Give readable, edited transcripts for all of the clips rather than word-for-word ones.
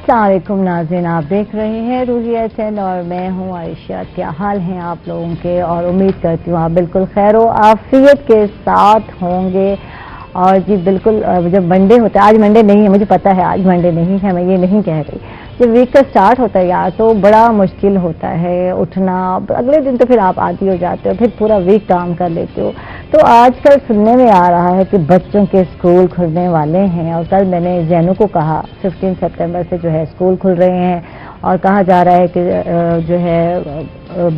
अस्सलाम वालेकुम नाज़रीन, आप देख रहे हैं रूहिया चैनल और मैं हूं आयशा। क्या हाल हैं आप लोगों के, और उम्मीद करती हूँ आप बिल्कुल खैर व आफियत के साथ होंगे। और जी बिल्कुल, जब मंडे होता है, आज मंडे नहीं है, मुझे पता है आज मंडे नहीं है, मैं ये नहीं कह रही। जब वीक का स्टार्ट होता है यार तो बड़ा मुश्किल होता है उठना। अगले दिन तो फिर आप आदी हो जाते हो, फिर पूरा वीक काम कर लेते हो। तो आजकल सुनने में आ रहा है कि बच्चों के स्कूल खुलने वाले हैं, और कल मैंने जैनू को कहा 15 सितंबर से जो है स्कूल खुल रहे हैं, और कहा जा रहा है कि जो है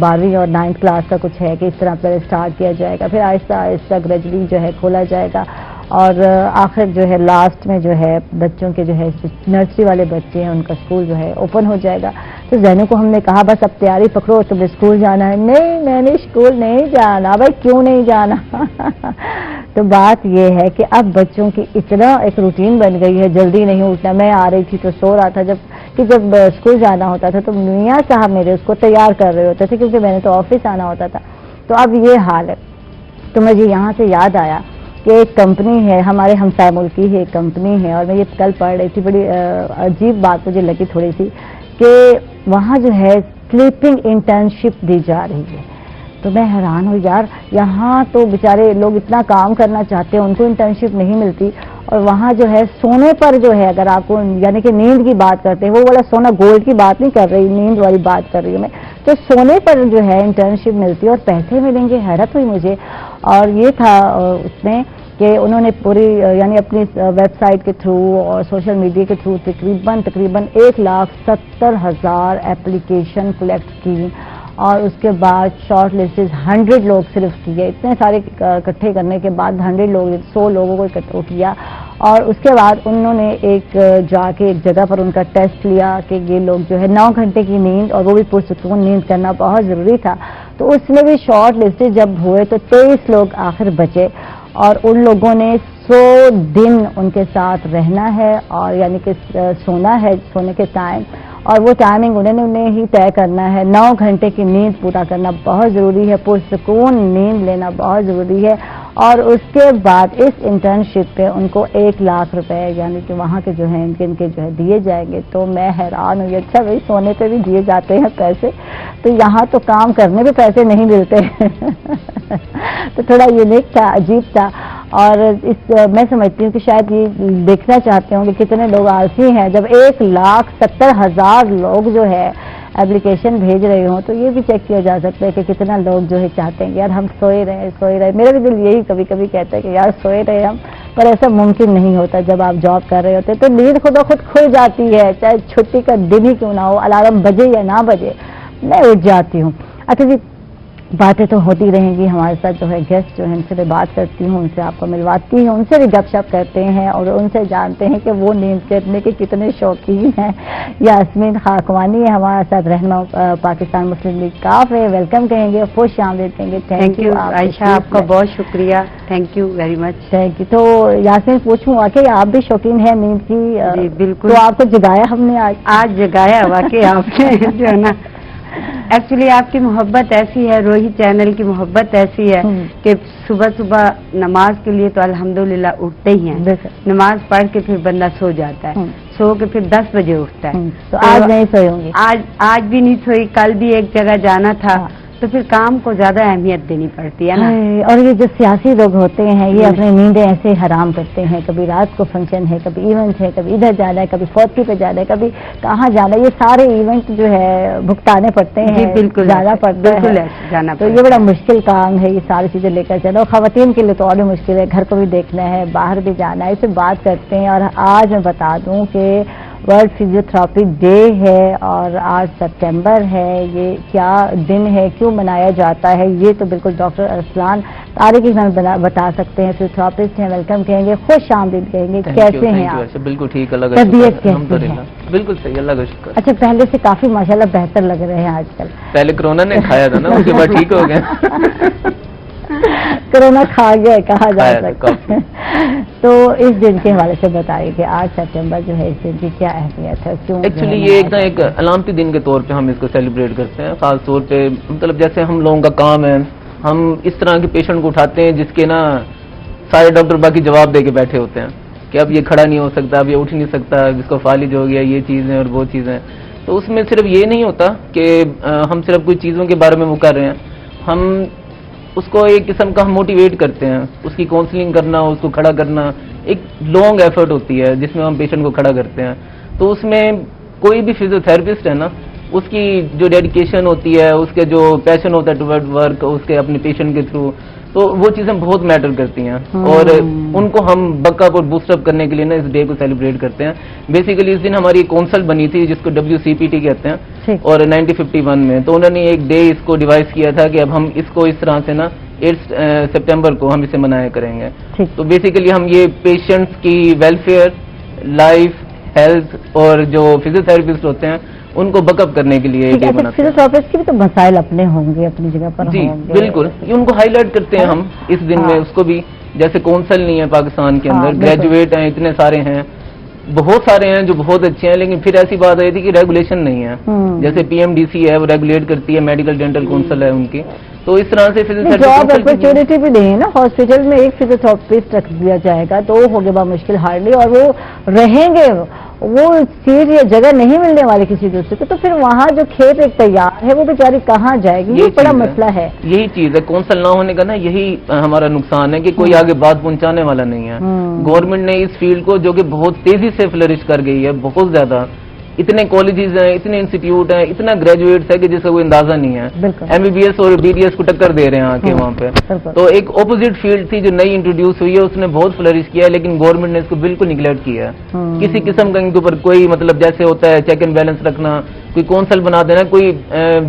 12वीं और 9th क्लास का कुछ है कि इस तरह पहले स्टार्ट किया जाएगा, फिर आहिस्ता आहिस्ता ग्रेजुअली जो है खोला जाएगा, और आखिर जो है लास्ट में जो है बच्चों के जो है नर्सरी वाले बच्चे हैं उनका स्कूल जो है ओपन हो जाएगा। तो जैनू को हमने कहा बस अब तैयारी पकड़ो, तुम्हें स्कूल जाना है। नहीं, मैंने स्कूल नहीं जाना। भाई क्यों नहीं जाना? तो बात ये है कि अब बच्चों की इतना एक रूटीन बन गई है, जल्दी नहीं उठना। मैं आ रही थी तो सो रहा था, जब स्कूल जाना होता था तो मियाँ साहब मेरे उसको तैयार कर रहे होते थे, क्योंकि मैंने तो ऑफिस आना होता था। तो अब ये हाल है। तो मुझे यहाँ से याद आया कि एक कंपनी है, हमारे हमसाय मुल्क की ही एक कंपनी है, और मैं ये कल पढ़ रही थी, बड़ी अजीब बात मुझे लगी थोड़ी सी, कि वहाँ जो है स्लीपिंग इंटर्नशिप दी जा रही है। तो मैं हैरान हूँ यार, यहाँ तो बेचारे लोग इतना काम करना चाहते हैं, उनको इंटर्नशिप नहीं मिलती, और वहाँ जो है सोने पर जो है, अगर आपको यानी कि नींद की बात करते हैं, वो वाला सोना गोल्ड की बात नहीं कर रही, नींद वाली बात कर रही हूँ मैं, तो सोने पर जो है इंटर्नशिप मिलती है और पैसे मिलेंगे। हैरत हुई मुझे। और ये था उसमें कि उन्होंने पूरी यानी अपनी वेबसाइट के थ्रू और सोशल मीडिया के थ्रू तकरीबन 1,70,000 एप्लीकेशन कलेक्ट की, और उसके बाद शॉर्ट लिस्टेड 100 लोग सिर्फ किए। इतने सारे इकट्ठे करने के बाद 100 लोग, 100 लोगों को इकट्ठा किया, और उसके बाद उन्होंने एक जाके एक जगह पर उनका टेस्ट लिया कि ये लोग जो है 9 घंटे की नींद, और वो भी पुरसुकून नींद करना बहुत ज़रूरी था। तो उसमें भी शॉर्ट लिस्टेड जब हुए तो 23 लोग आखिर बचे, और उन लोगों ने 100 दिन उनके साथ रहना है, और यानी कि सोना है, सोने के टाइम, और वो टाइमिंग उन्हें ही तय करना है। 9 घंटे की नींद पूरा करना बहुत ज़रूरी है, पुरसुकून नींद लेना बहुत ज़रूरी है। और उसके बाद इस इंटर्नशिप पे उनको 1 लाख रुपए यानी कि वहाँ के जो हैं इनके जो है दिए जाएंगे। तो मैं हैरान हुई, अच्छा भाई सोने पे भी दिए जाते हैं पैसे, तो यहाँ तो काम करने पे पैसे नहीं मिलते। तो थोड़ा यूनिक था, अजीब था। और मैं समझती हूँ कि शायद ये देखना चाहते होंगे कितने लोग आलसी हैं। जब 1,70,000 लोग जो है एप्लीकेशन भेज रहे हो, तो ये भी चेक किया जा सकता है कि कितना लोग जो है चाहते हैं यार हम सोए रहे। मेरा भी दिल यही कभी कभी कहता है कि यार सोए रहे हम, पर ऐसा मुमकिन नहीं होता। जब आप जॉब कर रहे होते तो नींद खुद ब खुद खुल जाती है, चाहे छुट्टी का दिन ही क्यों ना हो, अलार्म बजे या ना बजे, मैं उठ जाती हूँ। अच्छा जी, बातें तो होती रहेंगी। हमारे साथ जो है गेस्ट जो है उनसे मैं बात करती हूँ, उनसे आपको मिलवाती हूँ, उनसे भी गपशप करते हैं, और उनसे जानते हैं कि वो नींद करने के कितने शौकीन हैं। यास्मीन खाकवानी है हमारे साथ, रहनुमा पाकिस्तान मुस्लिम लीग काफ है। वेलकम कहेंगे, खुश आमदीद कहेंगे। थैंक यू आयशा, आपका बहुत शुक्रिया, thank you very much. Thank you. तो यास्मीन पूछूँ, वाकई आप भी शौकीन है नींद की? जी बिल्कुल। तो आपको जगाया हमने आज जगाया वाकई आपने। जो है ना, एक्चुअली आपकी मोहब्बत ऐसी है, रोहित चैनल की मोहब्बत ऐसी है कि सुबह सुबह नमाज के लिए तो अल्हम्दुलिल्लाह उठते ही हैं। नमाज पढ़ के फिर बंदा सो जाता है, सो के फिर 10 बजे उठता है। तो आज नहीं सोई होंगी? आज भी नहीं सोई। कल भी एक जगह जाना था, तो फिर काम को ज्यादा अहमियत देनी पड़ती है ना। और ये जो सियासी लोग होते हैं ये अपनी नींदें ऐसे हराम करते हैं। कभी रात को फंक्शन है, कभी इवेंट है, कभी इधर जाना है, कभी फौती पे जाना है, कभी कहाँ जाना है। ये सारे इवेंट जो है भुगताने पड़ते हैं, बिल्कुल जाना पड़ता है, जाना। तो ये बड़ा मुश्किल काम है, ये सारी चीजें लेकर चलो। खवातीन के लिए तो और भी मुश्किल है, घर को भी देखना है, बाहर भी जाना है, इससे बात करते हैं। और आज मैं बता दूं कि वर्ल्ड फिजियोथेरेपी डे है, और आज सितंबर है। ये क्या दिन है, क्यों मनाया जाता है, ये तो बिल्कुल डॉक्टर अरसलान तारिक ही हमें बता सकते हैं। फिजियोथेरेपिस्ट हैं, वेलकम कहेंगे, खुश आमदीद कहेंगे। कैसे हैं आप? बिल्कुल ठीक, अल्लाह का तबीयत कैसी है? बिल्कुल सही, अल्लाह का शुक्र। अच्छा, पहले से काफी माशाल्लाह बेहतर लग रहे हैं आजकल। पहले कोरोना ने खाया था ना, उसके बाद ठीक हो गया। कोरोना खा गया कहा जा सकता है। तो इस दिन के हवाले से बताइए कि आज सितंबर जो है इस दिन की क्या अहमियत है, क्यों? एक्चुअली ये एक अलामती दिन के तौर पे हम इसको सेलिब्रेट करते हैं। खास तौर पे मतलब जैसे हम लोगों का काम है, हम इस तरह के पेशेंट को उठाते हैं जिसके ना सारे डॉक्टर बाकी जवाब दे के बैठे होते हैं। कि अब ये खड़ा नहीं हो सकता, अब ये उठ नहीं सकता, इसको फालिज हो गया, ये चीज़ें और वो चीज़ें। तो उसमें सिर्फ ये नहीं होता कि हम सिर्फ कोई चीज़ों के बारे में वो कर रहे हैं, हम उसको एक किस्म का हम मोटिवेट करते हैं, उसकी काउंसलिंग करना, उसको खड़ा करना एक लॉन्ग एफर्ट होती है जिसमें हम पेशेंट को खड़ा करते हैं। तो उसमें कोई भी फिजियोथेरेपिस्ट है ना, उसकी जो डेडिकेशन होती है, उसके जो पैशन होता है टुवर्ड वर्क, उसके अपने पेशेंट के थ्रू, तो वो चीज़ें बहुत मैटर करती हैं और उनको हम बकअप और बूस्टअप करने के लिए ना इस डे को सेलिब्रेट करते हैं। बेसिकली इस दिन हमारी कौंसल बनी थी जिसको WCPT कहते हैं, और 1951 में तो उन्होंने एक डे इसको डिवाइस किया था कि अब हम इसको इस तरह से ना 8 सितंबर को हम इसे मनाया करेंगे। तो बेसिकली हम ये पेशेंट्स की वेलफेयर, लाइफ, हेल्थ और जो फिजियोथेरेपिस्ट होते हैं उनको बकअप करने के लिए डे बनाते हैं। फिजियोथेरेपिस्ट के भी तो मसाइल अपने होंगे, अपनी जगह पर जी होंगे। बिल्कुल, ये उनको हाईलाइट करते हैं हम इस दिन में। उसको भी जैसे कौंसल नहीं है पाकिस्तान के अंदर, ग्रेजुएट हैं इतने सारे हैं, बहुत सारे हैं जो बहुत अच्छे हैं, लेकिन फिर ऐसी बात आई थी कि रेगुलेशन नहीं है। जैसे PMDC है वो रेगुलेट करती है, मेडिकल डेंटल काउंसिल है उनकी, तो इस तरह से जॉब अपॉर्चुनिटी भी नहीं है ना। हॉस्पिटल में एक फिजियोथेरेपिस्ट रख दिया जाएगा तो हो गया मुश्किल हार्डली, और वो रहेंगे, वो सीट या जगह नहीं मिलने वाली किसी दूसरे को, तो फिर वहाँ जो खेत एक तैयार है वो बेचारी कहाँ जाएगी, ये बड़ा मसला है। यही चीज है, काउंसिल ना होने का ना यही हमारा नुकसान है कि कोई आगे बात पहुंचाने वाला नहीं है। गवर्नमेंट ने इस फील्ड को, जो कि बहुत तेजी से फ्लरिश कर गई है, बहुत ज्यादा, इतने कॉलेजेस हैं, इतने इंस्टीट्यूट हैं, इतना ग्रेजुएट्स है कि जिसका कोई अंदाजा नहीं है। MBBS और BDS को टक्कर दे रहे हैं आके वहाँ पे। तो एक ऑपोजिट फील्ड थी जो नई इंट्रोड्यूस हुई है, उसने बहुत फ्लरिश किया है, लेकिन गवर्नमेंट ने इसको बिल्कुल निगलेक्ट किया है। किसी किस्म का इनके ऊपर कोई मतलब, जैसे होता है चेक एंड बैलेंस रखना, कोई काउंसिल बना देना, कोई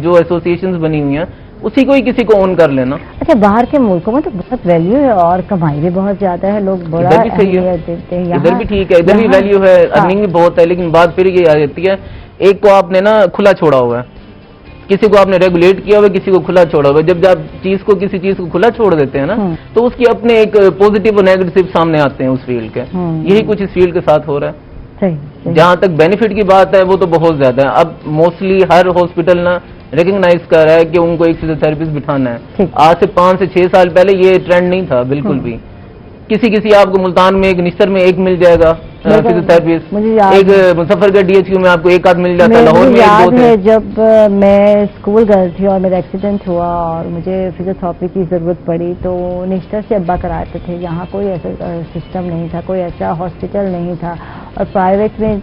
जो एसोसिएशंस बनी हुई हैं उसी को ही किसी को ओन कर लेना। अच्छा, बाहर के मुल्कों में तो बहुत वैल्यू है और कमाई भी बहुत ज्यादा है, लोग बड़ा अहमियत देते हैं। इधर भी ठीक है, इधर भी वैल्यू है, अर्निंग भी बहुत है, लेकिन बात फिर ये आ जाती है, एक को आपने ना खुला छोड़ा हुआ है, किसी को आपने रेगुलेट किया हुआ है, किसी को खुला छोड़ा हुआ है। जब आप किसी चीज को खुला छोड़ देते हैं ना, तो उसकी अपने एक पॉजिटिव और नेगेटिव सामने आते हैं उस फील्ड के। यही कुछ इस फील्ड के साथ हो रहा है। जहां तक बेनिफिट की बात है वो तो बहुत ज्यादा है। अब मोस्टली हर हॉस्पिटल ना रिकग्नाइज कर रहा है कि उनको एक फिजियोथेरेपिस्ट बिठाना है। आज से 5 से 6 साल पहले ये ट्रेंड नहीं था बिल्कुल भी। किसी आपको मुल्तान में एक निश्तर में एक मिल जाएगा फिजियोथेरेपिस्ट, एक मुजफ्फरगढ़ DHQ में आपको एक आध मिल जाता है, लाहौर में याद है जब मैं स्कूल गई थी और मेरा एक्सीडेंट हुआ और मुझे फिजियोथेरेपी की जरूरत पड़ी, तो निश्तर से अब्बा कराते थे। यहाँ कोई ऐसा सिस्टम नहीं था, कोई ऐसा हॉस्पिटल नहीं था, और प्राइवेट में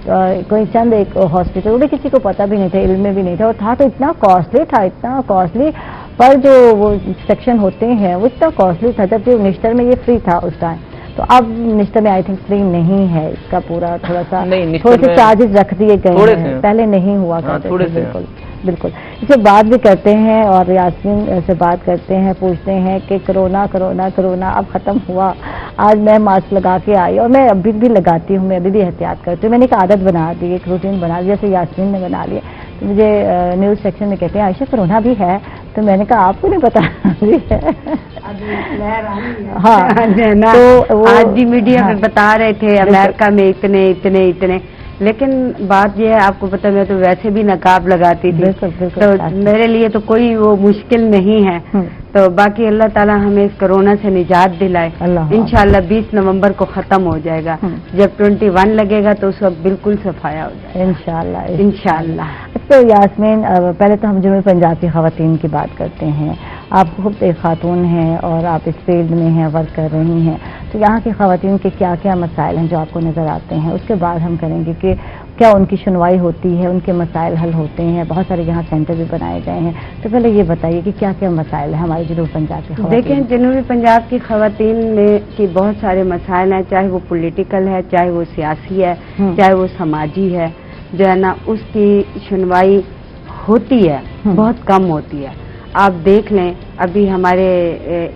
कोई चंद एक हॉस्पिटल, वो भी किसी को पता भी नहीं था, इल्म में भी नहीं था, और था तो इतना कॉस्टली, पर जो वो सेक्शन होते हैं वो इतना कॉस्टली था, जबकि निश्तर में ये फ्री था उस टाइम। तो अब निश्तर में आई थिंक फ्री नहीं है, इसका पूरा थोड़े से चार्जेस रख दिए गए हैं, पहले नहीं हुआ करते थे। बिल्कुल इसे बात भी करते हैं और यास्मीन से बात करते हैं, पूछते हैं कि कोरोना अब खत्म हुआ। आज मैं मास्क लगा के आई और मैं अभी भी लगाती हूँ, मैं अभी भी एहतियात करती हूँ। मैंने एक आदत बना दी, एक रूटीन बना दी, जैसे यास्मीन ने बना लिया। तो मुझे न्यूज़ सेक्शन में कहते हैं आयशा कोरोना भी है, तो मैंने कहा आपको नहीं पता भी है। हाँ, तो आज भी मीडिया में बता रहे थे अमेरिका में इतने, लेकिन बात यह है, आपको पता, मैं तो वैसे भी नकाब लगाती थी, तो मेरे लिए तो कोई वो मुश्किल नहीं है। तो बाकी अल्लाह ताला हमें इस कोरोना से निजात दिलाए। इंशाल्लाह 20 नवंबर को खत्म हो जाएगा। जब 21 लगेगा तो उस वक्त बिल्कुल सफाया हो जाएगा इंशाल्लाह। तो यास्मीन, पहले तो हम जुम्मे पंजाब की खवातीन की बात करते हैं। आप खुद एक खातून हैं और आप इस फील्ड में हैं, वर्क कर रही हैं, तो यहाँ की खवातीन के क्या क्या मसाइल हैं जो आपको नज़र आते हैं? उसके बाद हम करेंगे कि क्या उनकी सुनवाई होती है, उनके मसाइल हल होते हैं। बहुत सारे यहाँ सेंटर भी बनाए गए हैं, तो पहले ये बताइए कि क्या क्या मसाइल है हमारे जनूबी पंजाब की खवातीन? देखें, जनूबी पंजाब की खवातीन में की बहुत सारे मसाइल हैं, चाहे वो पॉलिटिकल है, चाहे वो सियासी है, चाहे वो समाजी है, जो है ना, उसकी सुनवाई होती है, बहुत कम होती है। आप देख लें, अभी हमारे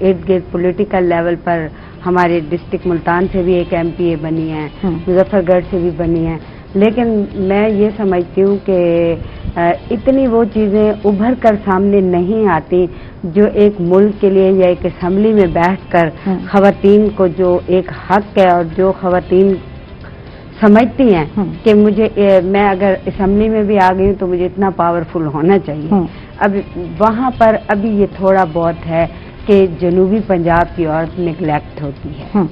इर्द गिर्द पॉलिटिकल लेवल पर हमारे डिस्ट्रिक्ट मुल्तान से भी एक MPA बनी है, मुजफ्फरगढ़ से भी बनी है, लेकिन मैं ये समझती हूँ कि इतनी वो चीज़ें उभर कर सामने नहीं आती जो एक मुल्क के लिए या एक असम्बली में बैठकर खवातीन को जो एक हक है, और जो खवातीन समझती हैं कि मैं अगर असम्बली में भी आ गई हूँ तो मुझे इतना पावरफुल होना चाहिए। अब वहाँ पर अभी ये थोड़ा बहुत है कि जनूबी पंजाब की औरत निगलेक्ट होती है।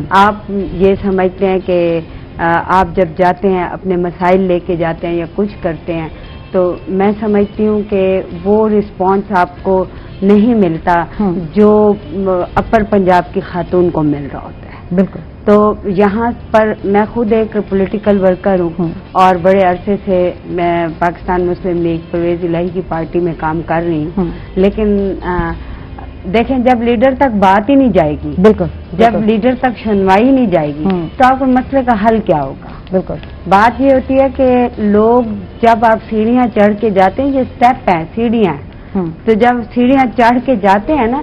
آپ یہ سمجھتے ہیں کہ آپ جب جاتے ہیں اپنے مسائل لے کے جاتے ہیں یا کچھ کرتے ہیں تو میں سمجھتی ہوں کہ وہ رسپانس آپ کو نہیں ملتا جو اپر پنجاب کی خاتون کو مل رہا ہوتا ہے. بالکل. تو یہاں پر میں خود ایک پولیٹیکل ورکر ہوں اور بڑے عرصے سے میں پاکستان مسلم لیگ پرویز الہی کی پارٹی میں کام کر رہی ہوں. لیکن دیکھیں جب لیڈر تک بات ہی نہیں جائے گی, بالکل, جب لیڈر تک سنوائی نہیں جائے گی تو آپ کو مسئلے کا حل کیا ہوگا؟ بالکل. بات یہ ہوتی ہے کہ لوگ جب آپ سیڑھیاں چڑھ کے جاتے ہیں, یہ سٹیپ ہیں, سیڑھیاں ہیں, تو جب سیڑھیاں چڑھ کے جاتے ہیں نا,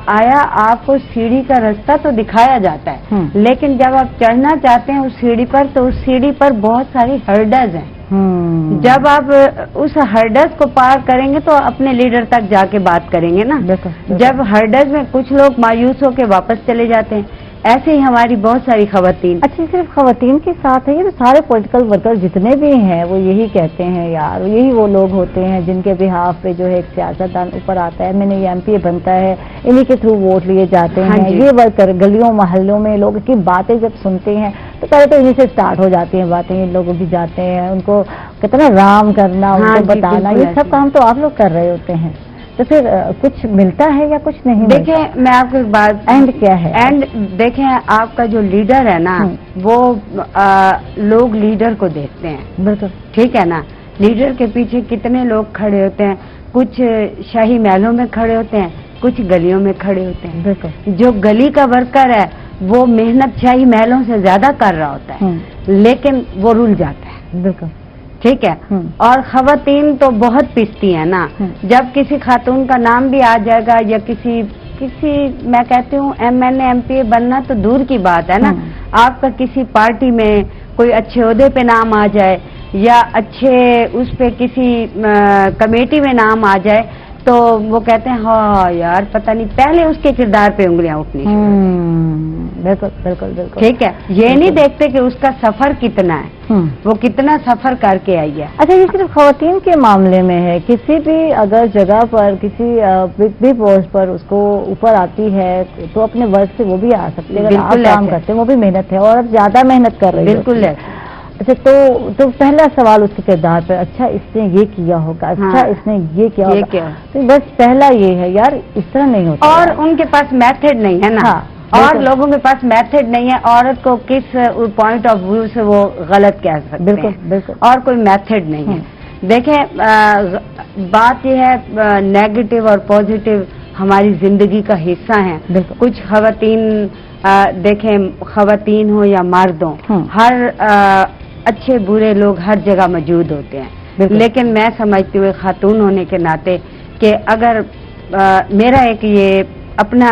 آیا آپ کو سیڑھی کا راستہ تو دکھایا جاتا ہے, لیکن جب آپ چڑھنا چاہتے ہیں اس سیڑھی پر تو اس سیڑھی پر بہت ساری ہرڈز ہیں. جب آپ اس ہرڈز کو پار کریں گے تو اپنے لیڈر تک جا کے بات کریں گے نا. جب ہرڈز میں کچھ لوگ مایوس ہو کے واپس چلے جاتے ہیں, ایسے ہی ہماری بہت ساری خواتین. اچھا, صرف خواتین کے ساتھ ہے یہ تو سارے پولیٹیکل ورکر جتنے بھی ہیں وہ یہی کہتے ہیں یار, یہی وہ لوگ ہوتے ہیں جن کے بحاف پہ جو ہے ایک سیاستدان اوپر آتا ہے, میں نے یہ MP بنتا ہے, انہی کے تھرو ووٹ لیے جاتے ہیں. یہ ورکر گلیوں محلوں میں لوگ کی باتیں جب سنتے ہیں تو پہلے تو انہی سے سٹارٹ ہو جاتی ہیں باتیں, ان لوگوں کی جاتے ہیں, ان کو کتنا رام کرنا, ان کو بتانا, یہ سب کام تو آپ لوگ کر رہے ہوتے ہیں. تو پھر کچھ ملتا ہے یا کچھ نہیں؟ دیکھیں میں آپ کو ایک بات, اینڈ کیا ہے؟ اینڈ دیکھیں آپ کا جو لیڈر ہے نا وہ لوگ لیڈر کو دیکھتے ہیں. بالکل. ٹھیک ہے نا, لیڈر کے پیچھے کتنے لوگ کھڑے ہوتے ہیں, کچھ شاہی محلوں میں کھڑے ہوتے ہیں, کچھ گلیوں میں کھڑے ہوتے ہیں. بالکل. جو گلی کا ورکر ہے وہ محنت شاہی محلوں سے زیادہ کر رہا ہوتا ہے, لیکن وہ رول جاتا ہے. بالکل. ٹھیک ہے. اور خواتین تو بہت پستی ہیں نا, جب کسی خاتون کا نام بھی آ جائے گا یا کسی میں کہتی ہوں MNA MP بننا تو دور کی بات ہے نا, آپ کا کسی پارٹی میں کوئی اچھے عہدے پہ نام آ جائے یا اچھے اس پہ کسی کمیٹی میں نام آ جائے تو وہ کہتے ہیں ہاں یار پتہ نہیں, پہلے اس کے کردار پہ انگلیاں اٹھنی شروع. بالکل بالکل بالکل. ٹھیک ہے, یہ نہیں دیکھتے کہ اس کا سفر کتنا ہے, وہ کتنا سفر کر کے آئی ہے. اچھا, یہ صرف خواتین کے معاملے میں ہے, کسی بھی اگر جگہ پر کسی بھی پوسٹ پر اس کو اوپر آتی ہے تو اپنے ورک سے وہ بھی آ سکتے ہیں, اگر آپ کام کرتے ہیں وہ بھی محنت ہے اور اب زیادہ محنت کر رہی ہے. بالکل ہے. اچھا, تو پہلا سوال اس کے کردار پر, اچھا اس نے یہ کیا ہوگا, اچھا اس نے یہ کیا ہوگا, تو بس پہلا یہ ہے یار اس طرح نہیں ہوتا. اور ان کے پاس میتھڈ نہیں ہے نا, اور لوگوں کے پاس میتھڈ نہیں ہے, عورت کو کس پوائنٹ آف ویو سے وہ غلط کہہ سکتے ہیں. بالکل بالکل. اور کوئی میتھڈ نہیں ہے. دیکھیں بات یہ ہے نیگیٹو اور پازیٹو ہماری زندگی کا حصہ ہیں. کچھ خواتین دیکھیں, خواتین ہو یا مرد ہوں, ہر اچھے برے لوگ ہر جگہ موجود ہوتے ہیں. لیکن میں سمجھتی ہوں خاتون ہونے کے ناطے کہ اگر میرا ایک یہ اپنا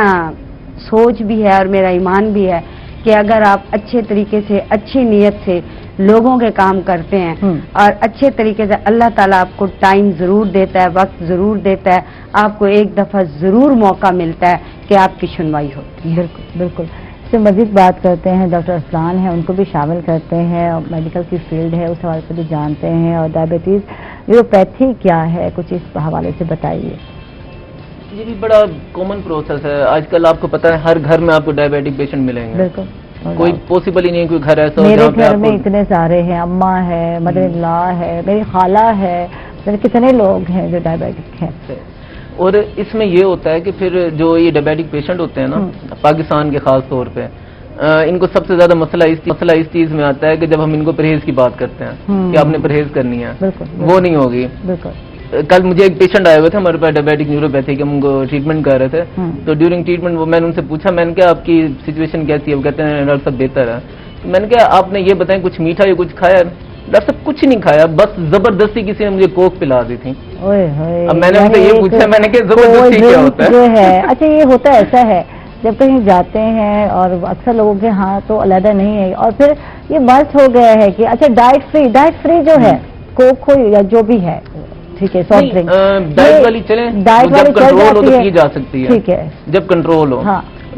سوچ بھی ہے اور میرا ایمان بھی ہے کہ اگر آپ اچھے طریقے سے اچھی نیت سے لوگوں کے کام کرتے ہیں اور اچھے طریقے سے, اللہ تعالیٰ آپ کو ٹائم ضرور دیتا ہے, وقت ضرور دیتا ہے, آپ کو ایک دفعہ ضرور موقع ملتا ہے کہ آپ کی سنوائی ہوتی ہے. بالکل بالکل. اس سے مزید بات کرتے ہیں, ڈاکٹر ارسلان ہیں, ان کو بھی شامل کرتے ہیں, اور میڈیکل کی فیلڈ ہے اس حوالے سے بھی جانتے ہیں, اور ڈائبٹیز نیوروپیتھی کیا ہے, کچھ اس حوالے سے بتائیے. یہ بھی بڑا کامن پروسیس ہے آج کل, آپ کو پتہ ہے ہر گھر میں آپ کو ڈائبیٹک پیشنٹ ملیں گے. بالکل. کوئی پاسبل ہی نہیں کوئی گھر ایسا ہو میرے گھر میں اتنے سارے ہیں, اماں ہے, مدر ان لا ہے, میری خالہ ہے, کتنے لوگ ہیں جو ڈائبیٹک ہیں. اور اس میں یہ ہوتا ہے کہ پھر جو یہ ڈائبیٹک پیشنٹ ہوتے ہیں نا پاکستان کے خاص طور پہ, ان کو سب سے زیادہ مسئلہ اس چیز میں آتا ہے کہ جب ہم ان کو پرہیز کی بات کرتے ہیں کہ آپ نے پرہیز کرنی ہے, وہ نہیں ہوگی. کل مجھے ایک پیشنٹ آئے ہوئے تھے ہمارے پاس ڈائبیٹک نیوروپیتھی کے, ہم ان کو ٹریٹمنٹ کر رہے تھے. تو ڈیورنگ ٹریٹمنٹ میں نے ان سے پوچھا, میں نے کہا آپ کی سچویشن کیسی ہے, وہ کہتے ہیں ڈاکٹر صاحب بہتر ہے. میں نے کہا آپ نے یہ بتائیں کچھ میٹھا یا کچھ کھایا؟ ڈاکٹر صاحب کچھ نہیں کھایا, بس زبردستی کسی نے مجھے کوک پلا دی تھی. اب میں نے ان سے یہ پوچھا, میں نے کہا زبردستی کیا ہوتا ہے؟ اچھا یہ ہوتا ہے, ایسا ہے جب کہیں جاتے ہیں اور اکثر لوگوں کے ہاں تو علیحدہ نہیں ہے, اور پھر یہ مرض ہو گیا ہے کہ اچھا ڈائٹ فری جو ہے کوک ہو یا جو بھی ہے, ٹھیک ہے, سافٹ ڈرنک ڈائٹ والی چلیں, جب کنٹرول ہو تو کی جا سکتی ہے. ٹھیک ہے, جب کنٹرول ہو.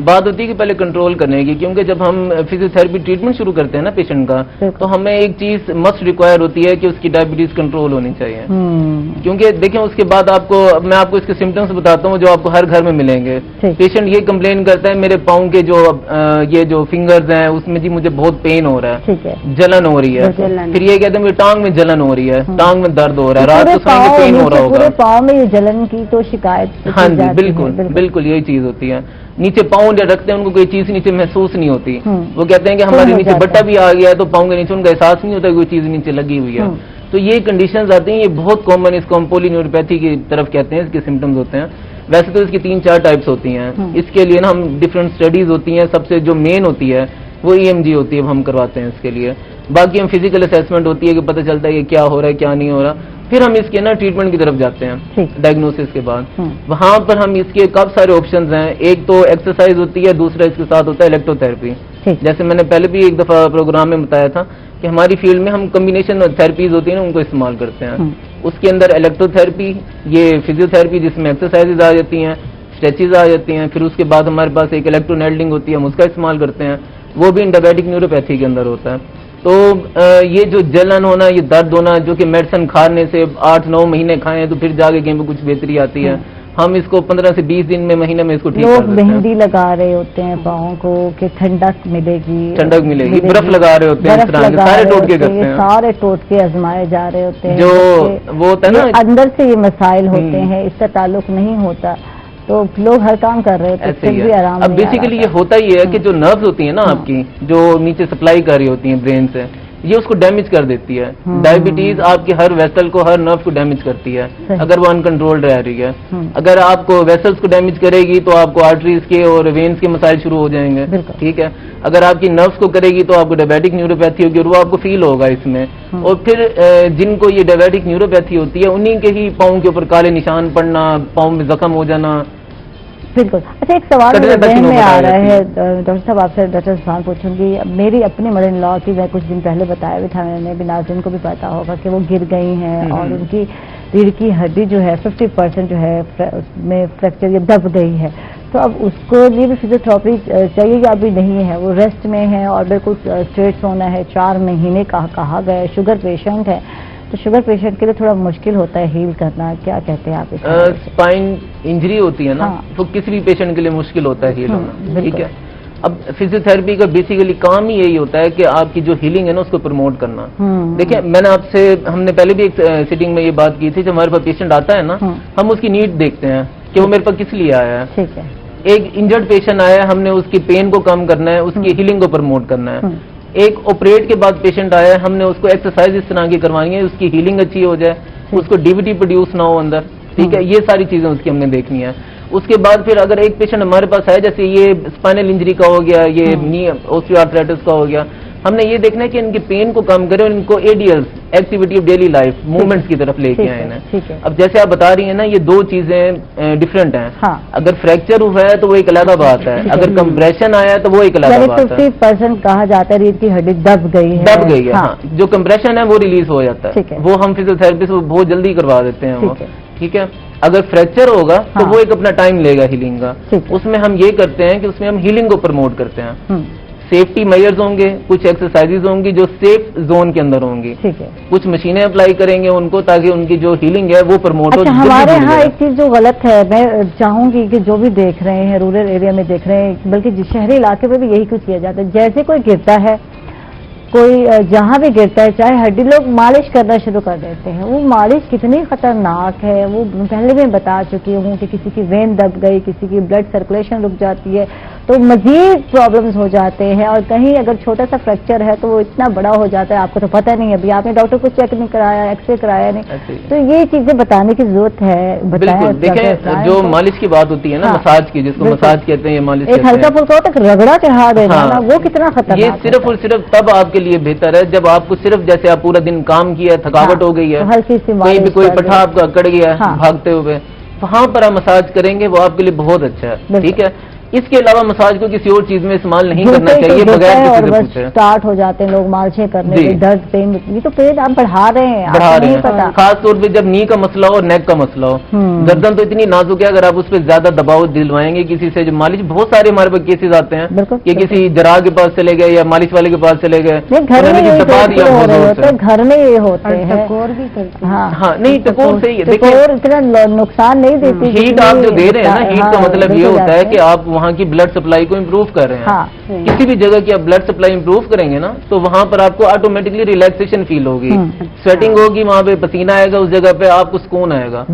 بات ہوتی ہے کہ پہلے کنٹرول کرنے کی، کیونکہ جب ہم فزیوتھراپی ٹریٹمنٹ شروع کرتے ہیں نا پیشنٹ کا، تو ہمیں ایک چیز مسٹ ریکوائر ہوتی ہے کہ اس کی ڈائبٹیز کنٹرول ہونی چاہیے. کیونکہ دیکھیں اس کے بعد میں آپ کو اس کے سمٹمس بتاتا ہوں جو آپ کو ہر گھر میں ملیں گے. پیشنٹ یہ کمپلین کرتا ہے میرے پاؤں کے یہ جو فنگرز ہیں اس میں جی مجھے بہت پین ہو رہا ہے، جلن ہو رہی ہے. پھر یہ کہتے ہیں میری ٹانگ میں جلن ہو رہی ہے، ٹانگ میں درد ہو رہا ہے، رات کو سونے میں پین ہو رہا ہوگا. پورے پاؤں میں یہ جلن کی تو شکایت. ہاں جی بالکل یہی چیز ہوتی ہے. نیچے پاؤں جو رکھتے ہیں ان کو کوئی چیز نیچے محسوس نہیں ہوتی. وہ کہتے ہیں کہ ہمارے نیچے بٹا بھی آ گیا ہے تو پاؤں کے نیچے ان کا احساس نہیں ہوتا کہ کوئی چیز نیچے لگی ہوئی ہے. تو یہ کنڈیشنز آتی ہیں، یہ بہت کامن، اس کو ہم پولی نیوروپیتھی کی طرف کہتے ہیں. اس کے سمٹمز ہوتے ہیں. ویسے تو اس کی 3-4 ٹائپس ہوتی ہیں. اس کے لیے نا ہم ڈفرینٹ اسٹڈیز ہوتی ہیں. سب سے جو مین ہوتی ہے وہ EMG ہوتی ہے، ہم کرواتے ہیں اس کے لیے. باقی ہم فزیکل اسیسمنٹ ہوتی ہے کہ پتہ چلتا ہے کہ کیا ہو رہا ہے کیا نہیں ہو رہا. پھر ہم اس کے نا ٹریٹمنٹ کی طرف جاتے ہیں ڈائگنوسس کے بعد. وہاں پر ہم اس کے کافی سارے آپشنز ہیں. ایک تو ایکسرسائز ہوتی ہے، دوسرا اس کے ساتھ ہوتا ہے الیکٹرو تھراپی. جیسے میں نے پہلے بھی ایک دفعہ پروگرام میں بتایا تھا کہ ہماری فیلڈ میں ہم کمبینیشن تھراپیز ہوتی ہیں نا ان کو استعمال کرتے ہیں. اس کے اندر الیکٹرو تھراپی، یہ فزیوتھراپی جس میں ایکسرسائزز آ جاتی ہیں، اسٹریچز آ جاتی ہیں. پھر اس کے بعد ہمارے پاس ایک الیکٹرو نیڈلنگ ہوتی ہے، ہم اس کا استعمال کرتے ہیں. وہ بھی ڈائبیٹک نیوروپیتھی کے اندر ہوتا ہے. تو یہ جو جلن ہونا، یہ درد ہونا جو کہ میڈیسن کھانے سے 8-9 مہینے کھائیں تو پھر جا کے کہیں پہ کچھ بہتری آتی ہے، ہم اس کو 15 سے 20 دن میں، مہینے میں اس کو ٹھیک کر دیتے ہیں. لوگ مہندی لگا رہے ہوتے ہیں پاؤں کو کہ ٹھنڈک ملے گی، برف لگا رہے ہوتے ہیں، اس طرح کے سارے ٹوٹکے کرتے ہیں، سارے ٹوٹکے آزمائے جا رہے ہوتے ہیں. جو وہ ہوتا ہے نا اندر سے یہ مسائل ہوتے ہیں، اس کا تعلق نہیں ہوتا تو لوگ ہر کام کر رہے ہیں، پھر بھی آرام. اب بیسیکلی یہ ہوتا ہی ہے کہ جو نروز ہوتی ہیں نا آپ کی، جو نیچے سپلائی کر رہی ہوتی ہیں برین سے، یہ اس کو ڈیمیج کر دیتی ہے. ڈائبٹیز آپ کی ہر ویسل کو، ہر نرو کو ڈیمیج کرتی ہے اگر وہ انکنٹرولڈ رہ رہی ہے. اگر آپ کو ویسلز کو ڈیمیج کرے گی تو آپ کو آرٹریز کے اور وینز کے مسائل شروع ہو جائیں گے. ٹھیک ہے. اگر آپ کی نروز کو کرے گی تو آپ کو ڈائبیٹک نیوروپیتھی ہوگی اور وہ آپ کو فیل ہوگا اس میں. اور پھر جن کو یہ ڈائبیٹک نیوروپیتھی ہوتی ہے انہیں کے ہی پاؤں کے اوپر کالے نشان پڑنا، پاؤں میں زخم ہو جانا. بالکل. اچھا ایک سوال ذہن میں آ رہا ہے ڈاکٹر صاحب، آپ سے ڈاکٹر عثمان پوچھوں گی. میری اپنی مدر ان لا کی میں کچھ دن پہلے بتایا بھی تھا، میں نے بھی، ناظرین کو بھی پتا ہوگا کہ وہ گر گئی ہیں اور ان کی ریڑھ کی ہڈی جو ہے 50% جو ہے اس میں فریکچر یہ دب گئی ہے. تو اب اس کو لیے بھی فزیوتھراپی چاہیے یا ابھی نہیں ہے؟ وہ ریسٹ میں ہے اور بالکل اسٹریٹ سونا ہے، 4 مہینے کہا گیا ہے. شوگر پیشنٹ ہے تو شوگر پیشنٹ کے لیے تھوڑا مشکل ہوتا ہے ہیل کرنا. کیا کہتے ہیں آپ؟ اسپائن انجری ہوتی ہے نا تو کسی بھی پیشنٹ کے لیے مشکل ہوتا ہے ہیل ہونا. ٹھیک ہے. اب فزیوتھراپی کا بیسیکلی کام ہی یہی ہوتا ہے کہ آپ کی جو ہیلنگ ہے نا اس کو پروموٹ کرنا. دیکھیں میں نے آپ سے، ہم نے پہلے بھی ایک سیٹنگ میں یہ بات کی تھی، جب ہمارے پاس پیشنٹ آتا ہے نا ہم اس کی نیڈ دیکھتے ہیں کہ وہ میرے پاس کس لیے آیا ہے. ٹھیک ہے. ایک انجرڈ پیشنٹ آیا ہے، ہم نے اس کی پین کو کم کرنا ہے، اس کی ہیلنگ کو پروموٹ کرنا ہے. ایک آپریٹ کے بعد پیشنٹ آیا ہے، ہم نے اس کو ایکسرسائز اس طرح کی کروانی ہے اس کی ہیلنگ اچھی ہو جائے، اس کو DVT پروڈیوس نہ ہو اندر. ٹھیک ہے. یہ ساری چیزیں اس کی ہم نے دیکھنی ہے. اس کے بعد پھر اگر ایک پیشنٹ ہمارے پاس ہے جیسے یہ اسپائنل انجری کا ہو گیا، یہ نی اوسٹیو آرتھرائٹس کا ہو گیا، ہم نے یہ دیکھنا ہے کہ ان کی پین کو کم کرے اور ان کو ADLs activity of daily life movements کی طرف لے کے آئے ہیں. اب جیسے آپ بتا رہی ہیں نا یہ 2 چیزیں ڈفرینٹ ہیں. اگر فریکچر ہوا ہے تو وہ ایک علیحدہ بات ہے، اگر کمپریشن آیا ہے تو وہ ایک علیحدہ بات ہے. 50% کہا جاتا ہے ریڑھ کی ہڈی دب گئی ہے. ہاں جو کمپریشن ہے وہ ریلیز ہو جاتا ہے، وہ ہم فزیوتھراپی سے بہت جلدی کروا دیتے ہیں وہ. ٹھیک ہے. اگر فریکچر ہوگا تو وہ ایک اپنا ٹائم لے گا ہیلنگ کا. اس میں ہم یہ کرتے ہیں کہ اس میں ہم ہیلنگ کو پروموٹ کرتے ہیں. سیفٹی میئرز ہوں گے، کچھ ایکسرسائزز ہوں گی جو سیف زون کے اندر ہوں گی، کچھ مشینیں اپلائی کریں گے ان کو تاکہ ان کی جو ہیلنگ ہے وہ پروموٹ ہو. ہمارے ہاں ایک چیز جو غلط ہے، میں چاہوں گی کہ جو بھی دیکھ رہے ہیں رورل ایریا میں دیکھ رہے ہیں، بلکہ شہری علاقے میں بھی یہی کچھ کیا جاتا ہے. جیسے کوئی گرتا ہے، کوئی جہاں بھی گرتا ہے چاہے ہڈی، لوگ مالش کرنا شروع کر دیتے ہیں. وہ مالش کتنی خطرناک ہے وہ پہلے میں بتا چکی ہوں کہ کسی کی وین دب گئی، کسی کی بلڈ سرکولیشن رک جاتی ہے تو مزید پرابلمز ہو جاتے ہیں. اور کہیں اگر چھوٹا سا فریکچر ہے تو وہ اتنا بڑا ہو جاتا ہے، آپ کو تو پتہ نہیں، ابھی آپ نے ڈاکٹر کو چیک نہیں کرایا، ایکس رے کرایا نہیں. تو یہ چیزیں بتانے کی ضرورت ہے. بالکل. دیکھیں جو مالش کی بات ہوتی ہے نا، مساج کی، جس کو مساج کہتے ہیں، یہ مالش ایک ہلکا پھلکا ہوتا ہے رگڑا چڑھا دینا، وہ کتنا خطرناک. یہ صرف اور صرف تب آپ کے لیے بہتر ہے جب آپ کو صرف جیسے آپ پورا دن کام کیا ہے، تھکاوٹ ہو گئی ہے، کہیں بھی کوئی پٹھا آپ کا اکڑ گیا ہے بھاگتے ہوئے، وہاں پر آپ مساج کریں گے وہ آپ کے لیے بہت اچھا ہے. ٹھیک ہے. इसके अलावा मसाज को किसी और चीज में इस्तेमाल नहीं करना चाहिए बगैर किसी से पूछे। स्टार्ट हो जाते हैं लोग मालशे करने के, दर्द पेन, ये तो पेन आप बढ़ा रहे हैं, बढ़ा रहे नहीं पता। हैं। खास तौर पे जब नी का मसला हो और नेक का मसला हो, गर्दन तो इतनी नाजुक है, अगर आप उस पर ज्यादा दबाव दिलवाएंगे किसी से, जो मालिश, बहुत सारे हमारे पास केसेस आते हैं कि किसी जरा के पास चले गए या मालिश वाले के पास चले गए, घर में दबा दिया, घर में ये होते हैं, टकोर भी करते हैं। हाँ नहीं, टकोर सही है, टकोर इतना नुकसान नहीं देती। हीट आप जो दे रहे हैं ना, हीट का मतलब ये होता है कि आप वहाँ की ब्लड सप्लाई को इम्प्रूव कर रहे हैं। किसी भी जगह की आप ब्लड सप्लाई इम्प्रूव करेंगे ना, तो वहाँ पर आपको ऑटोमेटिकली रिलैक्सेशन फील होगी, स्वेटिंग होगी, वहाँ पे पसीना आएगा, उस जगह पे आपको सुकून आएगा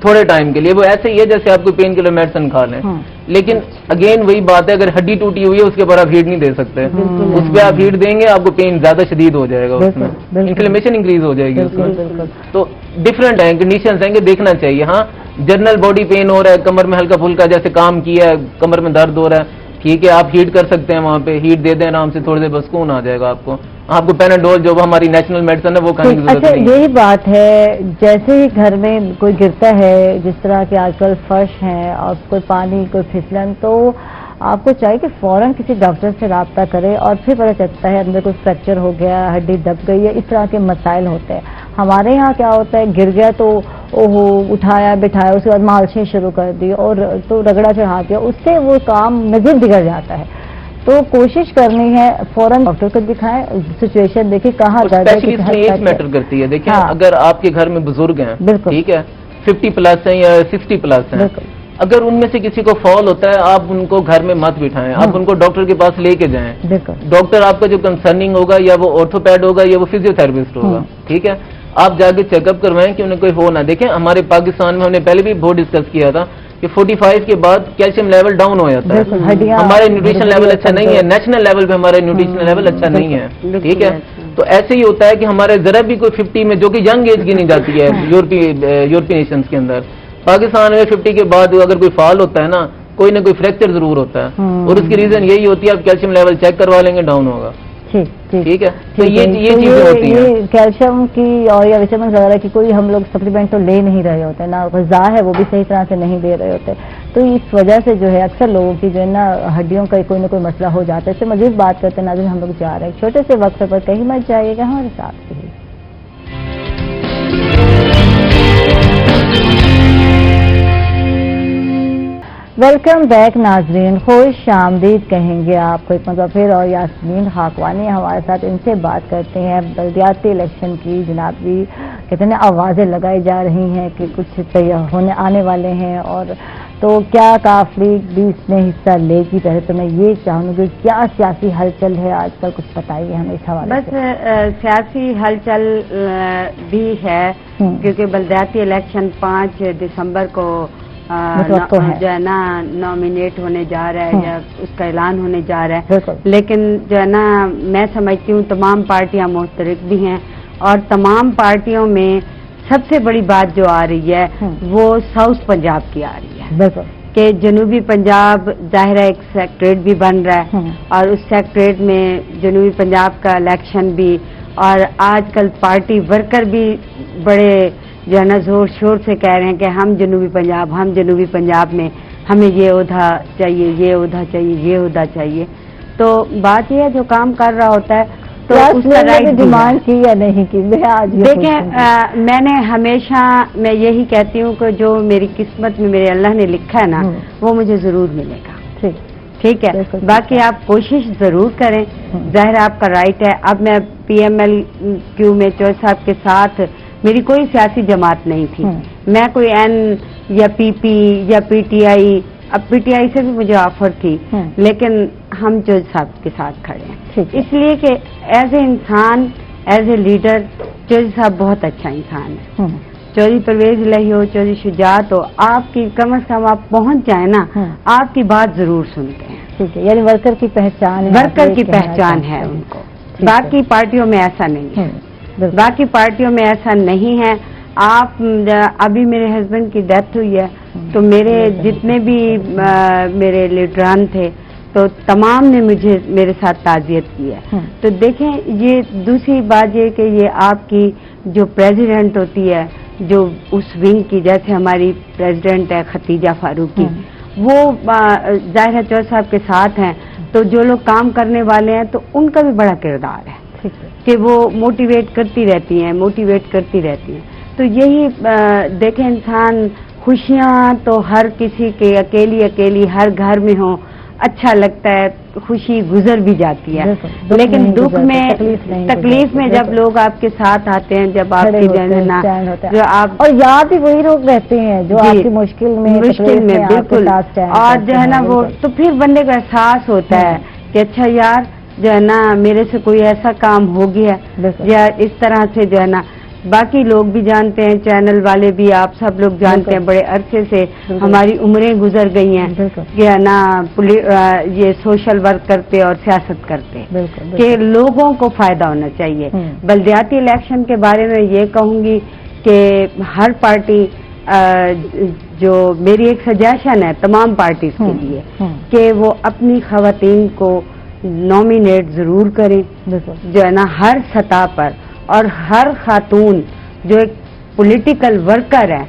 थोड़े टाइम के लिए। वो ऐसे ही है जैसे आप कोई पेन किलर मेडिसिन खा लें। लेकिन अगेन वही बात है, अगर हड्डी टूटी हुई है उसके ऊपर आप हीट नहीं दे सकते, उस पर आप हीट देंगे आपको पेन ज्यादा शदीद हो जाएगा, उसमें इन्फ्लेमेशन इंक्रीज हो जाएगी उसमें। तो डिफरेंट है, कंडीशंस हैं कि देखना चाहिए। हाँ, जनरल बॉडी पेन हो रहा है, कमर में हल्का फुल्का जैसे काम किया है, कमर में दर्द हो रहा है, ठीक है, आप हीट कर सकते हैं, वहाँ पे हीट दे दें आराम से, थोड़ी देर बस सुकून आ जाएगा आपको। आपको पैनाडोल जो हमारी नेशनल मेडिसिन है वो खाने की जरूरत नहीं है। यही बात है, जैसे ही घर में कोई गिरता है, जिस तरह के आजकल फर्श हैं और कोई पानी, कोई फिसलन, तो आपको चाहिए कि फौरन किसी डॉक्टर से राब्ता करें और फिर पता चलता है अंदर कोई फ्रैक्चर हो गया, हड्डी दब गई है, इस तरह के मसाइल होते हैं। हमारे यहाँ क्या होता है, गिर गया तो ओहो उठाया बिठाया, उसके बाद मालशें शुरू कर दी और तो रगड़ा चढ़ा दिया, उससे वो काम मजीद बिगड़ जाता है। तो कोशिश करनी है फौरन डॉक्टर को दिखाएं, सिचुएशन देखिए कहाँ दर्द है, एज मैटर करती है। देखिए अगर आपके घर में बुजुर्ग हैं, ठीक है, 50 प्लस हैं या 60 प्लस हैं, अगर उनमें से किसी को फॉल होता है, आप उनको घर में मत बिठाएं, आप उनको डॉक्टर के पास लेके जाएं। डॉक्टर आपका जो कंसर्निंग होगा, या वो ऑर्थोपैड होगा या वो फिजियोथेरेपिस्ट होगा, ठीक है, आप जाके चेकअप करवाएं कि उन्हें कोई हो ना। देखें हमारे पाकिस्तान में, हमने पहले भी बहुत डिस्कस किया था कि 45 के बाद कैल्शियम लेवल डाउन हो जाता है, हमारे न्यूट्रिशन लेवल अच्छा नहीं है, नेशनल लेवल पे हमारा न्यूट्रिशन लेवल अच्छा नहीं है, ठीक है। तो ऐसे ही होता है कि हमारे जरा भी कोई 50 में, जो कि यंग एज गिनी जाती है यूरोपीय नेशंस के अंदर, पाकिस्तान में 50 के बाद अगर कोई फॉल होता है ना, कोई ना कोई फ्रैक्चर जरूर होता है, और उसकी रीजन यही होती है, आप कैल्शियम लेवल चेक करवा लेंगे, डाउन होगा। ठीक है, तो ये चीजें होती हैं। कैल्शियम की और या विटामिन वगैरह की कोई हम लोग सप्लीमेंट तो ले नहीं रहे होते ना, ग़िज़ा है वो भी सही तरह से नहीं दे रहे होते, तो इस वजह से जो है अक्सर लोगों की जो है ना हड्डियों का कोई ना कोई मसला हो जाता है। इससे मज़ीद बात करते हैं नाज़रीन, हम लोग जा रहे हैं छोटे से वक्त पर, कहीं मत जाइएगा हमारे साथ ही। वेलकम बैक नाजरीन, खुश आमदीद कहेंगे आपको एक मतलब फिर, और यास्मीन खाकवानी हमारे साथ, इनसे बात करते हैं बल्दियाती इलेक्शन की। जनाब जी कहते हैं आवाज़ें लगाई जा रही हैं कि कुछ होने आने वाले हैं, और तो क्या काफली भी इसमें हिस्सा लेगी? पहले तो मैं ये चाहूँगी क्या सियासी हलचल है आजकल, कुछ बताइए हमें इस हवाले बस सियासी हलचल भी है, क्योंकि बल्दियाती इलेक्शन 5 दिसंबर को जो है ना नॉमिनेट होने जा रहा है, या उसका ऐलान होने जा रहा है। लेकिन जो है ना मैं समझती हूँ तमाम पार्टियां मुश्तरक भी हैं, और तमाम पार्टियों में सबसे बड़ी बात जो आ रही है वो साउथ पंजाब की आ रही है, कि जनूबी पंजाब ज़ाहिर है एक सेक्रेटरेट भी बन रहा है, और उस सेक्रेटरेट में जनूबी पंजाब का इलेक्शन भी, और आजकल पार्टी वर्कर भी बड़े जो है ना जोर शोर से कह रहे हैं कि हम जनूबी पंजाब में हमें ये ओहदा चाहिए, ये ओहदा चाहिए, ये ओहदा चाहिए। तो बात यह है जो काम कर रहा होता है तो उसका राइट डिमांड की या नहीं की। मैं आज देखें मैंने हमेशा मैं यही कहती हूँ कि जो मेरी किस्मत में मेरे अल्लाह ने लिखा है ना वो मुझे जरूर मिलेगा। ठीक है, बाकी आप कोशिश जरूर करें, जाहिर आपका राइट है। अब मैं PMLQ में चौधरी साहब के साथ मेरी कोई सियासी जमात नहीं थी, मैं कोई N या PP या PTI, अब PTI से भी मुझे ऑफर थी, लेकिन हम चौधरी साहब के साथ खड़े हैं, इसलिए कि एज ए इंसान, एज ए लीडर चौधरी साहब बहुत अच्छा इंसान है। चौधरी परवेज इलाही हो, चौधरी शुजात हो, आपकी कम से कम आप पहुंच जाए ना, आपकी बात जरूर सुनते हैं। ठीक है, यानी वर्कर की पहचान है, वर्कर की पहचान है उनको। बाकी पार्टियों में ऐसा नहीं है, बाकी पार्टियों में ऐसा नहीं है। आप अभी मेरे हस्बैंड की डेथ हुई है, तो मेरे जितने भी मेरे लीडरान थे तो तमाम ने मुझे मेरे साथ ताज़ियत की है। तो देखें ये दूसरी बात ये कि ये आपकी जो प्रेसिडेंट होती है, जो उस विंग की, जैसे हमारी प्रेसिडेंट है खतीजा फारूकी, وہ ظاہر ہے چودھری صاحب کے ساتھ ہیں، تو جو لوگ کام کرنے والے ہیں تو ان کا بھی بڑا کردار ہے کہ وہ موٹیویٹ کرتی رہتی ہیں. تو یہی دیکھیں، انسان خوشیاں تو ہر کسی کے اکیلی ہر گھر میں ہوں، اچھا لگتا ہے، خوشی گزر بھی جاتی ہے، لیکن دکھ میں تکلیف میں جب لوگ آپ کے ساتھ آتے ہیں، جب آپ کی جو آپ اور یاد بھی وہی لوگ رہتے ہیں جو آپ کی مشکل میں بالکل، اور جو ہے نا وہ تو پھر بندے کو احساس ہوتا ہے کہ اچھا یار جو ہے نا میرے سے کوئی ایسا کام ہو گیا، یا اس طرح سے جو ہے نا باقی لوگ بھی جانتے ہیں، چینل والے بھی، آپ سب لوگ جانتے ہیں، بڑے عرصے سے ہماری عمریں گزر گئی ہیں کہ نا یہ سوشل ورک کرتے اور سیاست کرتے کہ لوگوں کو فائدہ ہونا چاہیے. بلدیاتی الیکشن کے بارے میں یہ کہوں گی کہ ہر پارٹی جو میری ایک سجیشن ہے تمام پارٹیز کے لیے کہ وہ اپنی خواتین کو نامینیٹ ضرور کریں، جو ہے نا ہر سطح پر، اور ہر خاتون جو ایک پولیٹیکل ورکر ہے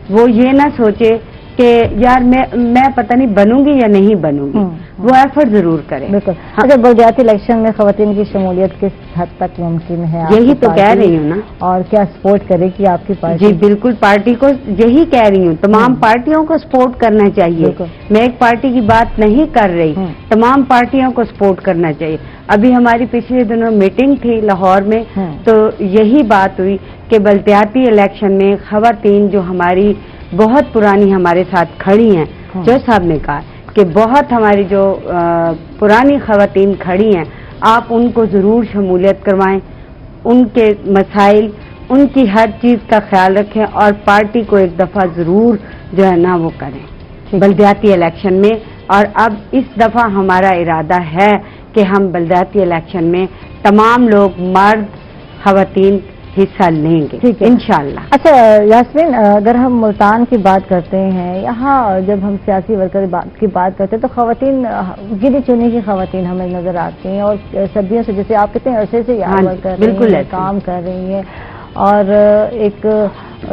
وہ یہ نہ سوچے کہ یار میں پتہ نہیں بنوں گی یا نہیں بنوں گی، وہ ایفرٹ ضرور کریں. بالکل. اچھا، بلدیاتی الیکشن میں خواتین کی شمولیت کس حد تک ممکن ہے؟ یہی تو کہہ رہی ہوں نا. اور کیا سپورٹ کرے گی آپ کی پارٹی؟ جی بالکل، پارٹی کو یہی کہہ رہی ہوں، تمام پارٹیوں کو سپورٹ کرنا چاہیے. میں ایک پارٹی کی بات نہیں کر رہی، تمام پارٹیوں کو سپورٹ کرنا چاہیے. ابھی ہماری پچھلے دنوں میٹنگ تھی لاہور میں، تو یہی بات ہوئی کہ بلدیاتی الیکشن میں خواتین جو ہماری بہت پرانی ہمارے ساتھ کھڑی ہیں، جو صاحب نے کہا کہ بہت ہماری جو پرانی خواتین کھڑی ہیں، آپ ان کو ضرور شمولیت کروائیں، ان کے مسائل، ان کی ہر چیز کا خیال رکھیں، اور پارٹی کو ایک دفعہ ضرور جو ہے نا وہ کریں بلدیاتی الیکشن میں. اور اب اس دفعہ ہمارا ارادہ ہے کہ ہم بلدیاتی الیکشن میں تمام لوگ مرد خواتین حصہ لیں گے انشاءاللہ. اچھا یاسمین، اگر ہم ملتان کی بات کرتے ہیں، یہاں جب ہم سیاسی ورکر کی بات کرتے ہیں تو خواتین گنی چنی کی خواتین ہمیں نظر آتی ہیں، اور سبھیوں سے جیسے آپ کتنے عرصے سے یہاں بالکل کام کر رہی ہیں، اور ایک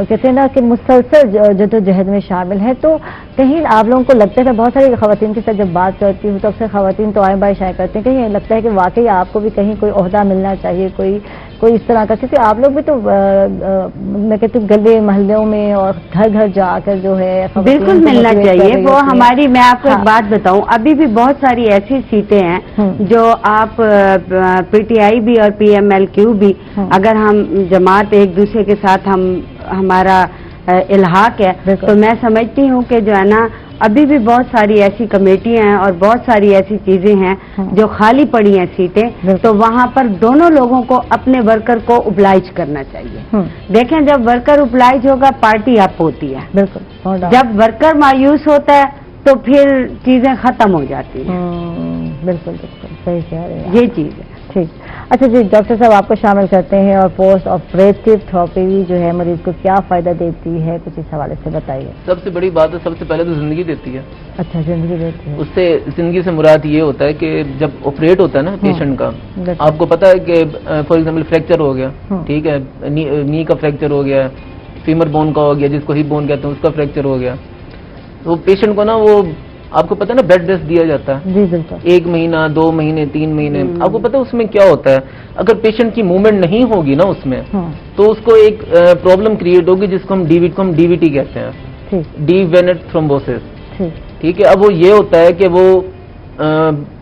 کہتے ہیں نا کہ مسلسل جدوجہد میں شامل ہے. تو کہیں آپ لوگوں کو لگتا ہے کہ بہت ساری خواتین کے ساتھ جب بات کرتی ہوں تو اکثر خواتین تو آئیں بائیں شائع کرتے ہیں، کہیں لگتا ہے کہ واقعی آپ کو بھی کہیں کوئی عہدہ ملنا چاہیے، کوئی اس طرح کا، کیونکہ آپ لوگ بھی تو میں کہتی ہوں گلے محلوں میں اور گھر گھر جا کر جو ہے بالکل ملنا چاہیے. وہ ہماری، میں آپ کو ایک بات بتاؤں، ابھی بھی بہت ساری ایسی سیٹیں ہیں جو آپ پی ٹی آئی بھی اور پی ایم ایل کیو بھی، اگر ہم جماعت ایک دوسرے کے ساتھ ہمارا الحاق ہے، تو میں سمجھتی ہوں کہ جو ہے نا ابھی بھی بہت ساری ایسی کمیٹیاں ہیں اور بہت ساری ایسی چیزیں ہیں جو خالی پڑی ہیں سیٹیں، تو وہاں پر دونوں لوگوں کو اپنے ورکر کو اوبلائج کرنا چاہیے. دیکھیں، جب ورکر اوبلائج ہوگا پارٹی اپ ہوتی ہے، بالکل. جب ورکر مایوس ہوتا ہے تو پھر چیزیں ختم ہو جاتی ہیں. بالکل بالکل صحیح کہہ رہے ہیں، یہ چیز ہے. ٹھیک. اچھا جی، ڈاکٹر صاحب آپ کو شامل کرتے ہیں، اور پوسٹ آپریٹو تھراپی جو ہے مریض کو کیا فائدہ دیتی ہے، کچھ اس حوالے سے بتائیے. سب سے بڑی بات ہے، سب سے پہلے تو زندگی دیتی ہے. اچھا، زندگی دیتی ہے. اس سے زندگی سے مراد یہ ہوتا ہے کہ جب آپریٹ ہوتا ہے نا پیشنٹ کا، آپ کو پتا ہے کہ فار ایگزامپل فریکچر ہو گیا، ٹھیک ہے، نی کا فریکچر ہو گیا، فیمر بون کا ہو گیا، جس کو ہپ بون کہتے ہیں، اس کا فریکچر ہو گیا، تو پیشنٹ کو نا وہ آپ کو پتا ہے نا بیڈ ریسٹ دیا جاتا ہے. جی بالکل. 1 مہینہ 2 مہینے 3 مہینے. آپ کو پتا ہے اس میں کیا ہوتا ہے؟ اگر پیشنٹ کی موومنٹ نہیں ہوگی نا اس میں، تو اس کو ایک پرابلم کریٹ ہوگی جس کو ہم ڈی وی ٹی کہتے ہیں، ڈی وینٹ تھرومبوسس. ٹھیک ہے. اب وہ یہ ہوتا ہے کہ وہ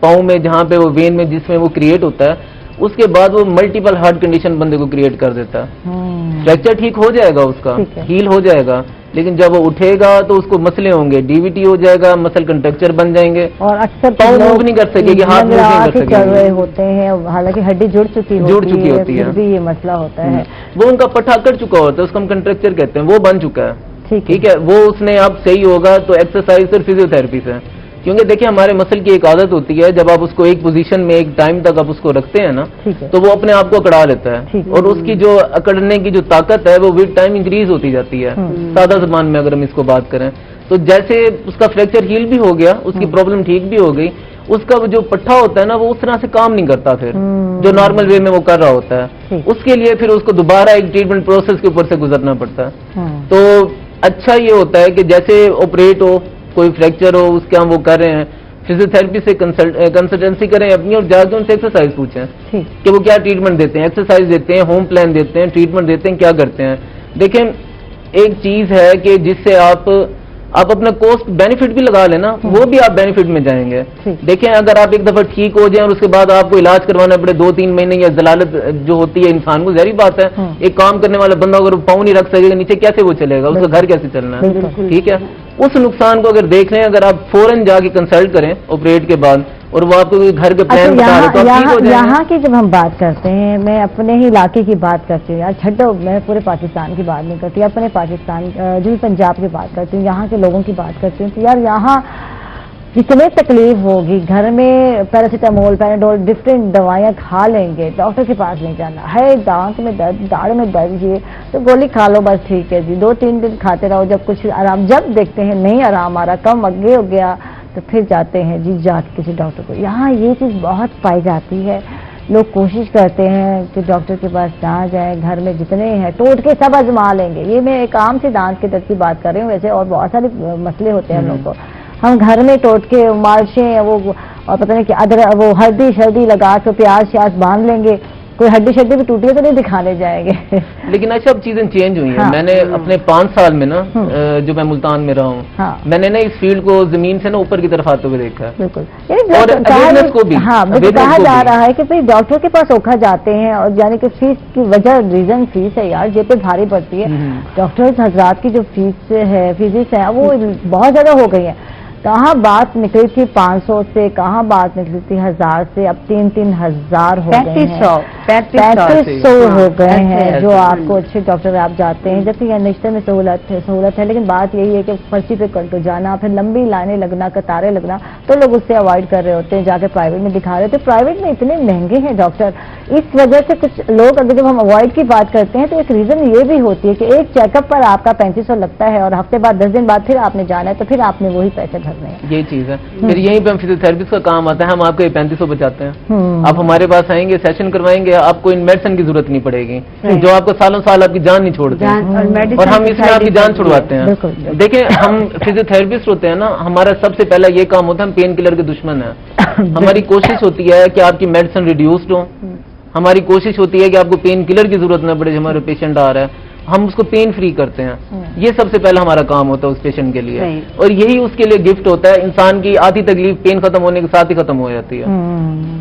پاؤں میں جہاں پہ وہ وین میں جس میں وہ کریٹ ہوتا ہے، اس کے بعد وہ ملٹیپل ہارٹ کنڈیشن بندے کو کریٹ کر دیتا ہے. فریکچر ٹھیک ہو جائے گا، اس کا ہیل ہو جائے گا، لیکن جب وہ اٹھے گا تو اس کو مسئلے ہوں گے، ڈی وی ٹی ہو جائے گا، مسل کنٹریکچر بن جائیں گے، اور اکثر پاؤں موو نہیں کر سکے گی، ہاتھ موو نہیں کر سکے رہے ہوتے ہیں، حالانکہ ہڈی جڑ چکی ہوتی ہے، پھر بھی یہ مسئلہ ہوتا ہے. وہ ان کا پٹھا کٹ چکا ہوتا ہے، اس کو ہم کنٹریکچر کہتے ہیں، وہ بن چکا ہے. ٹھیک ہے. وہ اس نے اب صحیح ہوگا تو ایکسرسائز اور فزیو تھراپی سے، کیونکہ دیکھیں ہمارے مسل کی ایک عادت ہوتی ہے، جب آپ اس کو ایک پوزیشن میں ایک ٹائم تک آپ اس کو رکھتے ہیں نا، تو وہ اپنے آپ کو اکڑا لیتا ہے، اور اس کی جو اکڑنے کی جو طاقت ہے وہ ود ٹائم انکریز ہوتی جاتی ہے. سادہ زبان میں اگر ہم اس کو بات کریں تو جیسے اس کا فریکچر ہیل بھی ہو گیا، اس کی پرابلم ٹھیک بھی ہو گئی، اس کا جو پٹھا ہوتا ہے نا وہ اس طرح سے کام نہیں کرتا پھر جو نارمل وے میں وہ کر رہا ہوتا ہے. اس کے لیے پھر اس کو دوبارہ ایک ٹریٹمنٹ پروسیس کے اوپر سے گزرنا پڑتا ہے. تو اچھا یہ ہوتا ہے کہ جیسے آپریٹ ہو کوئی فریکچر ہو اس کے ہم وہ کر رہے ہیں, فزیوتھراپی سے کنسلٹنسی کریں اپنی اور جا کے ان سے ایکسرسائز پوچھیں کہ وہ کیا ٹریٹمنٹ دیتے ہیں, ایکسرسائز دیتے ہیں, ہوم پلان دیتے ہیں, ٹریٹمنٹ دیتے ہیں, کیا کرتے ہیں. دیکھیں ایک چیز ہے کہ جس سے آپ اپنا کوسٹ بینیفٹ بھی لگا لیں نا, وہ بھی آپ بینیفٹ میں جائیں گے. دیکھیں اگر آپ ایک دفعہ ٹھیک ہو جائیں اور اس کے بعد آپ کو علاج کروانا پڑے 2-3 مہینے یا ضلالت جو ہوتی ہے انسان کو, ظاہری بات ہے ایک کام کرنے والا بندہ اگر پاؤں نہیں رکھ سکے گا نیچے, کیسے وہ چلے گا, اس کا گھر کیسے چلنا ہے. ٹھیک ہے, اس نقصان کو اگر دیکھ لیں, اگر آپ فوراً جا کے کنسلٹ کریں آپریٹ کے بعد اور وہ آپ کو گھر کے پلان بتا رہے تو آپ ٹھیک ہو جائیں گے. یہاں کی جب ہم بات کرتے ہیں, میں اپنے ہی علاقے کی بات کرتی ہوں یار, چھڈو میں پورے پاکستان کی بات نہیں کرتی, اپنے پاکستان جو پنجاب کی بات کرتی ہوں, یہاں کے لوگوں کی بات کرتی ہوں. تو یار یہاں جتنے تکلیف ہوگی گھر میں پیراسیٹامول, پیناڈول, ڈفرینٹ دوائیاں کھا لیں گے, ڈاکٹر کے پاس نہیں جانا ہے, دانت میں درد, داڑھ میں درد, یہ تو گولی کھا لو بس ٹھیک ہے جی, 2-3 دن کھاتے رہو, جب کچھ آرام, جب دیکھتے ہیں نہیں آرام آ رہا, کم اگے ہو گیا, تو پھر جاتے ہیں جی جا کے کسی ڈاکٹر کو. یہاں یہ چیز بہت پائی جاتی ہے, لوگ کوشش کرتے ہیں کہ ڈاکٹر کے پاس نہ جائیں, گھر میں جتنے ہیں ٹوٹ کے سب آزما لیں گے. یہ میں ایک عام سے دانت کے درد کی بات کر رہی ہوں, ویسے اور بہت سارے مسئلے ہوتے ہیں ہم لوگ کو, ہم گھر میں ٹوٹ کے مالشیں وہ اور پتہ نہیں کہ ادرک وہ ہلدی شلدی لگا کے پیاز شیاز باندھ لیں گے, کوئی ہڈی شڈی بھی ٹوٹی ہے تو نہیں دکھانے جائیں گے. لیکن اچھا اب چیزیں چینج ہوئی ہیں. میں نے اپنے 5 سال میں نا جو میں ملتان میں رہا ہوں, میں نے نا اس فیلڈ کو زمین سے نا اوپر کی طرف آتے ہوئے دیکھا ہے. بالکل, اور اویئرنیس کو بھی کہا جا رہا ہے کہ بھائی ڈاکٹر کے پاس اوکھا جاتے ہیں, اور یعنی کہ فیس کی وجہ ریزن فیس ہے یار, جیب پہ بھاری پڑتی ہے. ڈاکٹرز حضرات کی جو فیس ہے فیس ہے وہ بہت زیادہ ہو گئی ہے. کہاں بات نکلی تھی 500 سے, کہاں بات نکلی تھی 1000 سے, اب 3-3 ہزار ہو گئے ہیں, 3500 ہو گئے ہیں جو آپ کو اچھے ڈاکٹر آپ جاتے ہیں. جبکہ یہ نشتے میں سہولت ہے, لیکن بات یہی ہے کہ پرچی پہ کر کے جانا, پھر لمبی لائنیں لگنا, قطاریں لگنا, تو لوگ اس سے اوائڈ کر رہے ہوتے ہیں, جا کے پرائیویٹ میں دکھا رہے ہوتے. پرائیویٹ میں اتنے مہنگے ہیں ڈاکٹر, اس وجہ سے کچھ لوگ اگر جب ہم اوائڈ کی بات کرتے ہیں تو ایک ریزن یہ بھی ہوتی ہے کہ ایک چیک اپ پر آپ کا 3500 لگتا ہے, اور ہفتے بعد 10 دن بعد پھر آپ نے جانا ہے, تو پھر آپ نے وہی پیسے بھرنے ہیں. یہ چیز ہے. پھر یہیں پہ ہم فزیوتھراپسٹ کا کام آتا ہے, ہم آپ کے 3500 بچاتے ہیں. آپ ہمارے پاس آئیں گے, سیشن کروائیں گے, آپ کو ان میڈیسن کی ضرورت نہیں پڑے گی جو آپ کو سالوں سال آپ کی جان نہیں چھوڑتے ہیں, اور ہم اس میں آپ کی جان چھڑواتے ہیں. دیکھیں ہم فزیوتھراپسٹ ہوتے ہیں نا, ہمارا سب سے پہلا یہ کام ہوتا ہے, ہم پین کلر کے دشمن ہیں. ہماری کوشش ہوتی ہے کہ آپ کی میڈیسن ریڈیوسڈ ہو, ہماری کوشش ہوتی ہے کہ آپ کو پین کلر کی ضرورت نہ پڑے. ہمارے پیشنٹ آ رہا ہے, ہم اس کو پین فری کرتے ہیں. یہ سب سے پہلا ہمارا کام ہوتا ہے اس پیشنٹ کے لیے, اور یہی اس کے لیے گفٹ ہوتا ہے. انسان کی آدھی تکلیف پین ختم ہونے کے ساتھ ہی ختم ہو جاتی ہے.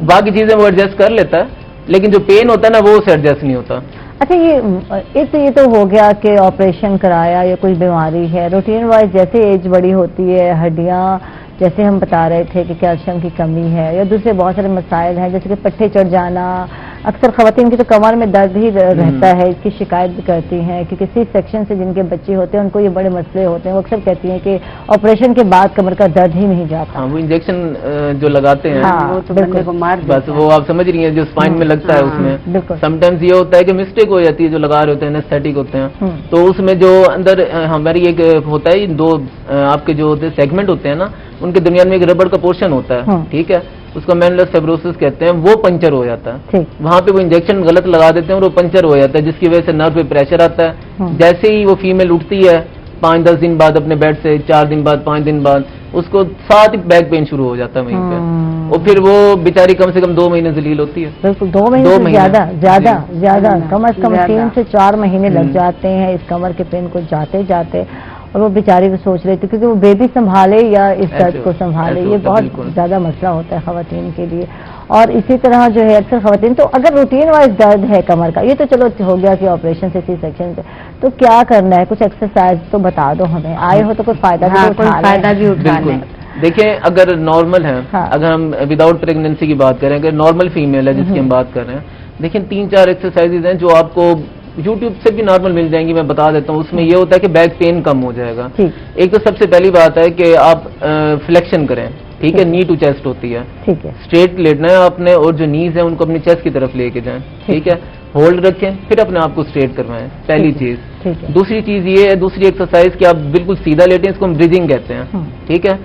باقی چیزیں وہ ایڈجسٹ کر لیتا ہے, لیکن جو پین ہوتا ہے نا وہ اسے ایڈجسٹ نہیں ہوتا. اچھا یہ تو ہو گیا کہ آپریشن کرایا یا کوئی بیماری ہے. روٹین وائز جیسے ایج بڑی ہوتی ہے, ہڈیاں جیسے ہم بتا رہے تھے کہ کیلشیم کی کمی ہے, یا دوسرے بہت سارے مسائل ہیں جیسے کہ پٹھے چڑھ جانا. اکثر خواتین کی تو کمر میں درد ہی رہتا ہے, اس کی شکایت بھی کرتی ہیں, کیونکہ سی سیکشن سے جن کے بچے ہوتے ہیں ان کو یہ بڑے مسئلے ہوتے ہیں. وہ اکثر کہتی ہیں کہ آپریشن کے بعد کمر کا درد ہی نہیں جاتا. وہ انجیکشن جو لگاتے ہیں بس وہ آپ سمجھ رہی ہیں جو اسپائن میں لگتا ہے, اس میں سم ٹائمز یہ ہوتا ہے کہ مسٹیک ہو جاتی ہے, جو لگا رہے ہوتے ہیں انیستھیٹک ہوتے ہیں, تو اس میں جو اندر ہماری ایک ہوتا ہے, 2 آپ کے جو سیگمنٹ ہوتے ہیں نا, ان کے درمیان میں ایک ربڑ کا پورشن ہوتا ہے. ٹھیک ہے, اس کو مینلس فائبروسس کہتے ہیں. وہ پنچر ہو جاتا ہے, وہاں پہ وہ انجیکشن غلط لگا دیتے ہیں اور وہ پنچر ہو جاتا ہے, جس کی وجہ سے نرو پہ پریشر آتا ہے. جیسے ہی وہ فیمیل اٹھتی ہے 5-10 دن بعد اپنے بیڈ سے, 4 دن بعد, 5 دن بعد, اس کو ساتھ ہی بیک پین شروع ہو جاتا ہے وہیں پہ, اور پھر وہ بیچاری کم سے کم 2 مہینے ذلیل ہوتی ہے. بالکل 2 مہینے زیادہ کم از کم 3 سے 4 مہینے لگ جاتے ہیں اس کمر کے پین کو جاتے جاتے. اور وہ بیچاری بھی سوچ رہی تھی کیونکہ وہ بیبی سنبھالے یا اس درد کو سنبھالے, یہ بہت زیادہ مسئلہ ہوتا ہے خواتین کے لیے. اور اسی طرح جو ہے اکثر خواتین تو اگر روٹین وائز درد ہے کمر کا, یہ تو چلو ہو گیا کہ آپریشن سے سی سیکشن سے, تو کیا کرنا ہے؟ کچھ ایکسرسائز تو بتا دو ہمیں, آئے ہو تو کوئی فائدہ بھی اٹھانا ہے. دیکھیں اگر نارمل ہے, اگر ہم وداؤٹ پریگنینسی کی بات کریں, اگر نارمل فیمیل ہے جس کی ہم بات کر رہے ہیں, دیکھیں 3-4 ایکسرسائز ہیں جو آپ کو یوٹیوب سے بھی نارمل مل جائیں گی, میں بتا دیتا ہوں. اس میں یہ ہوتا ہے کہ بیک پین کم ہو جائے گا. ایک تو سب سے پہلی بات ہے کہ آپ فلیکشن کریں. ٹھیک ہے, نی ٹو چیسٹ ہوتی ہے, اسٹریٹ لیٹنا ہے آپ نے, اور جو نیز ہیں ان کو اپنی چیسٹ کی طرف لے کے جائیں. ٹھیک ہے, ہولڈ رکھیں, پھر اپنے آپ کو اسٹریٹ کروائیں, پہلی چیز. دوسری چیز یہ ہے, دوسری ایکسرسائز کہ آپ بالکل سیدھا لیٹیں, اس کو ہم بریدنگ کہتے ہیں. ٹھیک ہے,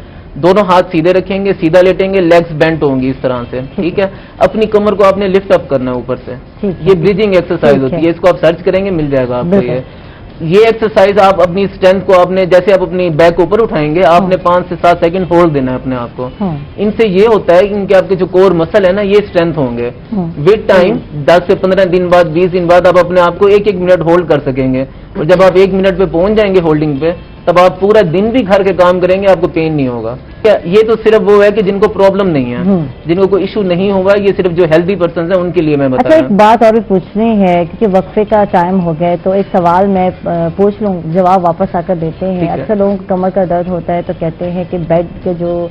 دونوں ہاتھ سیدھے رکھیں گے, سیدھا لیٹیں گے, لیگز بینٹ ہوں گی اس طرح سے. ٹھیک ہے, اپنی کمر کو آپ نے لفٹ اپ کرنا ہے اوپر سے. یہ بریدنگ ایکسرسائز ہوتی ہے, اس کو آپ سرچ کریں گے مل جائے گا آپ کو. یہ یہ ایکسرسائز آپ اپنی اسٹرینتھ کو آپ نے جیسے آپ اپنی بیک اوپر اٹھائیں گے آپ نے 5 سے 7 سیکنڈ ہولڈ دینا ہے اپنے آپ کو. ان سے یہ ہوتا ہے ان کے آپ کے جو کور مسل ہے نا یہ اسٹرینتھ ہوں گے. وتھ ٹائم 10 سے 15 دن بعد 20 دن بعد آپ اپنے آپ کو 1 منٹ ہولڈ کر سکیں گے. اور جب آپ 1 منٹ پہ پہنچ جائیں گے ہولڈنگ پہ تب آپ پورا دن بھی گھر کے کام کریں گے آپ کو پین نہیں ہوگا. یہ تو صرف وہ ہے کہ جن کو پرابلم نہیں ہے, جن کو کوئی ایشو نہیں ہوگا, یہ صرف جو ہیلدی پرسنز ہیں ان کے لیے میں بتا رہا ہوں. ایک بات اور بھی پوچھنی ہے کیونکہ وقفے کا ٹائم ہو گیا تو ایک سوال میں پوچھ لوں, جواب واپس آ کر دیتے ہیں. اکثر لوگوں کو کمر کا درد ہوتا ہے تو کہتے ہیں کہ بیڈ کے جو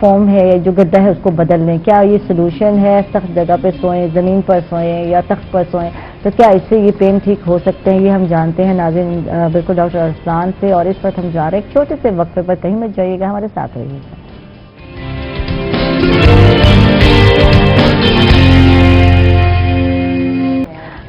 فارم ہے جو گدا ہے اس کو بدل لیں. کیا یہ سولوشن ہے؟ سخت جگہ پہ سوئیں, زمین پر سوئیں یا تخت پر سوئیں, تو کیا اس سے یہ پین ٹھیک ہو سکتے ہیں؟ یہ ہم جانتے ہیں ناظرین بالکل ڈاکٹر ارسلان سے. اور اس وقت ہم جا رہے ہیں ایک چھوٹے سے وقفے پر, کہیں مت جائیے گا, ہمارے ساتھ رہیے گا.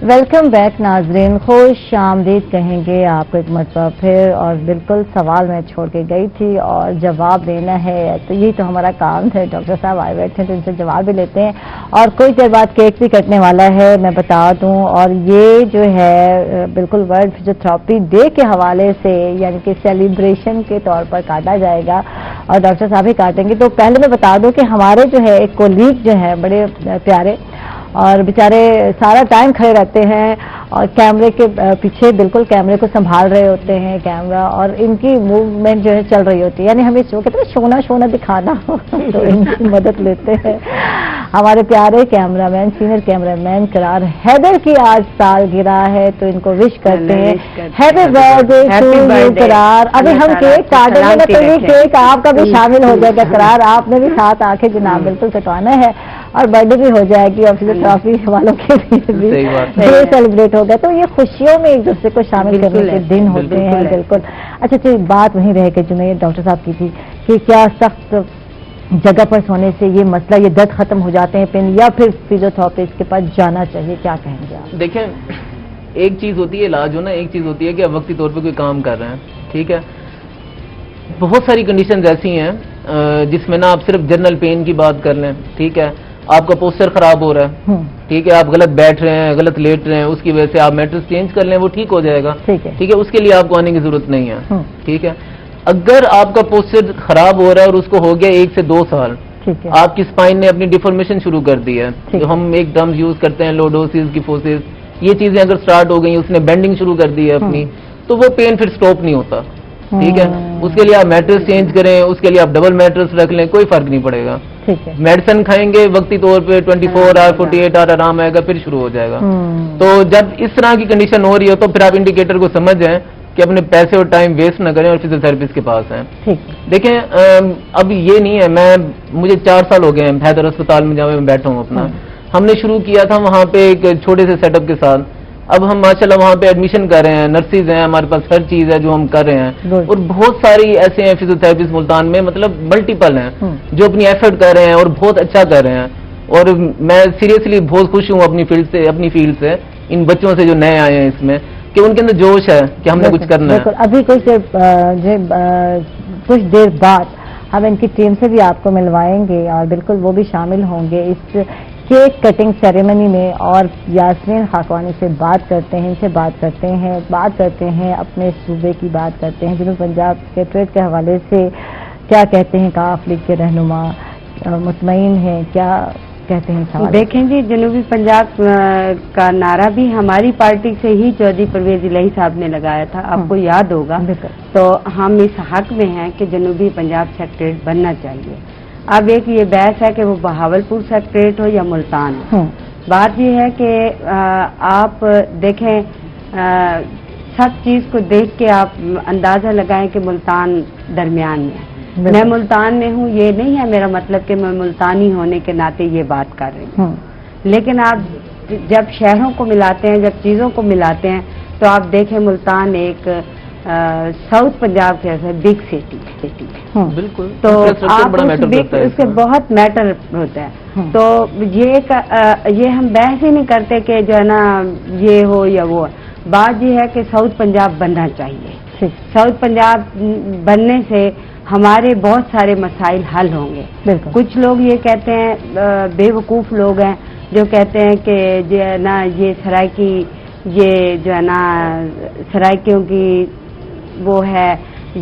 ویلکم بیک ناظرین, خوش آمدید کہیں گے آپ کو ایک مرتبہ پھر. اور بالکل سوال میں چھوڑ کے گئی تھی اور جواب دینا ہے تو یہی تو ہمارا کام ہے. ڈاکٹر صاحب آئے بیٹھے تو ان سے جواب بھی لیتے ہیں اور کچھ دیر بعد کیک بھی کٹنے والا ہے میں بتا دوں. اور یہ جو ہے بالکل ورلڈ فزیوتھراپی ڈے کے حوالے سے یعنی کہ سیلیبریشن کے طور پر کاٹا جائے گا اور ڈاکٹر صاحب ہی کاٹیں گے. تو پہلے میں بتا دوں کہ ہمارے جو ہے ایک کولیگ جو ہے بڑے پیارے اور بیچارے سارا ٹائم کھڑے رہتے ہیں اور کیمرے کے پیچھے بالکل کیمرے کو سنبھال رہے ہوتے ہیں کیمرہ, اور ان کی موومنٹ جو ہے چل رہی ہوتی ہے, یعنی ہمیں کہتے ہیں شونا دکھانا تو ان کی مدد لیتے ہیں ہمارے پیارے کیمرہ مین, سینئر کیمرہ مین قرار حیدر کی آج سالگرہ ہے تو ان کو وش کرتے ہیں ہیپی برتھ ڈے ٹو یو قرار. ابھی ہم کیک کاٹیں گے تو یہ کیک آپ کا بھی شامل ہو جائے گا قرار, آپ نے بھی ساتھ آ کے جناب بالکل کٹوانا ہے اور برتھ ڈے بھی ہو جائے گی اور فزیوتھراپی والوں کے لیے بھی سیلیبریٹ ہوگا. تو یہ خوشیوں میں ایک دوسرے کو شامل کرنے کے دن ہوتے ہیں. بالکل. اچھا بات وہیں رہ کے جو میں ڈاکٹر صاحب کی تھی کہ کیا سخت جگہ پر سونے سے یہ مسئلہ یہ درد ختم ہو جاتے ہیں پین, یا پھر فزیوتھراپسٹ کے پاس جانا چاہیے, کیا کہیں گے آپ؟ دیکھیں ایک چیز ہوتی ہے علاج ہونا, ایک چیز ہوتی ہے کہ آپ وقتی طور پہ کوئی کام کر رہے ہیں, ٹھیک ہے. بہت ساری کنڈیشنز ایسی ہیں جس میں نا آپ صرف جنرل پین کی بات کر لیں, ٹھیک ہے, آپ کا پوسچر خراب ہو رہا ہے, ٹھیک ہے, آپ غلط بیٹھ رہے ہیں, غلط لیٹ رہے ہیں, اس کی وجہ سے آپ میٹرس چینج کر لیں, وہ ٹھیک ہو جائے گا, ٹھیک ہے, اس کے لیے آپ کو آنے کی ضرورت نہیں ہے, ٹھیک ہے. اگر آپ کا پوسچر خراب ہو رہا ہے اور اس کو ہو گیا 1 سے 2 سال, آپ کی اسپائن نے اپنی ڈیفارمیشن شروع کر دی ہے, جو ہم ایک ٹرمز یوز کرتے ہیں لورڈوسس, کیفوسس, یہ چیزیں اگر سٹارٹ ہو گئی, اس نے بینڈنگ شروع کر دی ہے اپنی, تو وہ پین پھر سٹاپ نہیں ہوتا, ٹھیک ہے. اس کے لیے آپ میٹرس چینج کریں, اس کے لیے آپ ڈبل میٹرس رکھ لیں, کوئی فرق نہیں پڑے گا. میڈیسن کھائیں گے وقتی طور پہ 24 آور 48 آور آرام آئے گا, پھر شروع ہو جائے گا. تو جب اس طرح کی کنڈیشن ہو رہی ہے تو پھر آپ انڈیکیٹر کو سمجھ جائیں کہ اپنے پیسے اور ٹائم ویسٹ نہ کریں اور فزیوتھراپسٹ کے پاس ہیں. دیکھیں اب یہ نہیں ہے, مجھے 4 سال ہو گئے ہیں حیدر اسپتال میں جہاں میں بیٹھا ہوں اپنا. ہم نے شروع کیا تھا وہاں پہ ایک چھوٹے سے سیٹ اپ کے ساتھ, اب ہم ماشاءاللہ وہاں پہ ایڈمیشن کر رہے ہیں, نرسز ہیں ہمارے پاس, ہر چیز ہے جو ہم کر رہے ہیں. اور بہت ساری ایسے ہیں فزیوتھراپسٹ ملتان میں, مطلب ملٹیپل ہیں جو اپنی ایفرٹ کر رہے ہیں اور بہت اچھا کر رہے ہیں. اور میں سیریسلی بہت خوش ہوں اپنی فیلڈ سے ان بچوں سے جو نئے آئے ہیں اس میں, کہ ان کے اندر جوش ہے کہ ہم نے کچھ کرنا ہے. ابھی کچھ دیر بعد ہم ان کی ٹیم سے بھی آپ کو ملوائیں گے اور بالکل وہ بھی شامل ہوں گے اس کیک کٹنگ سیریمنی میں. اور یاسمین خاکوانی سے بات کرتے ہیں, ان سے بات کرتے ہیں اپنے صوبے کی بات کرتے ہیں, جنوب پنجاب سیکریٹریٹ کے حوالے سے کیا کہتے ہیں کاف لیگ کے رہنما, مطمئن ہیں, کیا کہتے ہیں؟ دیکھیں جی, جنوبی پنجاب کا نعرہ بھی ہماری پارٹی سے ہی چودھری پرویز الہی صاحب نے لگایا تھا, آپ کو یاد ہوگا. تو ہم اس حق میں ہیں کہ جنوبی پنجاب سیکریٹریٹ بننا چاہیے. اب ایک یہ بحث ہے کہ وہ بہاولپور سیکریٹریٹ ہو یا ملتان ہو. بات یہ ہے کہ آپ دیکھیں سب چیز کو دیکھ کے آپ اندازہ لگائیں کہ ملتان درمیان میں ہے. میں ملتان میں ہوں یہ نہیں ہے میرا مطلب کہ میں ملتانی ہونے کے ناطے یہ بات کر رہی ہوں, لیکن آپ جب شہروں کو ملاتے ہیں, جب چیزوں کو ملاتے ہیں, تو آپ دیکھیں ملتان ایک ساؤتھ پنجاب کے بگ سٹی ہے, بالکل, تو آپ اس سے بہت میٹر ہوتا ہے. تو یہ ہم بحث ہی نہیں کرتے کہ جو ہے نا یہ ہو یا وہ. بات یہ ہے کہ ساؤتھ پنجاب بننا چاہیے. ساؤتھ پنجاب بننے سے ہمارے بہت سارے مسائل حل ہوں گے. کچھ لوگ یہ کہتے ہیں, بے وقوف لوگ ہیں جو کہتے ہیں کہ جو ہے نا یہ سرائکی یہ جو ہے نا سرائکیوں کی وہ ہے،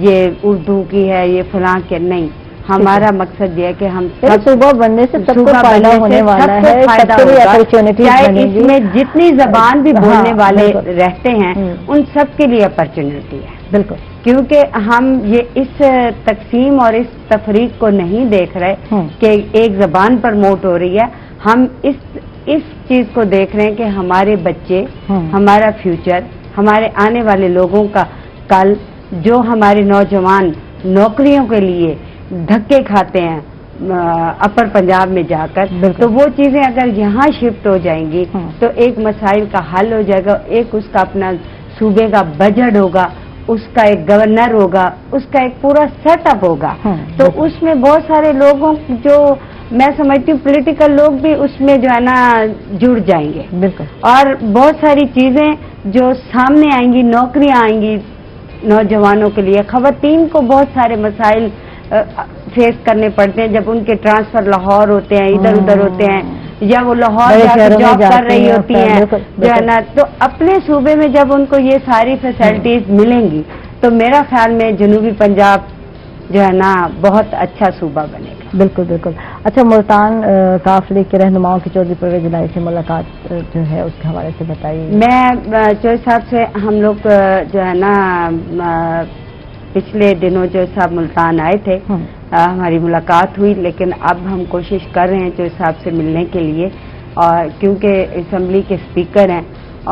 یہ اردو کی ہے، یہ فلاں کے نہیں. ہمارا مقصد یہ ہے کہ ہم صوبہ بننے سے سب کو فائدہ ہونے والا ہے، فائدہ ہوگا. چاہے اس میں جتنی زبان بھی بولنے والے رہتے ہیں ان سب کے لیے اپرچونٹی ہے. بالکل، کیونکہ ہم یہ اس تقسیم اور اس تفریق کو نہیں دیکھ رہے کہ ایک زبان پروموٹ ہو رہی ہے. ہم اس چیز کو دیکھ رہے ہیں کہ ہمارے بچے، ہمارا فیوچر، ہمارے آنے والے لوگوں کا کل، جو ہمارے نوجوان نوکریوں کے لیے دھکے کھاتے ہیں اپر پنجاب میں جا کر، تو وہ چیزیں اگر یہاں شفٹ ہو جائیں گی تو ایک مسائل کا حل ہو جائے گا. ایک اس کا اپنا صوبے کا بجٹ ہوگا، اس کا ایک گورنر ہوگا، اس کا ایک پورا سیٹ اپ ہوگا. تو اس میں بہت سارے لوگوں جو میں سمجھتی ہوں پولیٹیکل لوگ بھی اس میں جو ہے نا جڑ جائیں گے. بالکل، اور بہت ساری چیزیں جو سامنے آئیں گی، نوکریاں آئیں گی نوجوانوں کے لیے. خواتین کو بہت سارے مسائل فیس کرنے پڑتے ہیں جب ان کے ٹرانسفر لاہور ہوتے ہیں، ادھر ادھر ہوتے ہیں، یا وہ لاہور جا کے جاب کر رہی ہوتی ہیں جو ہے نا. تو اپنے صوبے میں جب ان کو یہ ساری فیسلٹیز ملیں گی تو میرا خیال میں جنوبی پنجاب جو ہے نا بہت اچھا صوبہ بنے گا. بالکل بالکل. اچھا، ملتان قافلے کے رہنماؤں کی چودھری پرویز الہی سے ملاقات جو ہے اس کے حوالے سے بتائیے. میں چوہدری صاحب سے ہم لوگ جو ہے نا پچھلے دنوں چوہدری صاحب ملتان آئے تھے، ہماری ملاقات ہوئی، لیکن اب ہم کوشش کر رہے ہیں چوہدری صاحب سے ملنے کے لیے. اور کیونکہ اسمبلی کے اسپیکر ہیں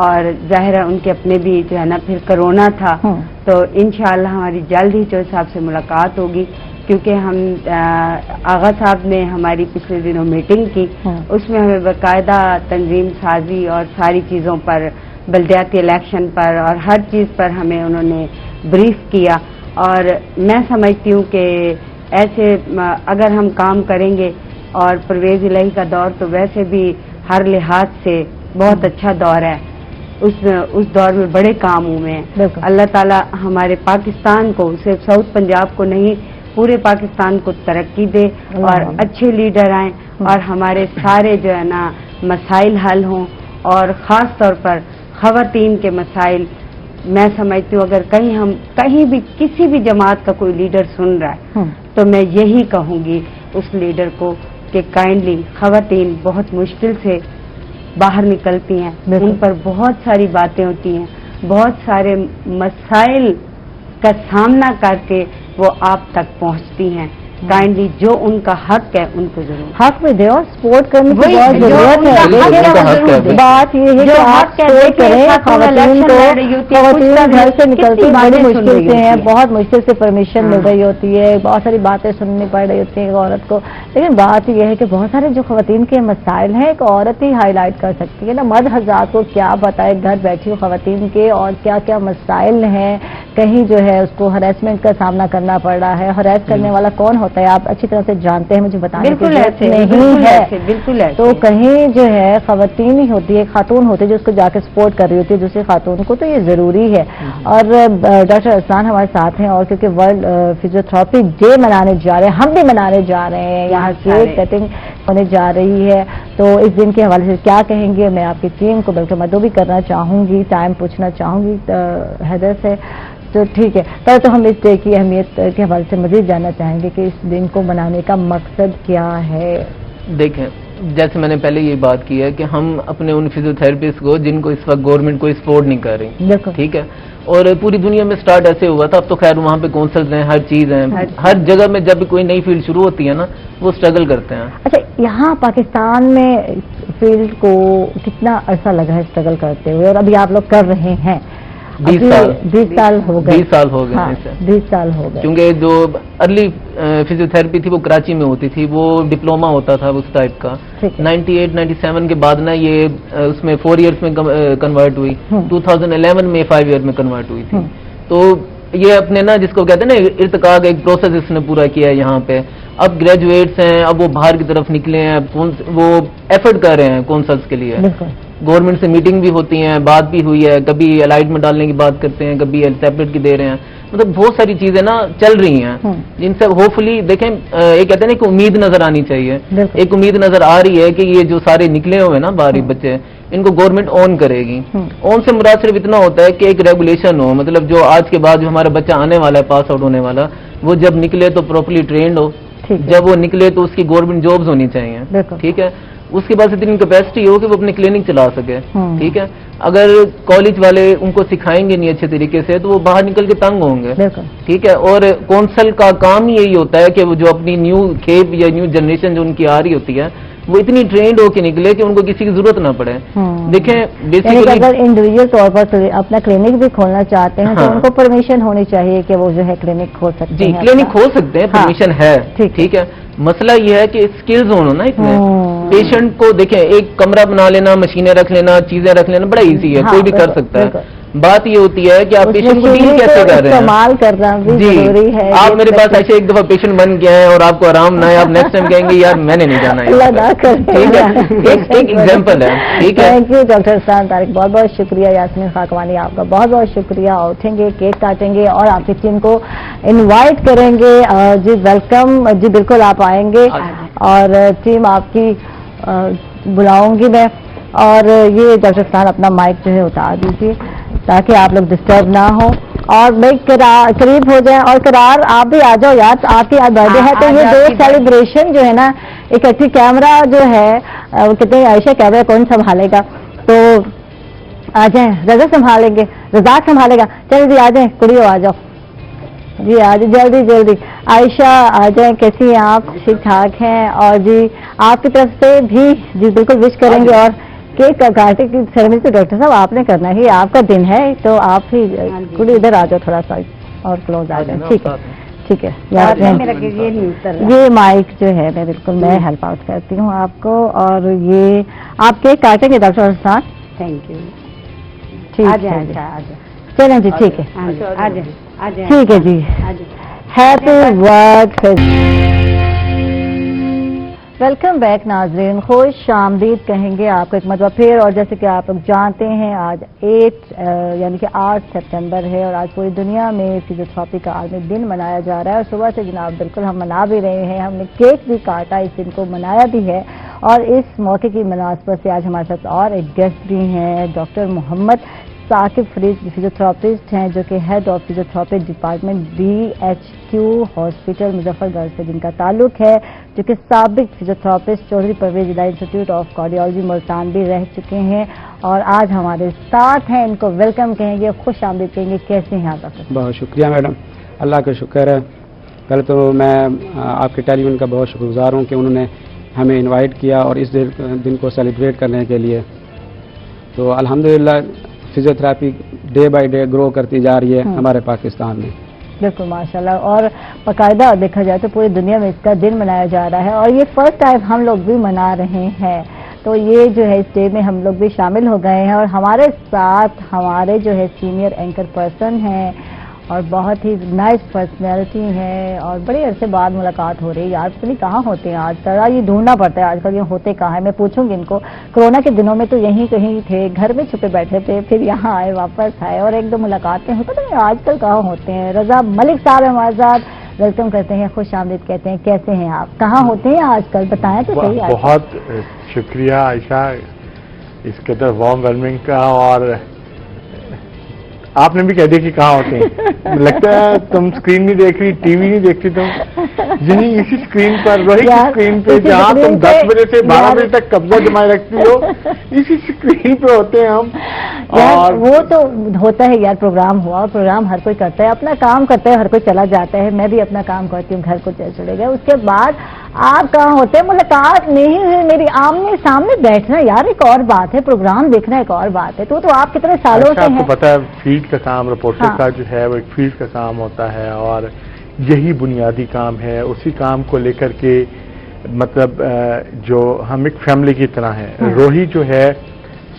اور ظاہر ہے ان کے اپنے بھی جو ہے نا پھر کرونا تھا، تو انشاءاللہ ہماری جلد ہی چوہدری صاحب سے ملاقات ہوگی. کیونکہ ہم آغا صاحب نے ہماری پچھلے دنوں میٹنگ کی، اس میں ہمیں باقاعدہ تنظیم سازی اور ساری چیزوں پر، بلدیاتی الیکشن پر اور ہر چیز پر ہمیں انہوں نے بریف کیا. اور میں سمجھتی ہوں کہ ایسے اگر ہم کام کریں گے، اور پرویز الہی کا دور تو ویسے بھی ہر لحاظ سے بہت اچھا دور ہے، اس دور میں بڑے کام ہوئے ہیں. اللہ تعالی ہمارے پاکستان کو، صرف ساؤتھ پنجاب کو نہیں، پورے پاکستان کو ترقی دے اور اچھے لیڈر آئیں اور ہمارے سارے جو ہے نا مسائل حل ہوں. اور خاص طور پر خواتین کے مسائل، میں سمجھتی ہوں اگر کہیں بھی کسی بھی جماعت کا کوئی لیڈر سن رہا ہے تو میں یہی کہوں گی اس لیڈر کو کہ کائنڈلی، خواتین بہت مشکل سے باہر نکلتی ہیں، ان پر بہت ساری باتیں ہوتی ہیں، بہت سارے مسائل کا سامنا کر کے وہ آپ تک پہنچتی ہیں. کائنڈلی جو ان کا حق ہے ان کو ضرور حق میں دے اور سپورٹ کرنے کی بہت ضرورت ہے. بات یہ ہے کہ آپ سپورٹ کریں. خواتین گھر سے نکلتی بڑی مشکل سے ہیں، بہت مشکل سے پرمیشن مل رہی ہوتی ہے، بہت ساری باتیں سننی پڑ رہی ہوتی ہیں ایک عورت کو. لیکن بات یہ ہے کہ بہت سارے جو خواتین کے مسائل ہیں ایک عورت ہی ہائی لائٹ کر سکتی ہے نا. مرد حضرات کو کیا بتائے گھر بیٹھی ہوئی خواتین کے اور کیا کیا مسائل ہیں. کہیں جو ہے اس کو ہراسمنٹ کا سامنا کرنا پڑ رہا ہے. ہراس کرنے والا کون ہوتا ہے آپ اچھی طرح سے جانتے ہیں، مجھے بتانے کی ضرورت نہیں ہے. بالکل. تو کہیں جو ہے خواتین ہی ہوتی ہے، خاتون ہوتی ہے جو اس کو جا کے سپورٹ کر رہی ہوتی ہے دوسری خاتون کو، تو یہ ضروری ہے. اور ڈاکٹر اسلان ہمارے ساتھ ہیں، اور کیونکہ ورلڈ فزیوتھراپی ڈے منانے جا رہے ہیں، ہم بھی منانے جا رہے ہیں، یہاں کیک کٹنگ ہونے جا رہی ہے. تو اس دن کے حوالے سے کیا کہیں گے؟ میں آپ کی ٹیم کو بلکہ مدعو بھی کرنا چاہوں گی، ٹائم پوچھنا چاہوں گی حیدر سے. تو ٹھیک ہے، پہلے تو ہم اس ڈے کی اہمیت کے حوالے سے مزید جاننا چاہیں گے کہ اس دن کو منانے کا مقصد کیا ہے. دیکھیں، جیسے میں نے پہلے یہ بات کی ہے کہ ہم اپنے ان فزیوتھراپسٹ کو جن کو اس وقت گورنمنٹ کوئی سپورٹ نہیں کر رہی، ٹھیک ہے، اور پوری دنیا میں سٹارٹ ایسے ہوا تھا. اب تو خیر وہاں پہ کونسلز ہیں، ہر چیز ہیں، ہر جگہ میں جب کوئی نئی فیلڈ شروع ہوتی ہے نا وہ سٹرگل کرتے ہیں. اچھا، یہاں پاکستان میں فیلڈ کو کتنا عرصہ لگا ہے سٹرگل کرتے ہوئے، اور ابھی آپ لوگ کر رہے ہیں؟ 20 سال. 20 سال ہو گئے. 20 سال ہو گئے. 20 سال ہو گئے. کیونکہ جو ارلی فزیوتھراپی تھی وہ کراچی میں ہوتی تھی، وہ ڈپلوما ہوتا تھا اس ٹائپ کا. 98-97 کے بعد نا یہ اس میں 4 ایئرس میں کنورٹ ہوئی، 2011 میں 5 ایئر میں کنورٹ ہوئی تھی. تو یہ اپنے نا جس کو کہتے ہیں نا ارتقا کا ایک پروسیس اس نے پورا کیا ہے یہاں پہ. اب گریجویٹس ہیں، اب وہ باہر کی طرف نکلے ہیں، وہ ایفرٹ کر رہے ہیں کونسلس کے لیے. گورنمنٹ سے میٹنگ بھی ہوتی ہیں، بات بھی ہوئی ہے، کبھی الائٹ میں ڈالنے کی بات کرتے ہیں، کبھی سیپریٹ کی دے رہے ہیں. مطلب بہت ساری چیزیں نا چل رہی ہیں جن سے ہوپ فلی دیکھیں یہ کہتے ہیں نا کہ امید نظر آنی چاہیے. ایک امید نظر آ رہی ہے کہ یہ جو سارے نکلے ہوئے نا باہری بچے، ان کو گورنمنٹ آن کرے گی. آن سے مراد صرف اتنا ہوتا ہے کہ ایک ریگولیشن ہو, مطلب جو آج کے بعد جو ہمارا بچہ آنے والا ہے پاس آؤٹ ہونے والا, وہ جب نکلے تو پراپرلی ٹرینڈ ہو, جب وہ نکلے تو اس کی گورنمنٹ جابز ہونی چاہیے. ٹھیک ہے, اس کے بعد اتنی کیپیسٹی ہو کہ وہ اپنے کلینک چلا سکے. ٹھیک ہے, اگر کالج والے ان کو سکھائیں گے نہیں اچھے طریقے سے تو وہ باہر نکل کے تنگ ہوں گے. ٹھیک ہے, اور کونسل کا کام ہی یہی ہوتا ہے کہ وہ جو اپنی نیو کھیپ یا نیو جنریشن جو ان کی آ رہی ہوتی ہے وہ اتنی ٹرینڈ ہو کے نکلے کہ ان کو کسی کی ضرورت نہ پڑے. دیکھیں بیسیکلی اگر انڈیویجل طور پر اپنا کلینک بھی کھولنا چاہتے ہیں تو ان کو پرمیشن ہونی چاہیے کہ وہ جو ہے کلینک کھول سکتے ہیں. جی کلینک کھول سکتے ہیں, پرمیشن ہے. ٹھیک ہے, مسئلہ یہ ہے کہ اسکلز ہونو نا اس میں. پیشنٹ کو دیکھیں ایک کمرہ بنا لینا, مشینیں رکھ لینا, چیزیں رکھ لینا بڑا ایزی ہے, کوئی بھی کر سکتا ہے. بات یہ ہوتی ہے کہ آپ پیشنٹ کو ڈیل کیسے کر رہے ہیں, استعمال کرنا بھی ضروری ہے. آپ میرے پاس ایسے ایک دفعہ پیشنٹ بن گئے ہیں اور آپ کو آرام نہ ہے, آپ نیکسٹ ٹائم کہیں گے یار میں نے نہیں جانا ہے. ٹھیک ہے, ایک ایگزامپل ہے. ٹھیک ہے, thank you doctor Afsan Tariq, بہت بہت شکریہ. یاسمین خاکوانی آپ کا بہت بہت شکریہ. اٹھیں گے, کیک کاٹیں گے اور آپ کی ٹیم کو انوائٹ کریں گے. جی ویلکم, جی بالکل آپ آئیں گے اور ٹیم آپ کی بلاؤں گی میں. اور یہ ڈاکٹر افسان اپنا مائک جو ہے اتار دیجیے تاکہ آپ لوگ ڈسٹرب نہ ہوں اور میں قریب ہو جائیں. اور قرار آپ بھی آ جاؤ یار, آپ کی برتھ ڈے ہے تو یہ دو سیلیبریشن جو ہے نا اکٹھی. کیمرہ جو ہے وہ کتنے عائشہ کیمرہ کون سنبھالے گا, تو آ جائیں. رضا سنبھالیں گے, رزاق سنبھالے گا. چلو جی آ جائیں, کڑیو آ جاؤ جی, آ جائیں جلدی جلدی. عائشہ آ جائیں, کیسی ہیں آپ؟ ٹھیک ٹھاک ہیں. اور جی آپ کی طرف سے بھی جی بالکل وش کریں گے. اور کیک کاٹے کی سیریمنی تو ڈاکٹر صاحب آپ نے کرنا ہی, آپ کا دن ہے تو آپ ہی کڑی ادھر آ جاؤ تھوڑا سا اور کلوز آ جائیں. ٹھیک ہے ٹھیک ہے. یہ مائک جو ہے میں بالکل میں ہیلپ آؤٹ کرتی ہوں آپ کو. اور یہ آپ کیک کاٹیں گے ڈاکٹر افسان؟ Thank you. ٹھیک ہے, چلیں جی ٹھیک ہے, ٹھیک ہے جی. Happy birth day. Welcome back ناظرین, خوش آمدید کہیں گے آپ کو ایک مرتبہ پھر. اور جیسے کہ آپ لوگ جانتے ہیں آج 8 سپتمبر ہے اور آج پوری دنیا میں فزیوتھراپی کا عالمی دن منایا جا رہا ہے. اور صبح سے جناب بالکل ہم منا بھی رہے ہیں, ہم نے کیک بھی کاٹا, اس دن کو منایا بھی ہے. اور اس موقع کی مناسبت سے آج ہمارے ساتھ اور ایک گیسٹ بھی ہیں, ڈاکٹر محمد ثاقب فرید, فزیوتھراپسٹ ہیں جو کہ head of physiotherapy department BHQ hospital Muzaffargarh سے جن کا تعلق ہے, جو کہ سابق فزیوتھراپسٹ چودھری پرویز ادارہ انسٹیٹیوٹ آف کارڈیالوجی ملتان بھی رہ چکے ہیں اور آج ہمارے ساتھ ہیں. ان کو ویلکم کہیں گے, خوش آمدید کہیں گے. کیسے ہیں آپ ڈاکٹر؟ بہت شکریہ میڈم, اللہ کا شکر ہے. پہلے تو میں آپ کے ٹیلی ویژن کا بہت شکر گزار ہوں کہ انہوں نے ہمیں انوائٹ کیا اور اس دن کو سیلیبریٹ کرنے کے لیے. تو الحمدللہ فزیوتھراپی ڈے بائی ڈے گرو کرتی جا رہی ہے ہمارے پاکستان میں. بالکل ماشاءاللہ, اور باقاعدہ دیکھا جائے تو پوری دنیا میں اس کا دن منایا جا رہا ہے اور یہ فرسٹ ٹائم ہم لوگ بھی منا رہے ہیں. تو یہ جو ہے اس ڈے میں ہم لوگ بھی شامل ہو گئے ہیں اور ہمارے ساتھ ہمارے جو ہے سینئر اینکر پرسن ہیں اور بہت ہی نائس پرسنالٹی ہیں اور بڑے عرصے بعد ملاقات ہو رہی ہے. یار پتہ نہیں کہاں ہوتے ہیں آج کل, یہ ڈھونڈنا پڑتا ہے آج کل یہ ہوتے کہاں ہیں. میں پوچھوں گی ان کو, کورونا کے دنوں میں تو یہیں کہیں تھے, گھر میں چھپے بیٹھے تھے, پھر یہاں آئے, واپس آئے اور ایک دو ملاقاتیں ہوئی. پتہ نہیں آج کل کہاں ہوتے ہیں. رضا ملک صاحب ہمارے ساتھ, ویلکم کرتے ہیں, خوش آمدید کہتے ہیں. کیسے ہیں آپ, کہاں ہوتے ہیں آج کل, بتائیں تو صحیح. بہت شکریہ عائشہ اس قدر وارم ویلکمنگ کا, اور آپ نے بھی کہہ دیا کہ کہاں ہوتے ہیں. لگتا ہے تم اسکرین نہیں دیکھ رہی, ٹی وی نہیں دیکھتی تم, یہی اسی اسکرین پر, وہی اسکرین پہ جہاں تم 10 بجے سے 12 بجے تک قبضہ جمائے رکھتی ہو, اسی اسکرین پہ ہوتے ہیں ہم. اور وہ تو ہوتا ہے یار, پروگرام ہوا, پروگرام ہر کوئی کرتا ہے, اپنا کام کرتا ہے, ہر کوئی چلا جاتا ہے. میں بھی اپنا کام کرتی ہوں, گھر کو چلے گئے. اس کے بعد آپ کہاں ہوتے ہیں, ملاقات نہیں ہے میری آمنے سامنے بیٹھنا یار ایک اور بات ہے, پروگرام دیکھنا ایک اور بات ہے. تو آپ کتنے سالوں سے ہیں؟ آپ کو پتا ہے فیلڈ کا کام, رپورٹر کا جو ہے وہ ایک فیلڈ کا کام ہوتا ہے اور یہی بنیادی کام ہے. اسی کام کو لے کر کے مطلب جو ہم ایک فیملی کی طرح ہیں. روہی جو ہے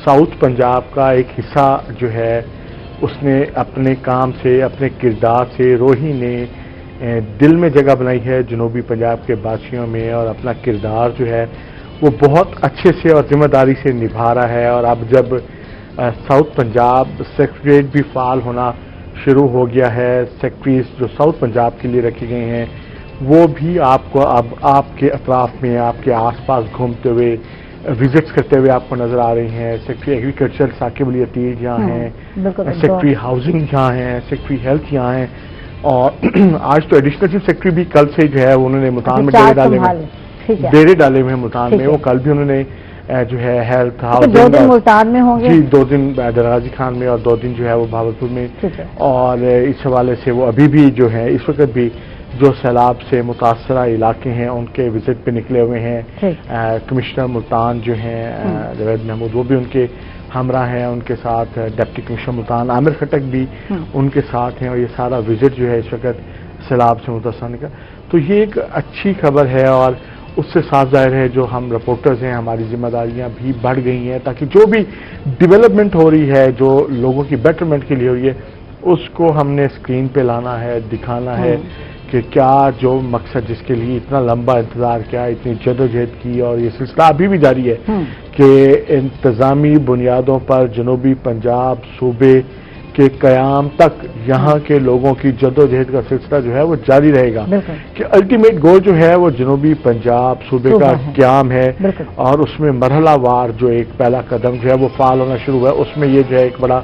ساؤتھ پنجاب کا ایک حصہ جو ہے, اس نے اپنے کام سے, اپنے کردار سے, روہی نے دل میں جگہ بنائی ہے جنوبی پنجاب کے باشیوں میں, اور اپنا کردار جو ہے وہ بہت اچھے سے اور ذمہ داری سے نبھا رہا ہے. اور اب جب ساؤتھ پنجاب سیکریٹریٹ بھی فعال ہونا شروع ہو گیا ہے, سیکٹریز جو ساؤتھ پنجاب کے لیے رکھے گئے ہیں وہ بھی آپ کو اب آپ کے اطراف میں, آپ کے آس پاس گھومتے ہوئے विजिट्स करते हुए आपको नजर आ रही हैं। सेक्रेटरी एग्रीकल्चर साकिब अली अतीक यहाँ हैं, सेक्रेटरी हाउसिंग यहाँ हैं, सेक्रेटरी हेल्थ यहाँ हैं, और आज तो एडिशनल चीफ सेक्रेटरी भी कल से जो है उन्होंने मुल्तान में डेरे डाले हुए हैं मुल्तान में, वो कल भी उन्होंने जो है हेल्थ हाउसिंग 2 दिन मुल्तान में होंगे जी, 2 दिन दराजी खान में और 2 दिन जो है वो भावलपुर में, और इस हवाले से वो अभी भी जो है इस वक्त भी जो सैलाब से मुतासरा इलाके हैं उनके विजिट पे निकले हुए हैं। कमिश्नर मुल्तान जो हैं जावेद महमूद, वो भी उनके हमरा हैं, उनके साथ डिप्टी कमिश्नर मुल्तान आमिर खटक भी उनके साथ हैं, और ये सारा विजिट जो है इस वक्त सैलाब से मुतासर का। तो ये एक अच्छी खबर है, और उससे साफ जाहिर है जो हम रिपोर्टर्स हैं हमारी जिम्मेदारियां भी बढ़ गई हैं, ताकि जो भी डेवलपमेंट हो रही है, जो लोगों की बेटरमेंट के लिए हो रही है, उसको हमने स्क्रीन पे लाना है, दिखाना है कि क्या जो मकसद जिसके लिए इतना लंबा इंतजार किया, इतनी जदोजहद की, और ये सिलसिला अभी भी जारी है कि इंतजामी बुनियादों पर जनूबी पंजाब सूबे के क़याम तक यहाँ के लोगों की जदोजहद का सिलसिला जो है वो जारी रहेगा, कि अल्टीमेट गोल जो है वो जनूबी पंजाब सूबे का क़याम है, और उसमें मरहलावार जो एक पहला कदम जो है वो फाल होना शुरू हुआ है, उसमें ये जो है एक बड़ा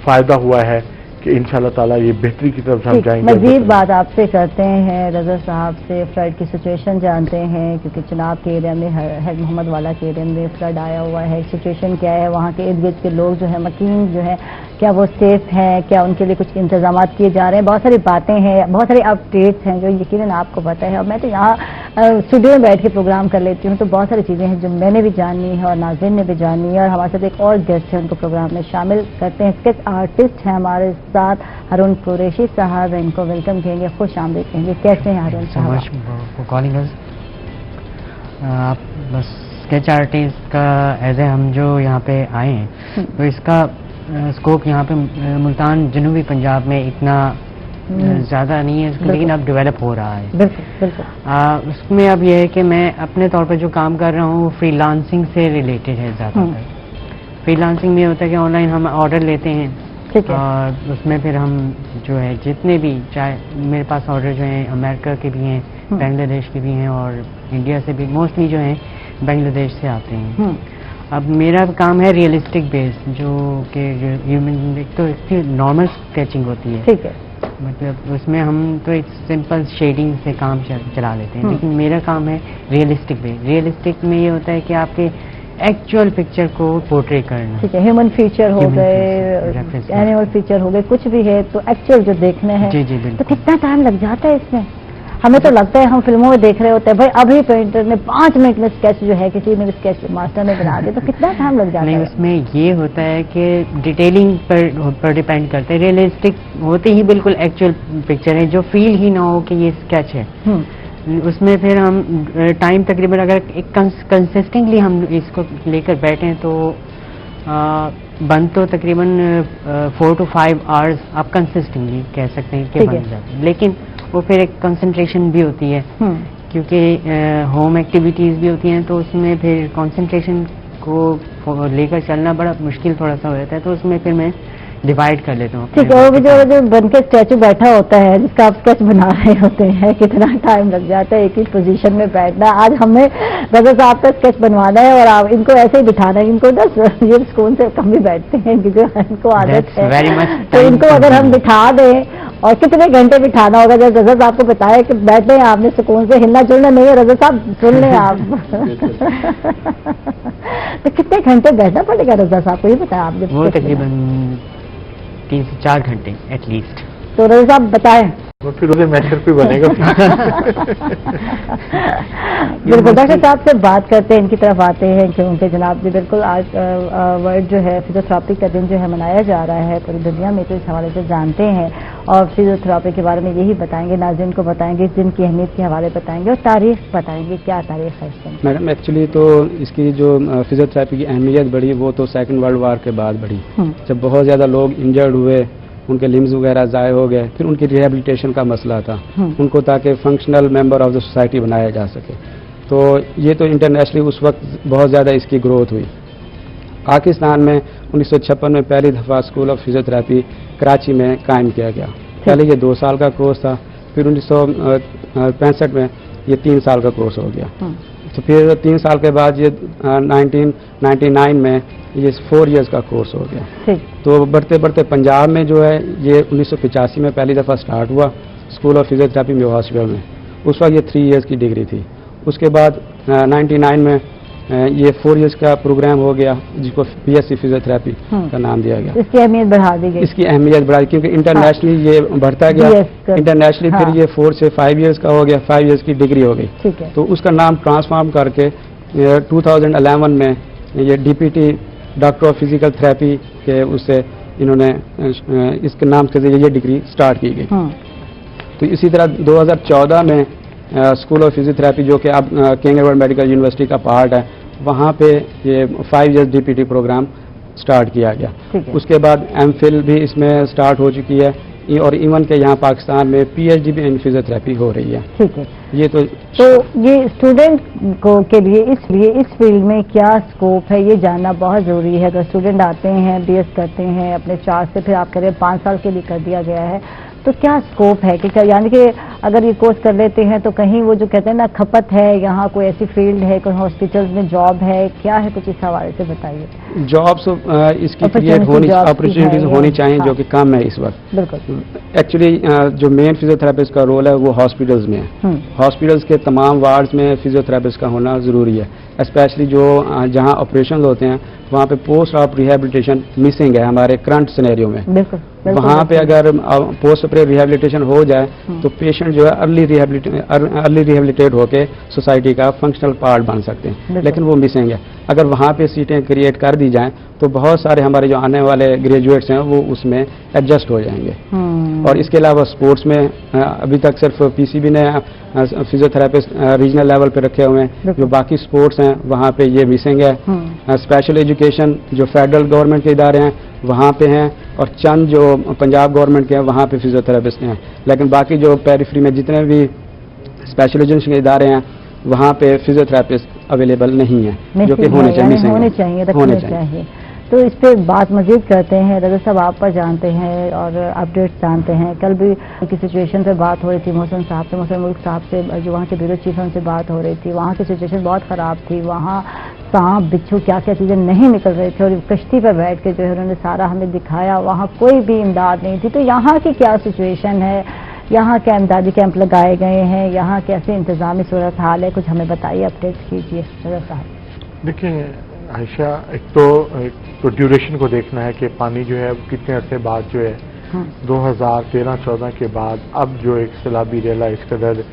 फ़ायदा हुआ है कि इंशाल्लाह ताला ये बेहतरी की तरफ हम जाएंगे। मज़ीद बात आपसे करते हैं, रज़ा साहब से फ्लड की सिचुएशन जानते हैं, क्योंकि चुनाव के एरिया में हेड मोहम्मद वाला के एरिया में फ्लड आया हुआ है, सिचुएशन क्या है, वहाँ के इर्द गिर्द के लोग जो है मकीन जो है क्या वो सेफ हैं, क्या उनके लिए कुछ इंतजाम किए जा रहे हैं, बहुत सारी बातें हैं, बहुत सारी अपडेट्स हैं जो यकीनन आपको पता है। और मैं तो यहाँ स्टूडियो में बैठ के प्रोग्राम कर लेती हूँ, तो बहुत सारी चीज़ें हैं जो मैंने भी जाननी है और नाज़रीन ने भी जाननी है, और हमारे साथ एक और गेस्ट है, उनको प्रोग्राम में शामिल करते हैं। स्केच आर्टिस्ट हैं हमारे साथ हारून कुरैशी साहब, इनको वेलकम कहेंगे, खुश आमदीद कहेंगे। कैसे हैं हारून साहब? कॉलिंग आप बस स्केच आर्टिस्ट का एज ए हम जो यहाँ पे आए हैं, तो इसका स्कोप यहाँ पे मुल्तान जनूबी पंजाब में इतना ज़्यादा नहीं है, लेकिन अब डेवलप हो रहा है। बिल्कुल। उसमें अब यह है कि मैं अपने तौर पर जो काम कर रहा हूँ वो फ्रीलांसिंग से रिलेटेड है ज़्यादातर। फ्रीलांसिंग में होता है कि ऑनलाइन हम ऑर्डर लेते हैं, और उसमें फिर हम जो है जितने भी, चाहे मेरे पास ऑर्डर जो हैं अमेरिका के भी हैं, बांग्लादेश के भी हैं, और इंडिया से भी मोस्टली जो हैं बांग्लादेश से आते हैं। अब मेरा काम है रियलिस्टिक बेस, जो कि तो नॉर्मल स्केचिंग होती है, ठीक है, मतलब उसमें हम तो एक सिंपल शेडिंग से काम चला लेते हैं, लेकिन मेरा काम है रियलिस्टिक बेस। रियलिस्टिक में ये होता है कि आपके एक्चुअल पिक्चर को पोर्ट्रे करना, ठीक है, ह्यूमन फीचर हो गए, एनिमल फीचर हो गए, कुछ भी है तो एक्चुअल जो देखने हैं। जी जी बिल्कुल। तो कितना टाइम लग जाता है इसमें? हमें तो लगता है हम फिल्मों में देख रहे होते हैं भाई अभी पेंटर ने 5 मिनट में स्केच जो है किसी ने स्केच मास्टर ने बना दिया, तो कितना टाइम लग जाता है? नहीं, उसमें ये होता है कि डिटेलिंग पर डिपेंड करता है। रियलिस्टिक होते ही बिल्कुल एक्चुअल पिक्चर है, जो फील ही ना हो कि ये स्केच है, उसमें फिर हम टाइम तकरीबन अगर एक कंसिस्टेंटली हम इसको लेकर बैठे तो बन तो तकरीबन 4 to 5 आवर्स आप कंसिस्टेंटली कह सकते हैं कि बन जाते हैं, लेकिन वो फिर एक कंसंट्रेशन भी होती है, क्योंकि होम एक्टिविटीज़ भी होती हैं, तो उसमें फिर कंसंट्रेशन को लेकर चलना बड़ा मुश्किल थोड़ा सा हो जाता है, तो उसमें फिर मैं डिवाइड कर लेता हूँ। ठीक है, वो जो बन के स्टैचू बैठा होता है जिसका आप स्केच बना रहे होते हैं, कितना टाइम लग जाता है एक ही पोजीशन में बैठना? आज हमें रज़ा साहब का स्केच बनवाना है और आप इनको ऐसे ही बिठाना है, इनको ना ये सुकून से कम भी बैठते हैं क्योंकि इनको आदत है, तो इनको अगर हम बिठा दें, और कितने घंटे बिठाना होगा? जब रज़ा साहब को बताया कि बैठे हैं आपने सुकून से, हिलना जुलना नहीं है, रज़ा साहब सुन लें आप। तो कितने घंटे बैठना पड़ेगा रज़ा साहब को, ये बताया आपने? वो तकरीबन 3 से 4 घंटे एटलीस्ट। तो रज़ा साहब बताएं। तो फिर उसे मैशर पे बनेगा। बिल्कुल, डॉक्टर साहब से बात करते हैं, इनकी तरफ आते हैं क्योंकि जनाब जी बिल्कुल आज वर्ल्ड जो है फिजियोथेरेपी का दिन जो है मनाया जा रहा है पूरी दुनिया में, तो इस हवाले से जानते हैं और फिजियोथेरेपी के बारे में यही बताएंगे, नाज़रीन को बताएंगे, इस दिन की अहमियत के हवाले बताएंगे और तारीख बताएंगे, क्या तारीख है इस दिन? मैडम एक्चुअली तो इसकी जो फिजियोथेरेपी की अहमियत बढ़ी वो तो 2nd वर्ल्ड वॉर के बाद बढ़ी, जब बहुत ज़्यादा लोग इंजर्ड हुए, उनके लिम्स वगैरह ज़ाय हो गए, फिर उनकी रिहेबिलिटेशन का मसला था उनको, ताकि functional member of the society बनाया जा सके। तो ये तो इंटरनेशनली उस वक्त बहुत ज़्यादा इसकी ग्रोथ हुई। पाकिस्तान में 1956 में पहली दफ़ा स्कूल ऑफ फिजियोथेरेपी कराची में कायम किया गया। पहले ये 2 साल का कोर्स था, फिर 1965 में ये 3 साल का कोर्स हो गया। तो फिर 3 साल के बाद ये 1999 में ये 4 इयर्स का कोर्स हो गया। ठीक। तो बढ़ते बढ़ते पंजाब में जो है ये 1985 में पहली दफ़ा स्टार्ट हुआ स्कूल ऑफ फिजियोथेरेपी में हॉस्पिटल में। उस वक्त ये 3 इयर्स की डिग्री थी। उसके बाद 99 में ये 4 इयर्स का प्रोग्राम हो गया जिसको BSc फिजियोथेरेपी का नाम दिया गया। इसकी अहमियत बढ़ा दी गई। इसकी अहमियत बढ़ा दी क्योंकि इंटरनेशनली ये बढ़ता गया। इंटरनेशनली फिर ये 4 से 5 इयर्स का हो गया, 5 इयर्स की डिग्री हो गई। ठीक है। तो उसका नाम ट्रांसफॉर्म करके 2011 में ये DPT doctor of physical therapy के उससे इन्होंने इसके नाम से ये डिग्री स्टार्ट की गई। तो इसी तरह 2014 में स्कूल ऑफ फिजियोथेरेपी जो कि अब किंग एडवर्ड मेडिकल यूनिवर्सिटी का पार्ट है, वहाँ पे ये 5 इयर्स DPT प्रोग्राम स्टार्ट किया गया। उसके बाद MPhil भी इसमें स्टार्ट हो चुकी है और इवन के यहाँ पाकिस्तान में PhD भी इन फिजियोथेरेपी हो रही है। ठीक है। ये तो ये स्टूडेंट को के लिए इस फील्ड में क्या स्कोप है ये जानना बहुत ज़रूरी है। अगर स्टूडेंट आते हैं BS करते हैं अपने 4 से, फिर आप कह रहे हैं 5 साल के लिए कर दिया गया है, तो क्या स्कोप है कि यानी कि अगर ये कोर्स कर लेते हैं तो कहीं वो जो कहते हैं ना खपत है, यहाँ कोई ऐसी फील्ड है, कोई हॉस्पिटल्स में जॉब है, क्या है, कुछ इस हवाले से बताइए। जॉब्स इसकी क्रिएट होनी, अपॉर्चुनिटीज होनी चाहिए जो कि कम है इस वक्त। बिल्कुल। एक्चुअली जो मेन फिजियोथेरेपिस्ट का रोल है वो हॉस्पिटल्स में है। हॉस्पिटल्स के तमाम वार्ड्स में फिजियोथेरेपिस्ट का होना ज़रूरी है, स्पेशली जो जहाँ ऑपरेशन होते हैं वहाँ पे पोस्ट ऑफ रिहेबिलिटेशन मिसिंग है हमारे करंट सिनेरियो में। बिल्कुल। वहाँ पे अगर पोस्ट ऑपरेटिव रिहेबिलिटेशन हो जाए तो पेशेंट जो है अर्ली रिहेबिलिटेट होके सोसाइटी का फंक्शनल पार्ट बन सकते हैं, लेकिन वो मिसिंग है। अगर वहाँ पे सीटें क्रिएट कर दी जाएं तो बहुत सारे हमारे जो आने वाले ग्रेजुएट्स हैं वो उसमें एडजस्ट हो जाएंगे। और इसके अलावा स्पोर्ट्स में अभी तक सिर्फ PCB ने फिजियोथेरेपिस्ट रीजनल लेवल पे रखे हुए हैं, जो बाकी स्पोर्ट्स हैं वहाँ पे ये मिसिंग है। स्पेशल एजुकेशन जो फेडरल गवर्नमेंट के इदारे हैं वहाँ पे हैं और चंद जो पंजाब गवर्नमेंट के हैं वहाँ पे फिजियोथेरेपिस्ट हैं, लेकिन बाकी जो पेरिफेरी में जितने भी स्पेशल एजुकेशन के इदारे हैं वहाँ पे फिजियोथेरेपिस्ट अवेलेबल नहीं है, जो कि होने चाहिए। तो इस पे बात मजीद करते हैं। रज़ा साहब आप पर जानते हैं और अपडेट्स जानते हैं। कल भी की सिचुएशन पे बात हो रही थी मोहसिन साहब से, मोहसिन मुल्क साहब से, जो वहाँ के ब्यूरो चीफ उनसे बात हो रही थी। वहाँ की सिचुएशन बहुत ख़राब थी, वहाँ सांप बिच्छू क्या क्या चीज़ें नहीं निकल रहे थे और कश्ती पर बैठ के जो है उन्होंने सारा हमें दिखाया, वहाँ कोई भी इमदाद नहीं थी। तो यहाँ की क्या सिचुएशन है, यहाँ क्या इमदादी कैंप लगाए गए हैं, यहाँ कैसे इंतजामी सूरत हाल है, कुछ हमें बताइए, अपडेट्स कीजिए रज़ा साहब। देखिए आयशा, एक तो ड्यूरेशन को देखना है कि पानी जो है कितने अरसे बाद जो है 2013-14 के बाद अब जो एक सैलाबी रेला इस कदर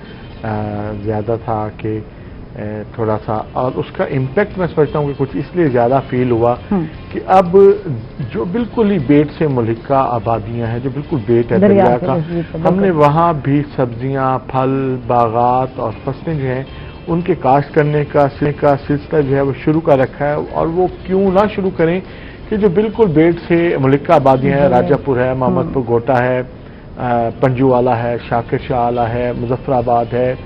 ज़्यादा था कि थोड़ा सा, और उसका इम्पैक्ट मैं समझता हूँ कि कुछ इसलिए ज़्यादा फील हुआ कि अब जो बिल्कुल ही बेट से मुल्का आबादियाँ हैं, जो बिल्कुल बेट है दरिया का, हमने वहाँ भी सब्जियाँ, फल, बागात और फसलें जो हैं उनके काश्त करने का सिलसिला जो है वो शुरू कर रखा है। और वो क्यों ना शुरू करें कि जो बिल्कुल बेट से मुल्का आबादियाँ हैं, राजापुर है, मोहम्मदपुर गोटा है, पंजूवाला है, शाकिर शाह आला है, मुजफ्फराबाद है,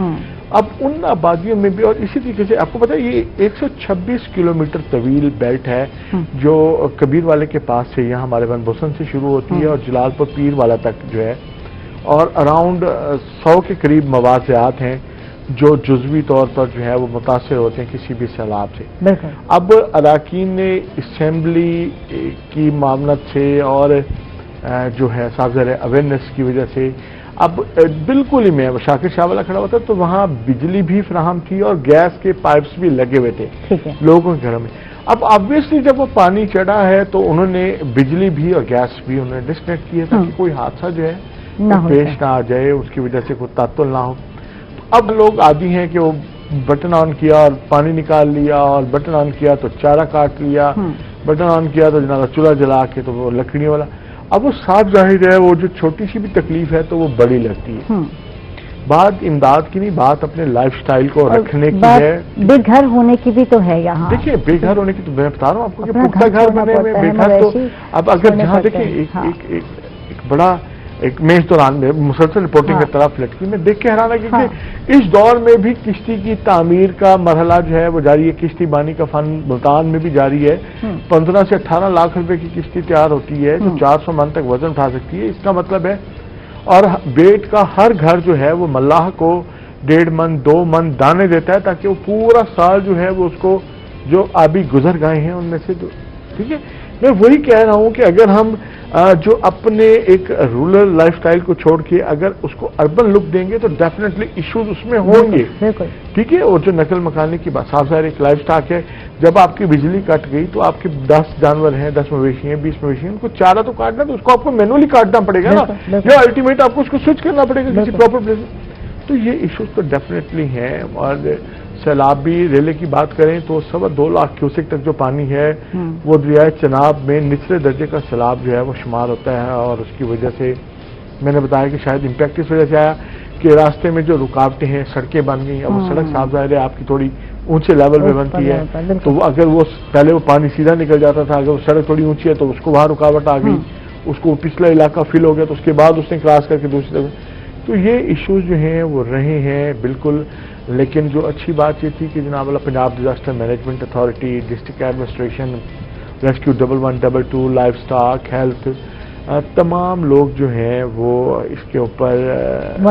अब उन आबादियों में भी, और इसी तरीके से आपको पता है ये 126 किलोमीटर तवील बेल्ट है जो कबीर वाले के पास से यहाँ हमारे बनभूसन से शुरू होती है और जलालपुर पीर वाला तक जो है, और अराउंड 100 के करीब मवाज़ियात हैं जो जुज़वी तौर पर जो है वो मुतासिर होते हैं किसी भी सैलाब से। अब अराकीन ने असेंबली की मामलत से और जो है साबज़र अवेयरनेस की वजह से अब बिल्कुल ही मैं शाकिर शाह वाला खड़ा होता तो वहाँ बिजली भी फराहम थी और गैस के पाइप्स भी लगे हुए थे लोगों के घरों में। अब ऑब्वियसली जब वो पानी चढ़ा है तो उन्होंने बिजली भी और गैस भी उन्होंने डिस्कनेक्ट किया ताकि कोई हादसा जो है पेश ना आ जाए, उसकी वजह से कोई तातुल ना हो। अब लोग आदी हैं कि वो बटन ऑन किया और पानी निकाल लिया, और बटन ऑन किया तो चारा काट लिया, बटन ऑन किया तो जनाब चूल्हा जला के तो वो लकड़ियों वाला। अब वो साफ जाहिर है वो जो छोटी सी भी तकलीफ है तो वो बड़ी लगती है। बात इमदाद की नहीं, बात अपने लाइफस्टाइल को रखने की है। बेघर होने की भी तो है यहाँ। देखिए बेघर होने की तो मैं बता रहा हूँ आपको कि पुख्ता घर बने हुए बेघर तो अब अगर जहाँ देखिए एक बड़ा एक मैं इस दौरान में मुसलसल रिपोर्टिंग की तरफ लटकी, मैं देख के हैरान है क्योंकि इस दौर में भी किश्ती की तामीर का मरहला जो है वो जारी है, किश्ती बानी का फन मुल्तान में भी जारी है। 15 से 18 लाख रुपए की किश्ती तैयार होती है जो 400 मन तक वजन उठा सकती है। इसका मतलब है, और बेट का हर घर जो है वो मल्लाह को 1.5 मन 2 मन दाने देता है, ताकि वो पूरा साल जो है वो उसको जो आबी गुजर गए हैं उनमें से जो, ठीक है। मैं वही कह रहा हूं कि अगर हम जो अपने एक रूरल लाइफस्टाइल को छोड़ के अगर उसको अर्बन लुक देंगे तो डेफिनेटली इश्यूज उसमें होंगे, बिल्कुल। ठीक है। और जो नकल मकानी की बात, साफ ज़ाहिर एक लाइफ स्टॉक है, जब आपकी बिजली कट गई तो आपके 10 जानवर हैं, 10 मवेशी हैं, 20 मवेशी हैं, उनको चारा तो काटना, तो उसको आपको मैनुअली काटना पड़ेगा ना, या अल्टीमेट आपको उसको स्विच करना पड़ेगा किसी प्रॉपर प्लेस में। तो ये इश्यूज तो डेफिनेटली हैं। और सैलाबी रेले की बात करें तो 2.25 लाख क्यूसेक तक जो पानी है वो दरिया चनाब में निचले दर्जे का सैलाब जो है वो शुमार होता है। और उसकी वजह से मैंने बताया कि शायद इम्पैक्ट इस वजह से आया कि रास्ते में जो रुकावटें हैं, सड़कें बन गई। अब वो सड़क साफ ज़ाहिर है आपकी थोड़ी ऊंचे लेवल में बनती है, तो अगर वो पहले वो पानी सीधा निकल जाता था, अगर वो सड़क थोड़ी ऊंची है तो उसको वहाँ रुकावट आ गई, उसको पिछला इलाका फिल हो गया, तो उसके बाद उसने क्रॉस करके दूसरी तरफ। तो ये इश्यूज जो हैं वो रहे हैं बिल्कुल। लेकिन जो अच्छी बात ये थी कि जनाब वाला Punjab disaster management authority, district administration, rescue 1112, life stock, health, तमाम लोग जो हैं वो इसके ऊपर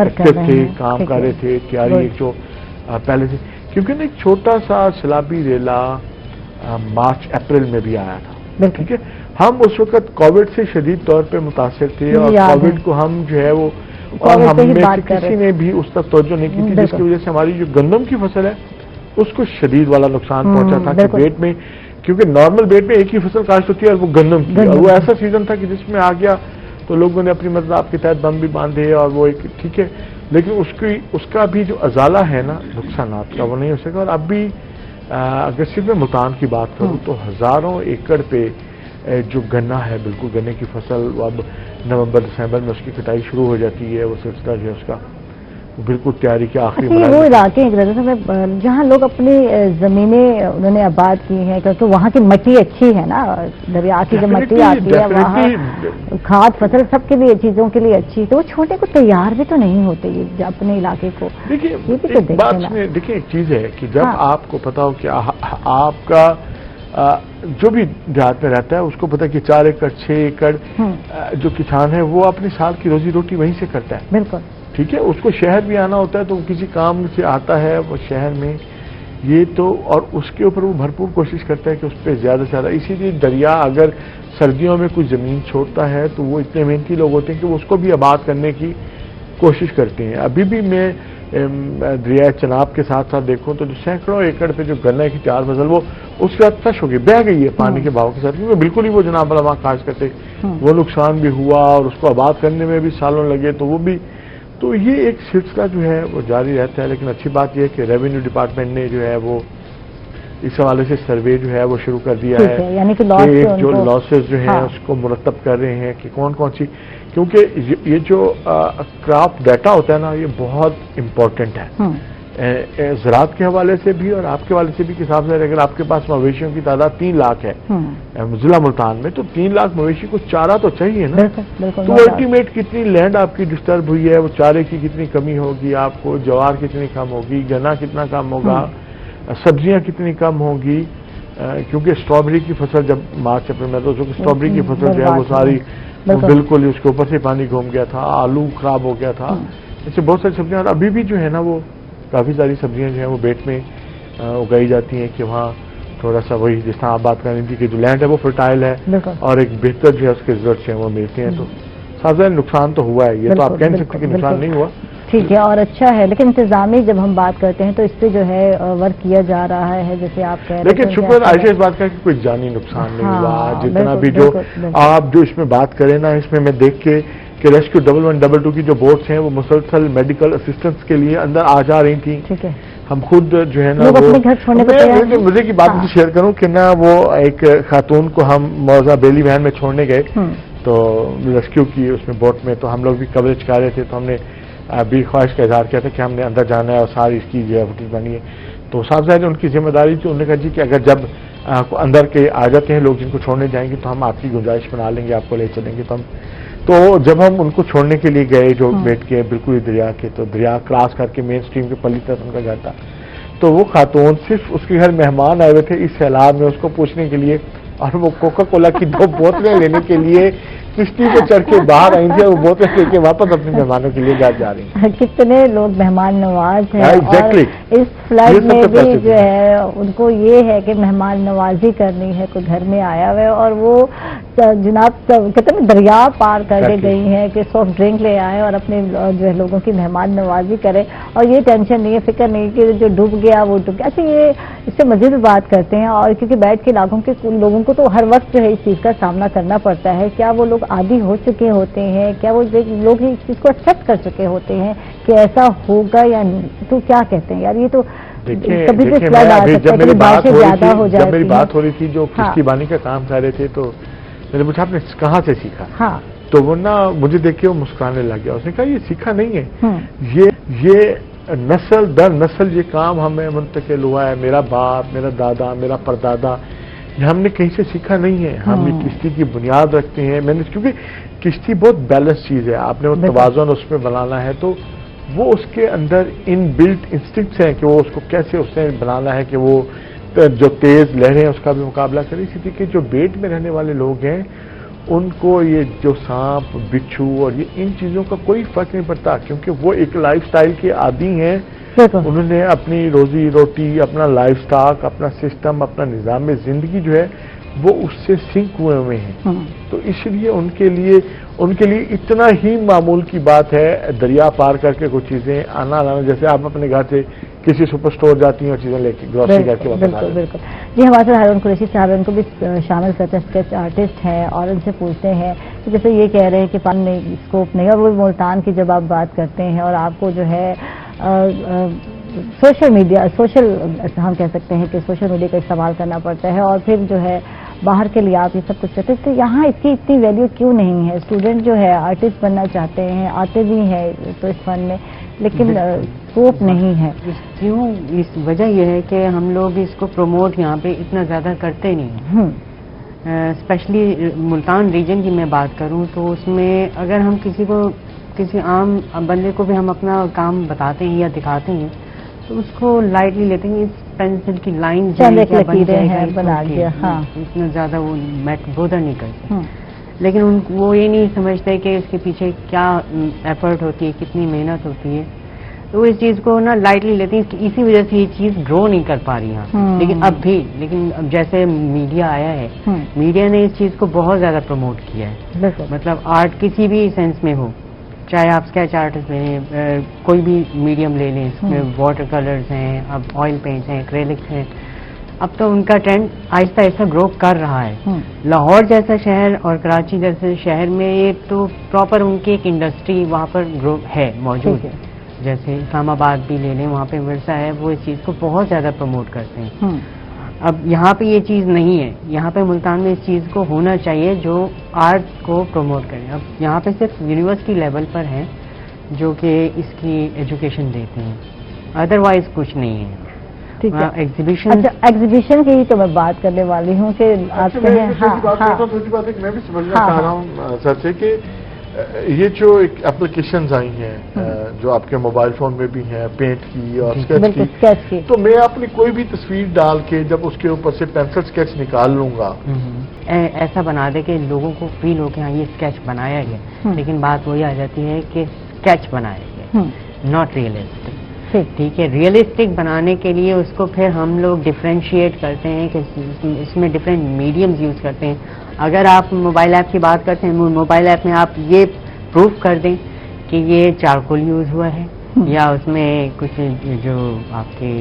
एक्टिव थे, काम कर रहे थे, तैयारी एक जो पहले से, क्योंकि ना एक छोटा सा सैलाबी रेला मार्च अप्रैल में भी आया था, ठीक है। हम उस वक्त कोविड से शदीद तौर पे मुतासिर थे और कोविड को हम जो है वो, और हमने किसी ने भी उस तक तवज्जो नहीं की थी, जिसकी वजह से हमारी जो गंदम की फसल है उसको शदीद वाला नुकसान पहुंचा था कि बेट में, क्योंकि नॉर्मल बेट में एक ही फसल काश्त होती है और वो गंदम की, और वो ऐसा सीजन था कि जिसमें आ गया तो लोगों ने अपनी मतलब आपके तहत बम भी बांधे और वो एक, ठीक है। लेकिन उसका भी जो अजाला है ना नुकसान का, वो नहीं हो सका। और अब भी अगर सिर्फ मैं मुल्तान की बात करूँ तो हजारों एकड़ पे जो गन्ना है, बिल्कुल गन्ने की फसल, अब नवंबर दिसंबर में उसकी कटाई शुरू हो जाती है, वो सिलसिला जो है उसका बिल्कुल तैयारी के आखिरी में। वो इलाके हैं जहाँ लोग अपनी जमीनें उन्होंने आबाद की हैं, क्योंकि वहाँ की मिट्टी अच्छी है ना, दरिया की जो मिट्टी आती है वहाँ खाद फसल सबके लिए चीजों के लिए अच्छी, तो वो छोटे को तैयार भी तो नहीं होते ये अपने इलाके को। देखिए एक बात सुनिए, देखिए एक चीज है कि जब आपको पता हो कि आपका जो भी देहात में रहता है उसको पता है कि 4 एकड़ 6 एकड़ जो किसान है वो अपनी साल की रोजी रोटी वहीं से करता है, बिल्कुल, ठीक है। उसको शहर भी आना होता है तो किसी काम से आता है वो शहर में, ये तो, और उसके ऊपर वो भरपूर कोशिश करता है कि उस पर ज्यादा से ज्यादा, इसीलिए दरिया अगर सर्दियों में कुछ जमीन छोड़ता है तो वो इतने मेहनती लोग होते हैं कि वो उसको भी आबाद करने की कोशिश करते हैं। अभी भी मैं दरिया चनाब के साथ साथ देखूं तो जो सैकड़ों एकड़ पे जो गन्ना की तैयार फसल वो उस वक्त फ्लश हो गई, बह गई है पानी के बहाव के साथ, क्योंकि बिल्कुल ही वो जनाब वाला वहाँ काश करते, वो नुकसान भी हुआ और उसको आबाद करने में भी सालों लगे, तो वो भी, तो ये एक सिलसिला जो है वो जारी रहता है। लेकिन अच्छी बात यह है कि रेवेन्यू डिपार्टमेंट ने जो है वो इस हवाले से सर्वे जो है वो शुरू कर दिया है, यानी कि जो लॉसेस जो है उसको मुरतब कर रहे हैं कि कौन कौन सी, क्योंकि ये जो क्रॉप डाटा होता है ना ये बहुत इम्पोर्टेंट है ज़राअत के हवाले से भी और आपके हवाले से भी। कि साहब अगर आपके पास मवेशियों की तादाद 3 लाख है जिला मुल्तान में, तो 3 लाख मवेशी को चारा तो चाहिए ना, तो अल्टीमेट कितनी लैंड आपकी डिस्टर्ब हुई है, वो चारे की कितनी कमी होगी, आपको ज्वार कितनी कम होगी, गन्ना कितना कम होगा, सब्जियां कितनी कम होगी, क्योंकि स्ट्रॉबेरी की फसल जब मार्च अप्रैल में, तो स्ट्रॉबेरी की फसल जो है वो सारी बिल्कुल ही उसके ऊपर से पानी घूम गया था, आलू खराब हो गया था, ऐसे बहुत सारी सब्जियां। और अभी भी जो है ना वो काफ़ी सारी सब्जियां जो है वो बेट में उगाई जाती हैं कि वहाँ थोड़ा सा वही जिस तरह आप बात कर रही थी कि जो लैंड है वो फर्टाइल है और एक बेहतर जो है उसके रिजल्ट हैं वो मिलते हैं। तो साथ नुकसान तो हुआ है, ये तो आप कह नहीं सकते कि नुकसान नहीं हुआ, ठीक है, और अच्छा है। लेकिन इंतजामी जब हम बात करते हैं तो इस पे जो है वर्क किया जा रहा है, जैसे आप कह रहे हैं। लेकिन शुक्र आयशा इस बात का कि कोई जानी नुकसान नहीं हुआ। जितना भी जो आप जो इसमें बात करें ना, इसमें मैं देख के कि रेस्क्यू 1112 की जो बोट्स हैं वो मुसलसल मेडिकल असिस्टेंस के लिए अंदर आ जा रही थी। ठीक है, हम खुद जो है ना अपने घर छोड़ने को तैयार हैं। मुझे की बात शेयर करूं कि ना वो एक खातून को हम मौजा बेली वैन में छोड़ने गए, तो रेस्क्यू की उसमें बोट में, तो हम लोग भी कवरेज कर रहे थे, तो हमने भी ख्वाहिश का इजहार किया था कि हमने अंदर जाना है और सारी इसकी जो है फुटेज बनी है। तो साहब साहब उनकी जिम्मेदारी थी, उन्होंने कहा जी कि अगर जब अंदर के आ जाते हैं लोग जिनको छोड़ने जाएंगे तो हम आपकी गुंजाइश बना लेंगे, आपको ले चलेंगे। तो जब हम उनको छोड़ने के लिए गए जो बेट के बिल्कुल दरिया के, तो दरिया क्रॉस करके मेन स्ट्रीम के पल्ली तरफ उनका घर था, तो वो खातून सिर्फ उसके घर मेहमान आए हुए थे इस सैलाब में उसको पूछने के लिए, और वो कोका कोला की 2 बोतलें लेने के लिए किश्ती पे चढ़ के बाहर आई थी, वो बोतल लेके वापस अपने मेहमानों के लिए घर जा रही हैं। कितने लोग मेहमान नवाज हैं। Exactly. और इस फ्लाइट ये सब में तो भी पैसे जो है उनको ये है कि मेहमान नवाजी करनी है, कोई घर में आया हुआ है और वो जनाब कहते हैं दरिया पार करके Exactly. गई हैं कि सॉफ्ट ड्रिंक ले आए और अपने जो है लोगों की मेहमान नवाजी करें, और ये टेंशन नहीं है, फिक्र नहीं कि जो डूब गया वो डूब गया। अच्छा, ये इससे मजीद भी बात करते हैं, और क्योंकि बैठ के इलाकों के लोगों को तो हर वक्त जो है इस चीज़ का सामना करना पड़ता है, क्या वो लोग आदी हो चुके होते हैं, क्या वो लोग इस चीज़ को एक्सेप्ट कर चुके होते हैं कि ऐसा होगा या नहीं? तो क्या कहते हैं यार, ये तो देखिए कभी भी देखिए, फ्लड आ मैं सकता है, जब मेरी कभी बात बारिशें हो रही ज्यादा हो थी, जब मेरी जाती बात हैं। हो रही थी जो हाँ। किश्तीबानी का काम कर रहे थे, तो मैंने पूछा आपने कहाँ से सीखा? हाँ। तो वो ना मुझे देख के वो मुस्कुराने लग गया। उसने कहा ये सीखा नहीं है, हम्म। ये नस्ल दर नस्ल ये काम हमें मुंतकिल हुआ है। मेरा बाप, मेरा दादा, मेरा परदादा, ये हमने कहीं से सीखा नहीं है। हम ये किश्ती की बुनियाद रखते हैं। मैंने क्योंकि किश्ती बहुत बैलेंस चीज़ है, आपने वो तवाज़ुन उसमें बनाना है, तो वो उसके अंदर इन बिल्ट इंस्टिंक्ट्स हैं कि वो उसको कैसे उसने बनाना है कि वो जो तेज़ लहरें हैं उसका भी मुकाबला करें। इसी तरीके जो बेट में रहने वाले लोग हैं उनको ये जो सांप, बिच्छू और ये इन चीज़ों का कोई फर्क नहीं पड़ता, क्योंकि वो एक लाइफस्टाइल के आदी हैं। उन्होंने अपनी रोजी रोटी, अपना लाइफ स्टॉक, अपना सिस्टम, अपना निज़ाम ज़िंदगी जो है वो उससे सिंक हुए हैं। तो इसलिए उनके लिए इतना ही मामूल की बात है दरिया पार करके कुछ चीज़ें आना लाना। जैसे आप अपने घर से किसी सुपर स्टोर जाती हैं और चीज़ें लेके ग्रॉसरी करके वापस आ बिल्कुल जाती हैं। बिल्कुल जी। हमारे साथ हारून कुरैशी साहब हैं, उनको भी शामिल करते हैं, स्केच आर्टिस्ट हैं, और उनसे पूछते हैं कि जैसे ये कह रहे हैं कि पानी में स्कोप नहीं, और वो मुल्तान की जब आप बात करते हैं और आपको जो है सोशल हम कह सकते हैं कि सोशल मीडिया का इस्तेमाल करना पड़ता है, और फिर जो है बाहर के लिए आप ये सब कुछ करते हैं, तो यहाँ इसकी इतनी वैल्यू क्यों नहीं है? स्टूडेंट जो है आर्टिस्ट बनना चाहते हैं, आते भी हैं तो इस फन में, लेकिन स्कोप नहीं है। क्यों? इस वजह यह है कि हम लोग इसको प्रमोट यहाँ पे इतना ज़्यादा करते नहीं हैं। स्पेशली मुल्तान रीजन की मैं बात करूँ तो उसमें अगर हम किसी आम बंदे को भी हम अपना काम बताते हैं या दिखाते हैं तो उसको लाइटली लेते हैं। इस पेंसिल की लाइन बना दिया, हाँ, इतना ज़्यादा वो बोदर नहीं करते। लेकिन वो ये नहीं समझते कि इसके पीछे क्या एफर्ट होती है, कितनी मेहनत होती है, तो इस चीज़ को ना लाइटली लेते हैं। इसी वजह से ये चीज़ ग्रो नहीं कर पा रही यहाँ। लेकिन अब जैसे मीडिया आया है, मीडिया ने इस चीज़ को बहुत ज़्यादा प्रमोट किया है। मतलब आर्ट किसी भी सेंस में हो, चाहे आप स्केच आर्टिस्ट ले लें, कोई भी मीडियम ले लें, इसमें वाटर कलर्स हैं, अब ऑयल पेंट्स हैं, एक्रेलिक्स हैं, अब तो उनका ट्रेंड आहिस्ता आहिस्ता ग्रो कर रहा है। लाहौर जैसा शहर और कराची जैसे शहर में ये तो प्रॉपर उनकी एक इंडस्ट्री वहाँ पर ग्रो है, मौजूद है। जैसे इस्लामाबाद भी ले लें, वहाँ पे वर्षा है, वो इस चीज़ को बहुत ज़्यादा प्रमोट करते हैं। अब यहाँ पे ये चीज़ नहीं है, यहाँ पे मुल्तान में इस चीज़ को होना चाहिए जो आर्ट को प्रमोट करें। अब यहाँ पे सिर्फ यूनिवर्सिटी लेवल पर है जो कि इसकी एजुकेशन देते हैं, अदरवाइज कुछ नहीं है। एग्जीबिशन, अच्छा, एग्जीबिशन की ही तो मैं बात करने वाली हूँ कि आप मैं भी समझना चाह रहा हूँ सर से कि ये जो एक एप्लीकेशंस आई हैं जो आपके मोबाइल फोन में भी हैं, पेंट की और स्केच की, तो मैं अपनी कोई भी तस्वीर डाल के जब उसके ऊपर से पेंसिल स्केच निकाल लूंगा, ऐसा बना दे कि लोगों को फील हो कि हाँ ये स्केच बनाया गया, लेकिन बात वही आ जाती है कि स्केच बनाया गया, नॉट रियलिस्टिक। ठीक है, रियलिस्टिक बनाने के लिए उसको फिर हम लोग डिफ्रेंशिएट करते हैं कि इसमें डिफरेंट मीडियम्स यूज़ करते हैं। अगर आप मोबाइल ऐप की बात करते हैं, मोबाइल ऐप में आप ये प्रूफ कर दें कि ये चारकोल यूज़ हुआ है या उसमें कुछ जो आपके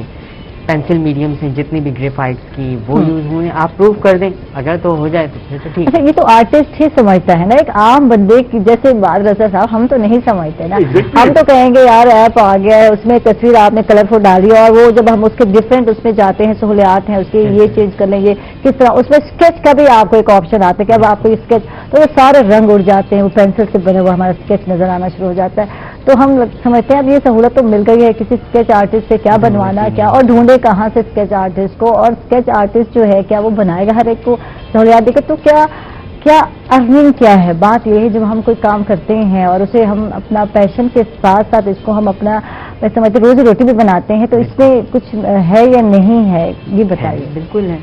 पेंसिल मीडियम से जितनी भी ग्रेफाइट्स की वो यूज हुए, आप प्रूफ कर दें, अगर तो हो जाए तो फिर तो ठीक है। ये तो आर्टिस्ट ही समझता है ना, एक आम बंदे की जैसे बात रजा साहब, हम तो नहीं समझते ना। हम तो कहेंगे यार ऐप आ गया है, उसमें तस्वीर आपने कलरफुल डाली और वो जब हम उसके डिफरेंट उसमें जाते हैं, सहूलियात हैं उसके, ये चेंज कर लेंगे किस तरह, उसमें स्केच का भी आपको एक ऑप्शन आता है कि अब आपको स्केच, तो वो सारे रंग उड़ जाते हैं, वो पेंसिल से बने हुआ हमारा स्केच नजर आना शुरू हो जाता है। तो हम समझते हैं अब ये सहूलत तो मिल गई है, किसी स्केच आर्टिस्ट से क्या बनवाना, क्या और ढूंढे कहाँ से स्केच आर्टिस्ट को, और स्केच आर्टिस्ट जो है क्या वो बनाएगा हर एक को सहूलियात देकर, तो क्या अर्निंग क्या है। बात ये है जब हम कोई काम करते हैं और उसे हम अपना पैशन के साथ साथ इसको हम अपना मैं समझते रोजी रोटी भी बनाते हैं, तो इसमें कुछ है या नहीं है, ये बताइए। बिल्कुल है,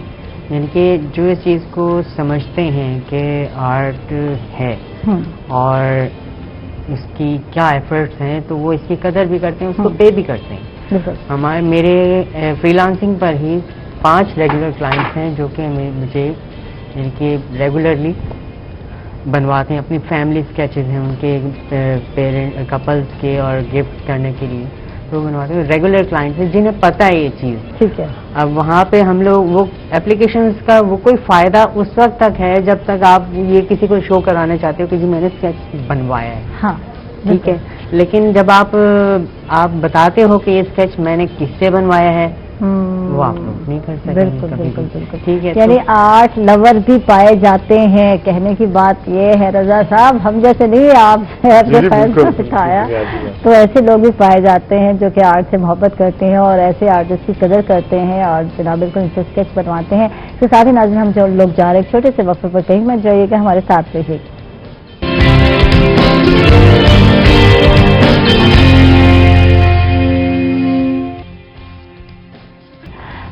यानी कि जो इस चीज़ को समझते हैं कि आर्ट है اور اس کی کیا ایفرٹس ہیں تو وہ اس کی قدر بھی کرتے ہیں, اس کو پے بھی کرتے ہیں. میرے فری لانسنگ پر ہی 5 ریگولر کلائنٹس ہیں جو کہ مجھے یعنی کہ ریگولرلی بنواتے ہیں. اپنی فیملی اسکیچز ہیں ان کے پیرنٹ کپلس کے اور گفٹ کرنے کے لیے تو بنواتے ہیں. ریگولر کلائنٹس ہیں جنہیں پتہ ہے یہ چیز. ٹھیک ہے. اب وہاں پہ ہم لوگ وہ اپلیکیشنز کا وہ کوئی فائدہ اس وقت تک ہے جب تک آپ یہ کسی کو شو کرانا چاہتے ہو کہ جی میں نے اسکیچ بنوایا ہے. ہاں ٹھیک ہے. لیکن جب آپ بتاتے ہو کہ یہ اسکیچ میں نے کس سے بنوایا ہے وہ آپ لوگ نہیں کر سکتے. بالکل بالکل بالکل. ٹھیک ہے. یعنی آرٹ لور بھی پائے جاتے ہیں. کہنے کی بات یہ ہے رضا صاحب, ہم جیسے نہیں, آپ نے اپنے خیال سے سکھایا تو ایسے لوگ بھی پائے جاتے ہیں جو کہ آرٹ سے محبت کرتے ہیں اور ایسے آرٹسٹ کی قدر کرتے ہیں اور جناب بالکل ان سے اسکیچ بنواتے ہیں. اس کے ساتھ ہی ناظرین ہم جو لوگ جا رہے ہیں چھوٹے سے وقفے پر, کہیں مت جائیے گا, ہمارے ساتھ رہیے.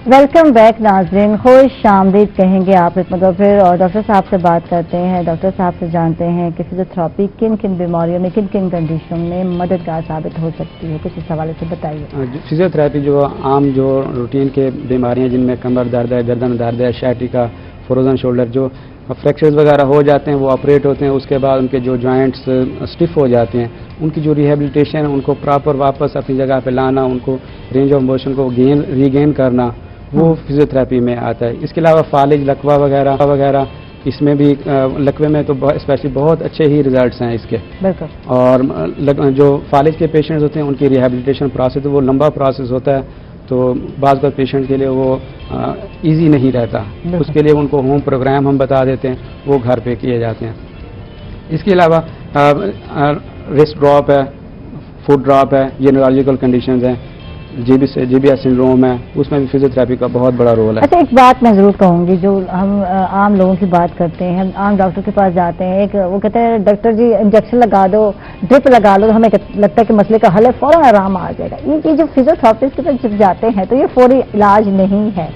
ویلکم بیک ناظرین, خوش آمدید کہیں گے آپ ایک مرتبہ پھر, اور ڈاکٹر صاحب سے بات کرتے ہیں. ڈاکٹر صاحب سے جانتے ہیں کہ فزیوتھراپی کن کن بیماریوں میں, کن کن کنڈیشن میں مددگار ثابت ہو سکتی ہے, کچھ اس حوالے سے بتائیے. فزیوتھراپی جو عام جو روٹین کے بیماریاں جن میں کمر درد ہے, گردن درد ہے, شیٹیکا, فروزن شولڈر, جو فریکچرز وغیرہ ہو جاتے ہیں وہ آپریٹ ہوتے ہیں. اس کے بعد ان کے جو جوائنٹس اسٹف ہو جاتے ہیں ان کی جو ریہیبلیٹیشن ہے, ان کو پراپر واپس اپنی جگہ پہ لانا, ان کو رینج آف موشن کو ریگین کرنا, وہ فزیوتھراپی میں آتا ہے. اس کے علاوہ فالج, لکوہ وغیرہ اس میں بھی لکوے میں تو اسپیشلی بہت اچھے ہی ریزلٹس ہیں اس کے. اور جو فالج کے پیشنٹس ہوتے ہیں ان کی ریہیبلیٹیشن پروسیس وہ لمبا پروسیس ہوتا ہے, تو بعض کا پیشنٹ کے لیے وہ ایزی نہیں رہتا. اس کے لیے ان کو ہوم پروگرام ہم بتا دیتے ہیں, وہ گھر پہ کیے جاتے ہیں. اس کے علاوہ رسٹ ڈراپ ہے, فٹ ڈراپ ہے, یہ نیورولوجیکل کنڈیشنز ہیں, جی بی ایس سنڈروم ہے, اس میں بھی فزیوتھراپی کا بہت بڑا رول ہے. اچھا, ایک بات میں ضرور کہوں گی, جو ہم عام لوگوں کی بات کرتے ہیں, ہم عام ڈاکٹر کے پاس جاتے ہیں, ایک وہ کہتے ہیں ڈاکٹر جی انجیکشن لگا دو, ڈرپ لگا لو, تو ہمیں لگتا ہے کہ مسئلے کا حل ہے, فوراً آرام آ جائے گا. یہ جو فزیوتھراپسٹ کے پاس جب جاتے ہیں تو یہ فوری علاج نہیں ہے,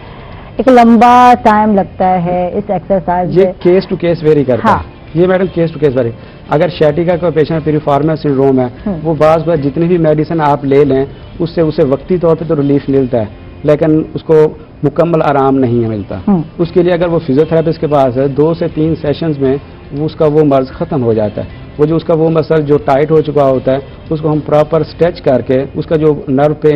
ایک لمبا ٹائم لگتا ہے اس ایکسرسائز. یہ کیس ٹو کیس ویری کرتا ہے. یہ madam case to case vary. اگر شیٹیکا کا پیشنٹ پیریفارمل سنڈروم ہے, وہ بعض بار جتنی بھی میڈیسن آپ لے لیں اس سے اسے وقتی طور پہ تو ریلیف ملتا ہے, لیکن اس کو مکمل آرام نہیں ملتا. اس کے لیے اگر وہ فزیوتھراپسٹ کے پاس ہے 2 سے 3 سیشنز میں اس کا وہ مرض ختم ہو جاتا ہے. وہ جو اس کا وہ مسل جو ٹائٹ ہو چکا ہوتا ہے اس کو ہم پراپر اسٹریچ کر کے اس کا جو نرو پہ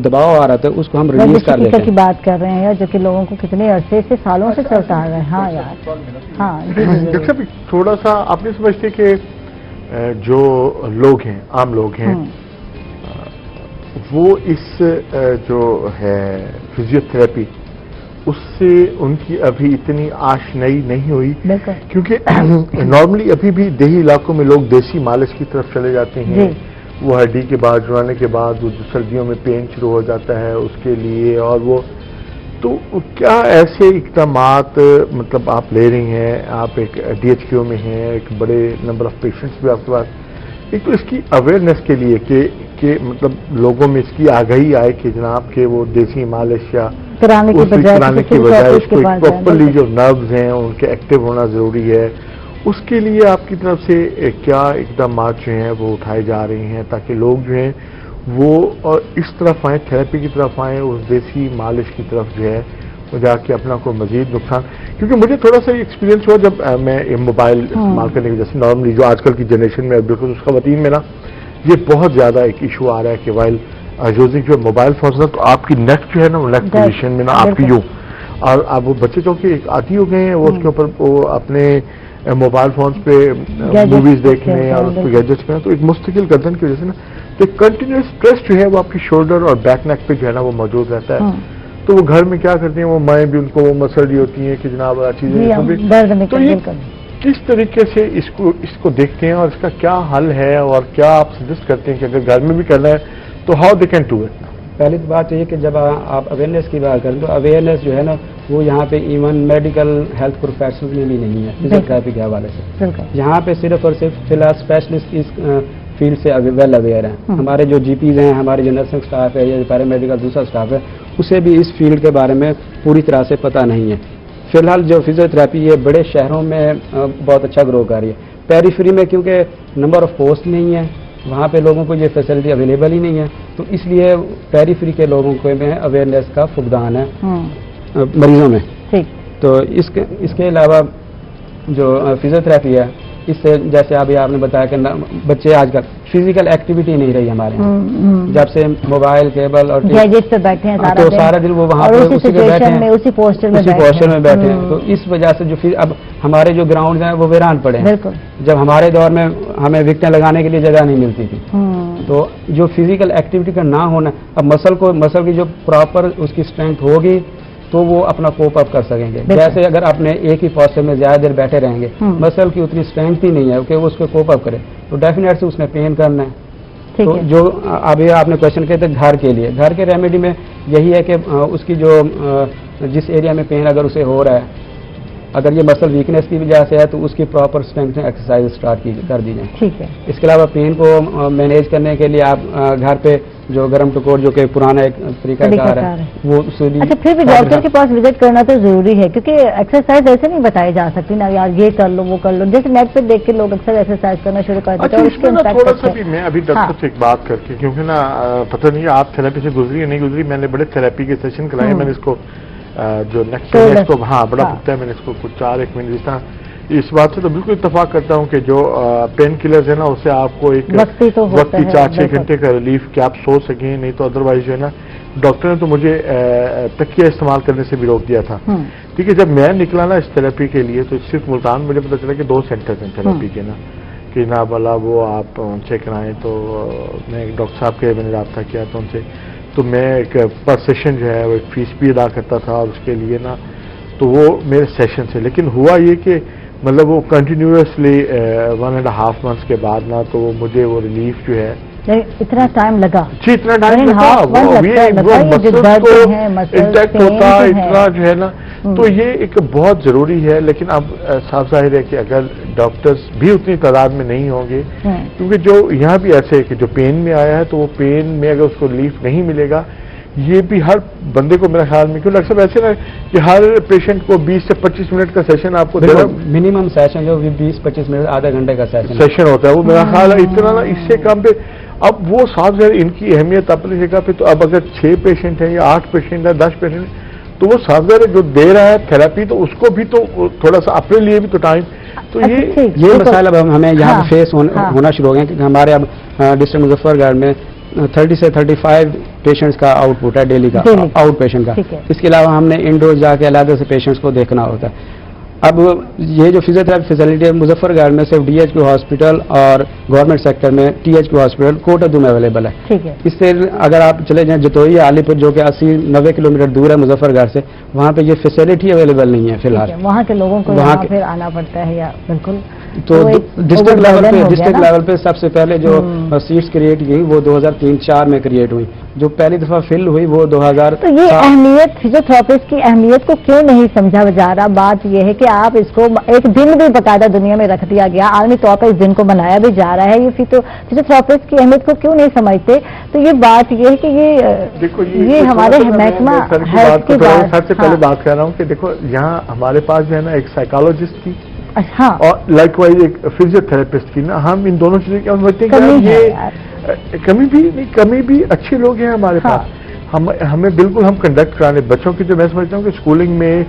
دباؤ آ رہا تھا اس کو ہم ریلیز کر دیتے ہیں. کی بات کر رہے ہیں جو کہ لوگوں کو کتنے عرصے سے, سالوں سے چلتا آ رہا ہے. ہاں یار, ہاں ڈاکٹر صاحب تھوڑا سا آپ نے سمجھتے کہ جو لوگ ہیں, عام لوگ ہیں, وہ اس جو ہے فزیوتھراپی اس سے ان کی ابھی اتنی آشنائی نہیں ہوئی, کیونکہ نارملی ابھی بھی دیہی علاقوں میں لوگ دیسی مالش کی طرف چلے جاتے ہیں. وہ ہڈی کے بعد جڑانے کے بعد وہ سردیوں میں پین شروع ہو جاتا ہے اس کے لیے, اور وہ تو کیا ایسے اقدامات مطلب آپ لے رہی ہیں؟ آپ ایک ڈی ایچ کیو میں ہیں, ایک بڑے نمبر آف پیشنٹس بھی آپ کے پاس, ایک تو اس کی اویئرنیس کے لیے کہ مطلب لوگوں میں اس کی آگاہی آئے کہ جناب کہ وہ دیسی مالش یا کرانے کے بجائے اس کو پراپرلی جو نروز ہیں ان کے ایکٹیو ہونا ضروری ہے. اس کے لیے آپ کی طرف سے کیا اقدامات جو ہیں وہ اٹھائے جا رہے ہیں تاکہ لوگ جو ہیں وہ اس طرف آئیں, تھراپی کی طرف آئیں, اس دیسی مالش کی طرف جو ہے وہ جا کے اپنا کوئی مزید نقصان. کیونکہ مجھے تھوڑا سا ایکسپیرینس ہوا جب میں موبائل استعمال کرنے کی, جیسے نارملی جو آج کل کی جنریشن میں بالکل اس خواتین میں نا یہ بہت زیادہ ایک ایشو آ رہا ہے کہ وائل یوزنگ جو موبائل فونس نا, تو آپ کی نیک جو ہے نا وہ نیک پوزیشن میں نا آپ کی یوں, اور اب وہ بچے چونکہ ایک عادی ہو گئے ہیں, وہ اس کے اوپر وہ اپنے موبائل فونس پہ موویز دیکھنے اور اس پہ گیجٹس پہ, تو ایک مستقل گردن کی وجہ سے نا تو ایک کنٹینیوس اسٹریس جو ہے وہ آپ کی شولڈر اور بیک نیک پہ جو ہے نا وہ موجود رہتا ہے. تو وہ گھر میں کیا کرتی ہیں, وہ مائیں بھی ان کو وہ مسل رہی ہوتی ہیں کہ جناب چیزیں, تو یہ کس طریقے سے اس کو دیکھتے ہیں اور اس کا کیا حل ہے اور کیا آپ سجیسٹ کرتے ہیں کہ اگر گھر میں بھی کرنا ہے تو how they can do it? پہلی بات یہ کہ جب آپ اویئرنیس کی بات کریں تو اویئرنیس جو ہے نا وہ یہاں پہ ایون میڈیکل ہیلتھ پروفیشنل میں بھی نہیں ہے فزیوتھراپی کے حوالے سے. یہاں پہ صرف اور صرف فی الحال اسپیشلسٹ اس فیلڈ سے ویل اویئر ہیں. ہمارے جو جی پیز ہیں, ہمارے جو نرسنگ اسٹاف ہے یا پیرا میڈیکل دوسرا اسٹاف ہے, اسے بھی اس فیلڈ کے بارے میں پوری طرح سے پتہ نہیں ہے. فی الحال جو فزیوتھراپی یہ بڑے شہروں میں بہت اچھا گرو کر رہی ہے. पेरीफ्री में क्योंकि नंबर ऑफ पोस्ट नहीं है, वहाँ पे लोगों को ये फैसिलिटी अवेलेबल ही नहीं है, तो इसलिए पेरीफ्री के लोगों को में अवेयरनेस का फुकदान है मरीजों में। ठीक। तो इसके अलावा जो फिजियोथेरेपी है, इससे जैसे अभी आपने बताया कि बच्चे आजकल फिजिकल एक्टिविटी नहीं रही हमारे यहाँ, जब से मोबाइल केबल और गैजेट पे बैठे हैं तो सारा दिन वो वहाँ पे उसी पे बैठे हैं, उसी पोस्टर में बैठे हैं। तो इस वजह से जो फिर अब हमारे जो ग्राउंड हैं वो वीरान पड़े हैं। जब हमारे दौर में हमें विकेटें लगाने के लिए जगह नहीं मिलती थी, तो जो फिजिकल एक्टिविटी का ना होना, अब मसल की जो प्रॉपर उसकी स्ट्रेंथ होगी तो वो अपना कोप अप कर सकेंगे। जैसे अगर आपने एक ही पोस्चर में ज्यादा देर बैठे रहेंगे, मसल की उतनी स्ट्रेंथ ही नहीं है कि वो उसको कोप अप करे, तो डेफिनेट से उसने पेन करना है। तो जो अभी आपने क्वेश्चन किया था घर के लिए, घर के रेमेडी में यही है कि उसकी जो जिस एरिया में पेन अगर उसे हो रहा है, अगर ये मसल वीकनेस की वजह से है तो उसकी प्रॉपर स्ट्रेंथनिंग एक्सरसाइज स्टार्ट कर दी जाए। ठीक है। इसके अलावा पेन को मैनेज करने के लिए आप घर पे जो गरम टकोर जो कि पुराना एक तरीकाकार है वो अच्छा, फिर भी डॉक्टर के पास विजिट करना तो जरूरी है, क्योंकि एक्सरसाइज ऐसे नहीं बताई जा सकती ना यार, ये कर लो वो कर लो, जैसे नेट पे देख के लोग अक्सर एक्सरसाइज करना शुरू कर देते हैं। अच्छा, थोड़ा सा भी मैं अभी डॉक्टर से एक बात करके, क्योंकि ना पता नहीं आप थेरेपी से गुजरी या नहीं गुजरी, मैंने बड़े थेरेपी के सेशन कराए, मैंने इसको जो नेक्स्ट इसको बड़ा पुख्ता है, मैंने इसको कुछ 4-1 महीने जिस तरह, इस बात से तो बिल्कुल इत्तेफाक करता हूँ कि जो पेन किलर्स है ना, उससे आपको एक वक्ती 4-6 घंटे का रिलीफ कि आप सो सकें, नहीं तो अदरवाइज जो है ना, डॉक्टर ने तो मुझे तकिया इस्तेमाल करने से भी रोक दिया था। ठीक है, जब मैं निकला ना इस थेरेपी के लिए, तो सिर्फ मुल्तान मुझे पता चला कि 2 सेंटर हैं थेरेपी के ना, कि ना बोला वो आप उनसे कराएं, तो मैं डॉक्टर साहब के मैंने रब्ता किया था उनसे, तो मैं एक पर सेशन जो है वो एक फीस भी अदा करता था, और उसके लिए ना तो वो मेरे सेशन से, लेकिन हुआ ये कि मतलब वो कंटिन्यूसली 1.5 मंथ्स के बाद ना, तो वो मुझे वो रिलीफ जो है इतना टाइम लगा जी, इतना टाइम लगा, वो इंटैक्ट होता इतना जो है ना, तो ये एक बहुत जरूरी है। लेकिन अब साफ जाहिर है कि अगर डॉक्टर्स भी उतनी तादाद में नहीं होंगे, क्योंकि जो यहाँ भी ऐसे है कि जो पेन में आया है, तो वो पेन में अगर उसको रिलीफ नहीं मिलेगा, ये भी हर बंदे को मेरा ख्याल में, क्योंकि अक्सर ऐसे ना कि हर पेशेंट को 20 से 25 मिनट का सेशन आपको देना, मिनिमम सेशन जो 20-25 मिनट आधा घंटे का सेशन होता है, वो मेरा ख्याल है इतना ना, इससे कम पे अब वो साफ है इनकी अहमियत अपनी जगह पे। तो अब अगर 6 पेशेंट हैं या 8 पेशेंट है 10 पेशेंट है, तो वो साफ है जो दे रहा है थेरेपी, तो उसको भी तो थोड़ा सा अपने लिए भी तो टाइम, तो ये मसाइल अब हमें यहाँ पे फेस होना शुरू हो गया, क्योंकि हमारे अब डिस्ट्रिक्ट मुजफ्फरगढ़ में 30 से 35 पेशेंट्स का आउटपुट है डेली का, आउट पेशेंट का। इसके अलावा हमने इंडोर जाके अलग से पेशेंट्स को देखना होता है। अब ये जो फिजियोथेरेपी फैसिलिटी है मुजफ्फरगढ़ में सिर्फ DHQ हॉस्पिटल और गवर्नमेंट सेक्टर में THQ हॉस्पिटल कोटादू में अवेलेबल है। ठीक है। इससे अगर आप चले जाएं जतोई आलीपुर जो कि 80-90 किलोमीटर दूर है मुजफ्फरगढ़ से, वहाँ पे ये फैसिलिटी अवेलेबल नहीं है फिलहाल, वहाँ के लोगों को वहाँ फिर आना पड़ता है या बिल्कुल। तो डिस्ट्रिक्ट लेवल पे सबसे पहले जो सीट्स क्रिएट की वो 2003-04 में क्रिएट हुई, जो पहली दफा फिल हुई वो 2000। तो ये अहमियत फिजियोथेरेपिस्ट की अहमियत को क्यों नहीं समझा जा रहा? बात ये है कि आप इसको एक दिन भी बकायदा दुनिया में रख दिया गया, आलमी तौर पर इस दिन को मनाया भी जा रहा है, ये फिजियोथेरेपिस्ट की अहमियत को क्यों नहीं समझते? तो ये बात ये है कि देखो ये हमारे महकमा हेल्थ के सबसे पहले बात कर रहा हूँ कि देखो यहाँ हमारे पास जो है ना एक साइकोलॉजिस्ट की, हाँ, और लाइकवाइज एक फिजियोथेरेपिस्ट की ना, हम इन दोनों चीजों की समझते हैं कि ये कमी भी अच्छे लोग हैं हमारे पास, हमें बिल्कुल हम कंडक्ट कराने बच्चों की, जो मैं समझता हूँ कि स्कूलिंग में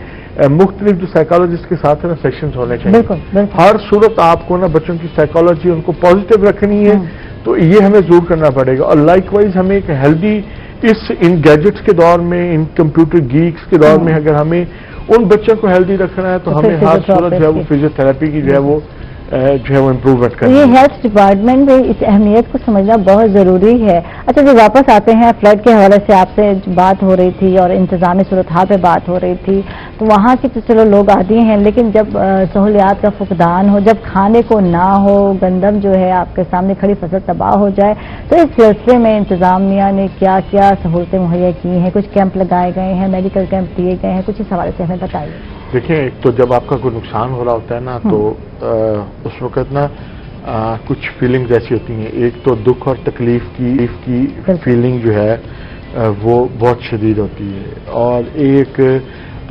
मुख्तलिफ जो साइकोलॉजिस्ट के साथ है ना सेक्शंस होने चाहिए। बिल्कुल। हर सूरत आपको ना बच्चों की साइकोलॉजी उनको पॉजिटिव रखनी है, तो ये हमें जरूर करना पड़ेगा। और लाइकवाइज हमें एक हेल्दी इन गैजेट्स के दौर में, इन कंप्यूटर गीक्स के दौर में अगर हमें उन बच्चों को हेल्दी रखना है, तो हमें हर सूरत जो है वो फिजियोथेरेपी की जो है वो इम्प्रूवमेंट करनी है। ये हेल्थ डिपार्टमेंट में इस अहमियत को समझना बहुत जरूरी है। अच्छा जी, वापस आते हैं, फ्लड के हवाले से आपसे बात हो रही थी और इंतजामी सूरत हाल पे बात हो रही थी, तो वहाँ की तो चलो लोग आदि हैं, लेकिन जब सहूलियात का फुकदान हो, जब खाने को ना हो, गंदम जो है आपके सामने खड़ी फसल तबाह हो जाए, तो इस सिलसिले में इंतजामिया ने क्या क्या सहूलतें मुहैया की हैं? कुछ कैंप लगाए गए हैं, मेडिकल कैंप दिए गए हैं, कुछ इस हवाले से हमें बताइए। देखिए, एक तो जब आपका कोई नुकसान हो रहा होता है ना, तो उस वक्त ना कुछ फीलिंग्स ऐसी होती हैं। एक तो दुख और तकलीफ की फीलिंग जो है वो बहुत शदीद होती है, और एक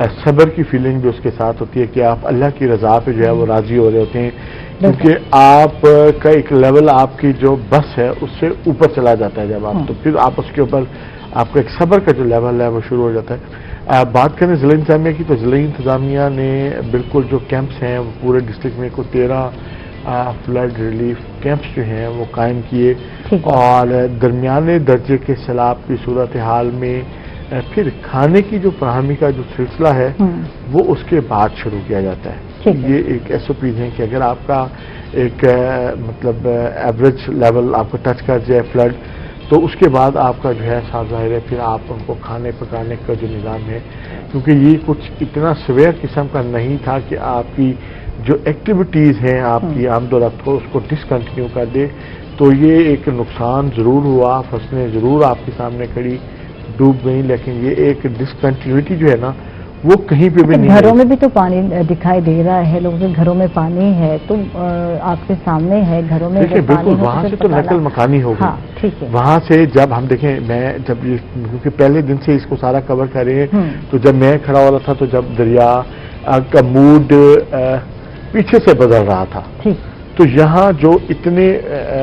सब्र की फीलिंग भी उसके साथ होती है कि आप अल्लाह की रजा पे जो है वो राजी हो रहे होते हैं, क्योंकि आप का एक लेवल आपकी जो बस है उससे ऊपर चला जाता है जब आप, तो फिर आप उसके ऊपर आपका एक सब्र का जो लेवल है वो शुरू हो जाता है। बात करें ज़िला इंतजामिया की, तो ज़िला इंतजामिया ने बिल्कुल जो कैंप्स हैं वो पूरे डिस्ट्रिक्ट में को 13 फ्लड रिलीफ कैंप्स जो हैं वो कायम किए, और दरमियाने दर्जे के सैलाब की सूरत हाल में फिर खाने की जो फराहमी का जो सिलसिला है वो उसके बाद शुरू किया जाता है। ये एक SOPs हैं कि अगर आपका एक मतलब एवरेज लेवल आपको टच कर जाए फ्लड, तो उसके बाद आपका जो है साफ जाहिर है फिर आप उनको खाने पकाने का जो निज़ाम है, क्योंकि ये कुछ इतना सवेयर किस्म का नहीं था कि आपकी जो एक्टिविटीज़ हैं आपकी आमदोरफ्त हो उसको डिसकंटिन्यू कर दे, तो ये एक नुकसान ज़रूर हुआ, फसलें ज़रूर आपके सामने खड़ी डूब गई, लेकिन ये एक डिसकंटिन्यूटी जो है ना वो कहीं पे भी नहीं। घरों में भी तो पानी दिखाई दे रहा है, लोगों के घरों में पानी है, तो आपके सामने है घरों में। देखिए बिल्कुल वहां से तो नकल मकानी हो गई। हाँ, ठीक है। वहां से जब हम देखें, मैं जब ये क्योंकि पहले दिन से इसको सारा कवर कर रहे हैं, तो जब मैं खड़ा हो रहा था तो जब दरिया का मूड पीछे से बदल रहा था, तो यहाँ जो इतने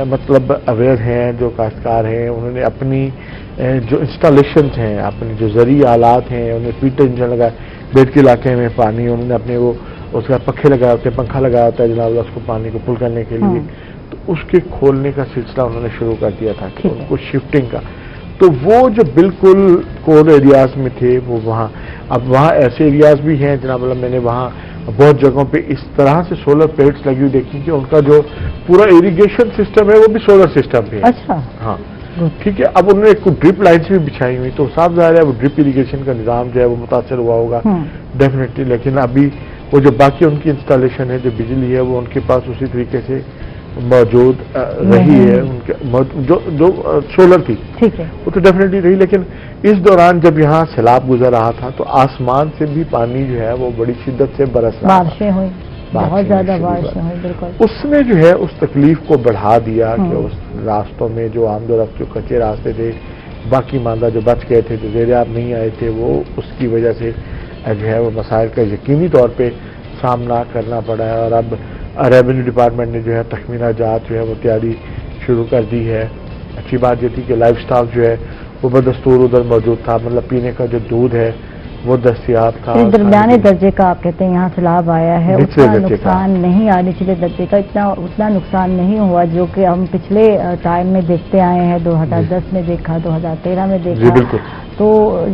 मतलब अवेयर हैं जो काश्तकार हैं, उन्होंने अपनी जो इंस्टॉलेशन हैं, अपने जो ज़रिए आलात हैं, उन्होंने फीटर इंजन लगाए, बेड के इलाके में पानी उन्होंने अपने वो उसका पखे लगाए होते हैं, पंखा लगाया होता है जनाब उसको पानी को पुल करने के लिए, तो उसके खोलने का सिलसिला उन्होंने शुरू कर दिया था कि उनको शिफ्टिंग का। तो वो जो बिल्कुल कोर एरियाज में थे वो वहाँ, अब वहाँ ऐसे एरियाज भी हैं जनाब, मैंने वहाँ बहुत जगहों पे इस तरह से सोलर प्लेट्स लगी हुई देखी कि उनका जो पूरा इरिगेशन सिस्टम है वो भी सोलर सिस्टम पे है। अच्छा, हाँ ठीक है। अब उन्होंने कुछ ड्रिप लाइन्स भी बिछाई हुई, तो साफ जाहिर है वो ड्रिप इरिगेशन का निज़ाम जो है वो मुतासर हुआ होगा डेफिनेटली, लेकिन अभी वो जो बाकी उनकी इंस्टॉलेशन है, जो बिजली है, वो उनके पास उसी तरीके से मौजूद रही है, उनके जो सोलर थी, ठीक है, वो तो डेफिनेटली रही। लेकिन इस दौरान जब यहाँ सैलाब गुजर रहा था तो आसमान से भी पानी जो है वो बड़ी शिद्दत से बरस रहा था, बारिशें हुई, बहुत ज्यादा बारिशें हुई, बिल्कुल। उसने जो है उस तकलीफ को बढ़ा दिया कि उस रास्तों में जो आमदोरफ्त जो कच्चे रास्ते थे, बाकी मानदा जो बच गए थे, जो ज़ेर-ए-आब नहीं आए थे, वो उसकी वजह से जो है वो मसाइल का यकीनी तौर पे सामना करना पड़ा है। और अब रेवेन्यू डिपार्टमेंट ने जो है तखमीना जात जो है वो तैयारी शुरू कर दी है। अच्छी बात ये थी कि लाइफ स्टॉक जो है वो बदस्तूर उधर मौजूद था, मतलब पीने का जो दूध है वो दस्तियाब था। दरमियाने दर्जे का आप कहते हैं यहाँ सैलाब आया है, उतना नुकसान नहीं आया, निचले दर्जे का उतना नुकसान नहीं हुआ जो कि हम पिछले टाइम में देखते आए हैं, 2010 में देखा, 2013 में देखा। तो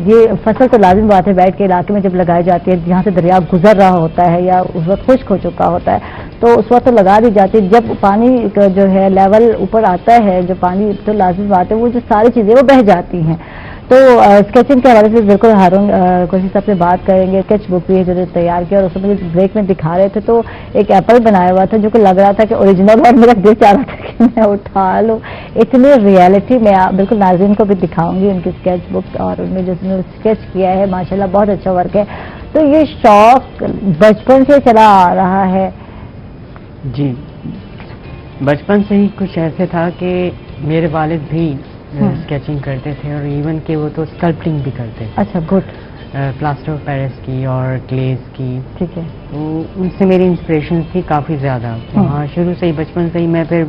ये फसल तो लाजिम बात है, बैठ के इलाके में जब लगाई जाती है जहाँ से दरिया गुजर रहा होता है या उस वक्त खुश्क हो चुका होता है, तो उस वक्त तो लगा दी जाती है। जब पानी का जो है लेवल ऊपर आता है, जो पानी तो लाजिम बात है वो जो सारी चीज़ें वो बह जाती हैं। तो स्केचिंग के हवाले से बिल्कुल हारून कुरैशी साहब से बात करेंगे। स्केच बुक भी है जो तैयार किया, और उसमें ब्रेक में दिखा रहे थे तो एक एप्पल बनाया हुआ था जो कि लग रहा था कि ओरिजिनल, और मेरा दिल चाह रहा था कि मैं उठा लूँ। इतनी रियलिटी में बिल्कुल नाज़रीन को भी दिखाऊंगी उनकी स्केच बुक, और उनमें जो स्केच किया है माशाल्लाह बहुत अच्छा वर्क है। तो ये शौक बचपन से चला आ रहा है? जी, बचपन से ही कुछ ऐसे था कि मेरे वालिद भी स्केचिंग करते थे, और इवन के वो तो स्कल्पटिंग भी करते थे। अच्छा, गुड। प्लास्टर ऑफ पेरिस की और क्लेज की, ठीक है। तो उनसे मेरी इंस्पिरेशन थी काफ़ी ज़्यादा। हाँ, शुरू से ही बचपन से ही मैं फिर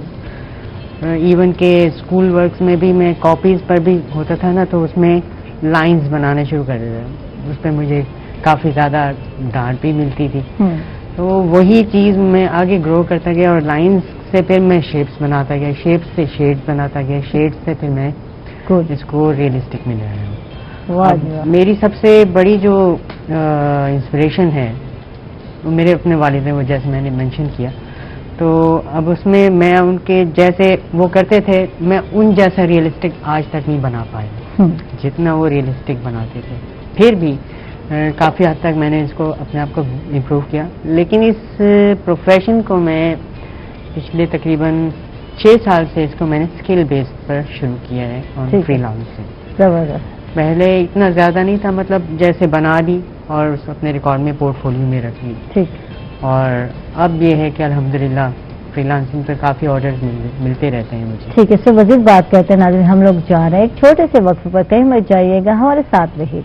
इवन के स्कूल वर्क्स में भी मैं कॉपीज़ पर भी होता था ना, तो उसमें लाइंस बनाने शुरू कर देते। उस पर मुझे काफ़ी ज़्यादा डांट भी मिलती थी, तो वही चीज़ मैं आगे ग्रो करता गया, और लाइंस से फिर मैं शेप्स बनाता गया, शेप्स से शेड्स बनाता गया, शेड्स से फिर मैं इसको रियलिस्टिक में ले आया हूँ। मेरी सबसे बड़ी जो इंस्पिरेशन है वो मेरे अपने वालिद हैं, वो जैसे मैंने मेंशन किया, तो अब उसमें मैं उनके जैसे वो करते थे, मैं उन जैसा रियलिस्टिक आज तक नहीं बना पाया जितना वो रियलिस्टिक बनाते थे। फिर भी काफ़ी हद तक मैंने इसको अपने आप को इम्प्रूव किया, लेकिन इस प्रोफेशन को मैं पिछले तकरीबन 6 साल से इसको मैंने स्किल बेस्ड पर शुरू किया है, और फ्रीलांसिंग। जबरदस्त। पहले इतना ज़्यादा नहीं था, मतलब जैसे बना ली और उसको अपने रिकॉर्ड में पोर्टफोलियो में रख ली, ठीक। और अब ये है कि अल्हम्दुलिल्लाह फ्रीलांसिंग पर काफ़ी ऑर्डर्स मिलते रहते हैं मुझे। ठीक है, इससे मज़ीद बात करते हैं। नाज़रीन, हम लोग जा रहे हैं एक छोटे से वक्फ पर, कहीं मत जाइएगा, हमारे साथ रहिए।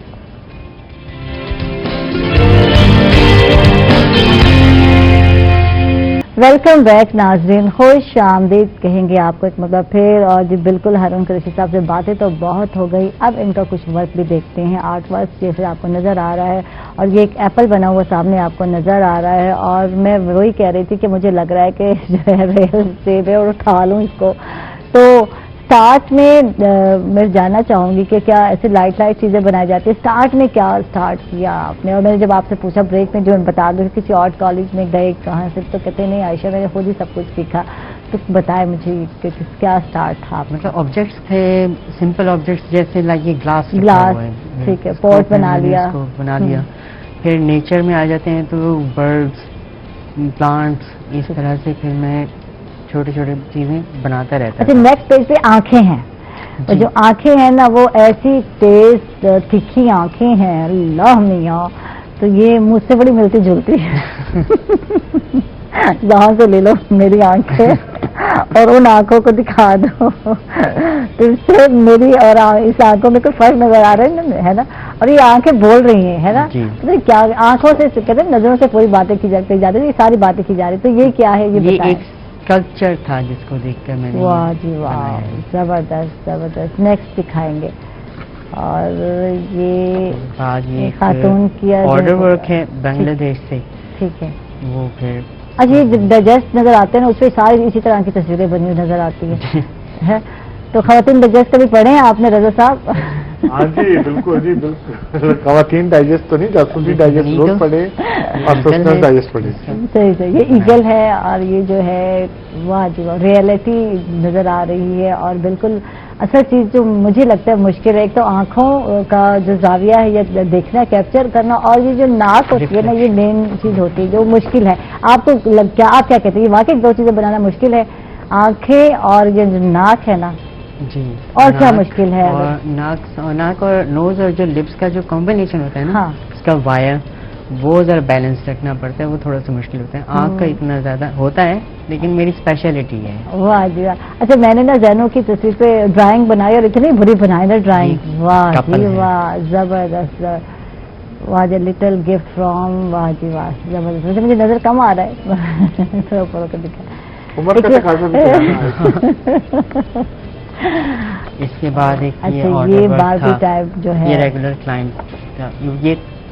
वेलकम बैक नाजरीन, खुश आमदीद कहेंगे आपको एक मतलब फिर। और जी बिल्कुल हारून कुरैशी साहब से बातें तो बहुत हो गई, अब इनका कुछ वर्क भी देखते हैं। आर्ट वर्क जैसे आपको नज़र आ रहा है और ये एक एप्पल बना हुआ सामने आपको नज़र आ रहा है। और मैं वही कह रही थी कि मुझे लग रहा है कि जो है रियल सेब है और उठा लूँ इसको। तो स्टार्ट में मैं जानना चाहूँगी कि क्या ऐसे लाइट चीज़ें बनाई जाती है, स्टार्ट में क्या स्टार्ट किया आपने? और मैंने जब आपसे पूछा ब्रेक में जो बता दो किसी आर्ट कॉलेज में गए कहाँ से, तो कहते नहीं आयशा मैंने खुद ही सब कुछ सीखा। तो बताए मुझे कि क्या स्टार्ट था आपका? मतलब ऑब्जेक्ट्स थे, सिंपल ऑब्जेक्ट्स जैसे लाइक ये ग्लास, ठीक है, पॉट बना लिया। फिर नेचर में आ जाते हैं तो बर्ड्स, प्लांट्स, इस तरह से फिर मैं छोटी छोटी चीजें बनाता रहता अच्छा, नेक्स्ट पेज पे आंखें हैं, और जो आंखें हैं ना वो ऐसी तेज तिखी आंखें हैं, अल्लाह मियाँ, तो ये मुझसे बड़ी मिलती जुलती है। जहाँ से ले लो मेरी आंखें और उन आंखों को दिखा दो, तो इससे मेरी और इस आंखों में कोई फर्क नजर आ रहा है ना? और ये आंखें बोल रही हैं, है ना? तो क्या आंखों से कहते हैं नजरों से पूरी बातें की जाती ये सारी बातें की जा रही, तो ये क्या है? ये एक कल्चर था जिसको देखकर मैंने, वाह जी वाह, जबरदस्त जबरदस्त। नेक्स्ट दिखाएंगे। और ये खातून की ऑर्डर वर्क है बांग्लादेश से, ठीक है वो फिर अच्छा ये डाइजेस्ट नजर आते हैं ना, उसपे सारी इसी तरह की तस्वीरें बनी हुई नजर आती है। तो खवातीन डाइजेस्ट कभी पढ़े हैं आपने रजा साहब? हाँ जी बिल्कुल जी बिल्कुल। खवातीन डाइजेस्ट तो नहीं, जासूसी डाइजेस्ट लोग पढ़े और सोशल डाइजेस्ट पढ़े। सही सही, ये ईगल है और ये जो है वाह जी वाह, रियलिटी नजर आ रही है। और बिल्कुल असल चीज जो मुझे लगता है मुश्किल है, एक तो आंखों का जो जाविया है ये देखना, कैप्चर करना, और ये जो नाक होती है ना ये मेन चीज होती है जो मुश्किल है। आपको क्या आप क्या कहते हैं, ये वाकई दो चीजें बनाना मुश्किल है, आंखें और ये जो नाक है ना जी? और क्या मुश्किल है? और नाक और नोज और जो लिप्स का जो कॉम्बिनेशन होता है ना, हाँ। उसका वायर वो जरा बैलेंस रखना पड़ता है, वो थोड़ा सा मुश्किल होता है। आँख का इतना ज्यादा होता है, लेकिन मेरी स्पेशलिटी है। वाह जी वाह। अच्छा मैंने ना जैनो की तस्वीर पे ड्राइंग बनाई और इतनी बुरी बनाई ना ड्राइंग, वाह जी वाह, जबरदस्त। वाह जी, लिटिल गिफ्ट फ्रॉम, वाह जी वाह जबरदस्त। मुझे नजर कम आ रहा है थोड़ा ऊपर होकर दिखा। उम्र का तकाजा भी है। इसके बाद एक अच्छा ये बारबी टाइप जो है, ये रेगुलर क्लाइंट,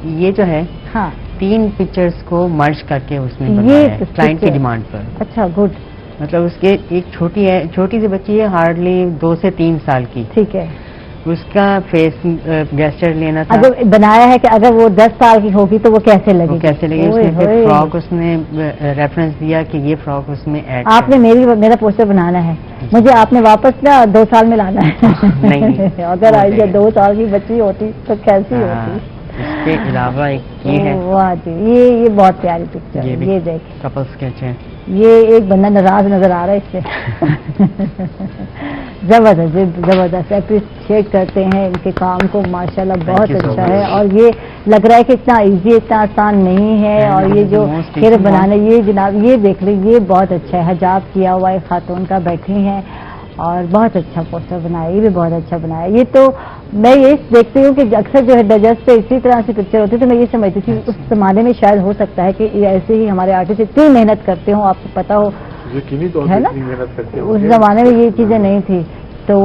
ये जो है हाँ 3 पिक्चर्स को मर्ज करके उसने बनाया है क्लाइंट की डिमांड पर। अच्छा गुड। मतलब उसके एक छोटी सी बच्ची है, हार्डली 2 से 3 साल की, ठीक है, उसका फेस गेस्चर लेना था। अगर बनाया है कि अगर वो 10 साल की होगी तो वो कैसे लगेगी? उसने फिर फ्रॉक उसने रेफरेंस दिया कि ये फ्रॉक उसमें ऐड आपने मेरा पोस्टर बनाना है, मुझे आपने वापस ना 2 साल में लाना है। नहीं अगर आई 2 साल की बच्ची होती तो कैसी होती? इसके अलावा एक ये है, वाह जी, ये बहुत प्यारी पिक्चर है, ये देख कपल स्केच है। ये एक बंदा नाराज नजर आ रहा है इससे। जबरदस्त अप्रिशिएट करते हैं इनके काम को, माशाल्लाह बहुत अच्छा है। और ये लग रहा है कि इतना इजी, इतना आसान नहीं है। और ये जो खेर बनाने, ये जनाब ये देख ली, ये बहुत अच्छा है, हिजाब किया हुआ है, खातून का बैठी हैं और बहुत अच्छा पोस्टर बनाया, ये भी बहुत अच्छा बनाया। ये तो मैं ये देखती हूँ कि अक्सर जो है डाइजेस्ट पे इसी तरह से पिक्चर होती है, तो मैं ये समझती थी उस जमाने में शायद हो सकता है कि ऐसे ही हमारे आर्टिस्ट इतनी मेहनत करते हो, आपको पता हो है ना, उस जमाने में ये चीजें नहीं थी। तो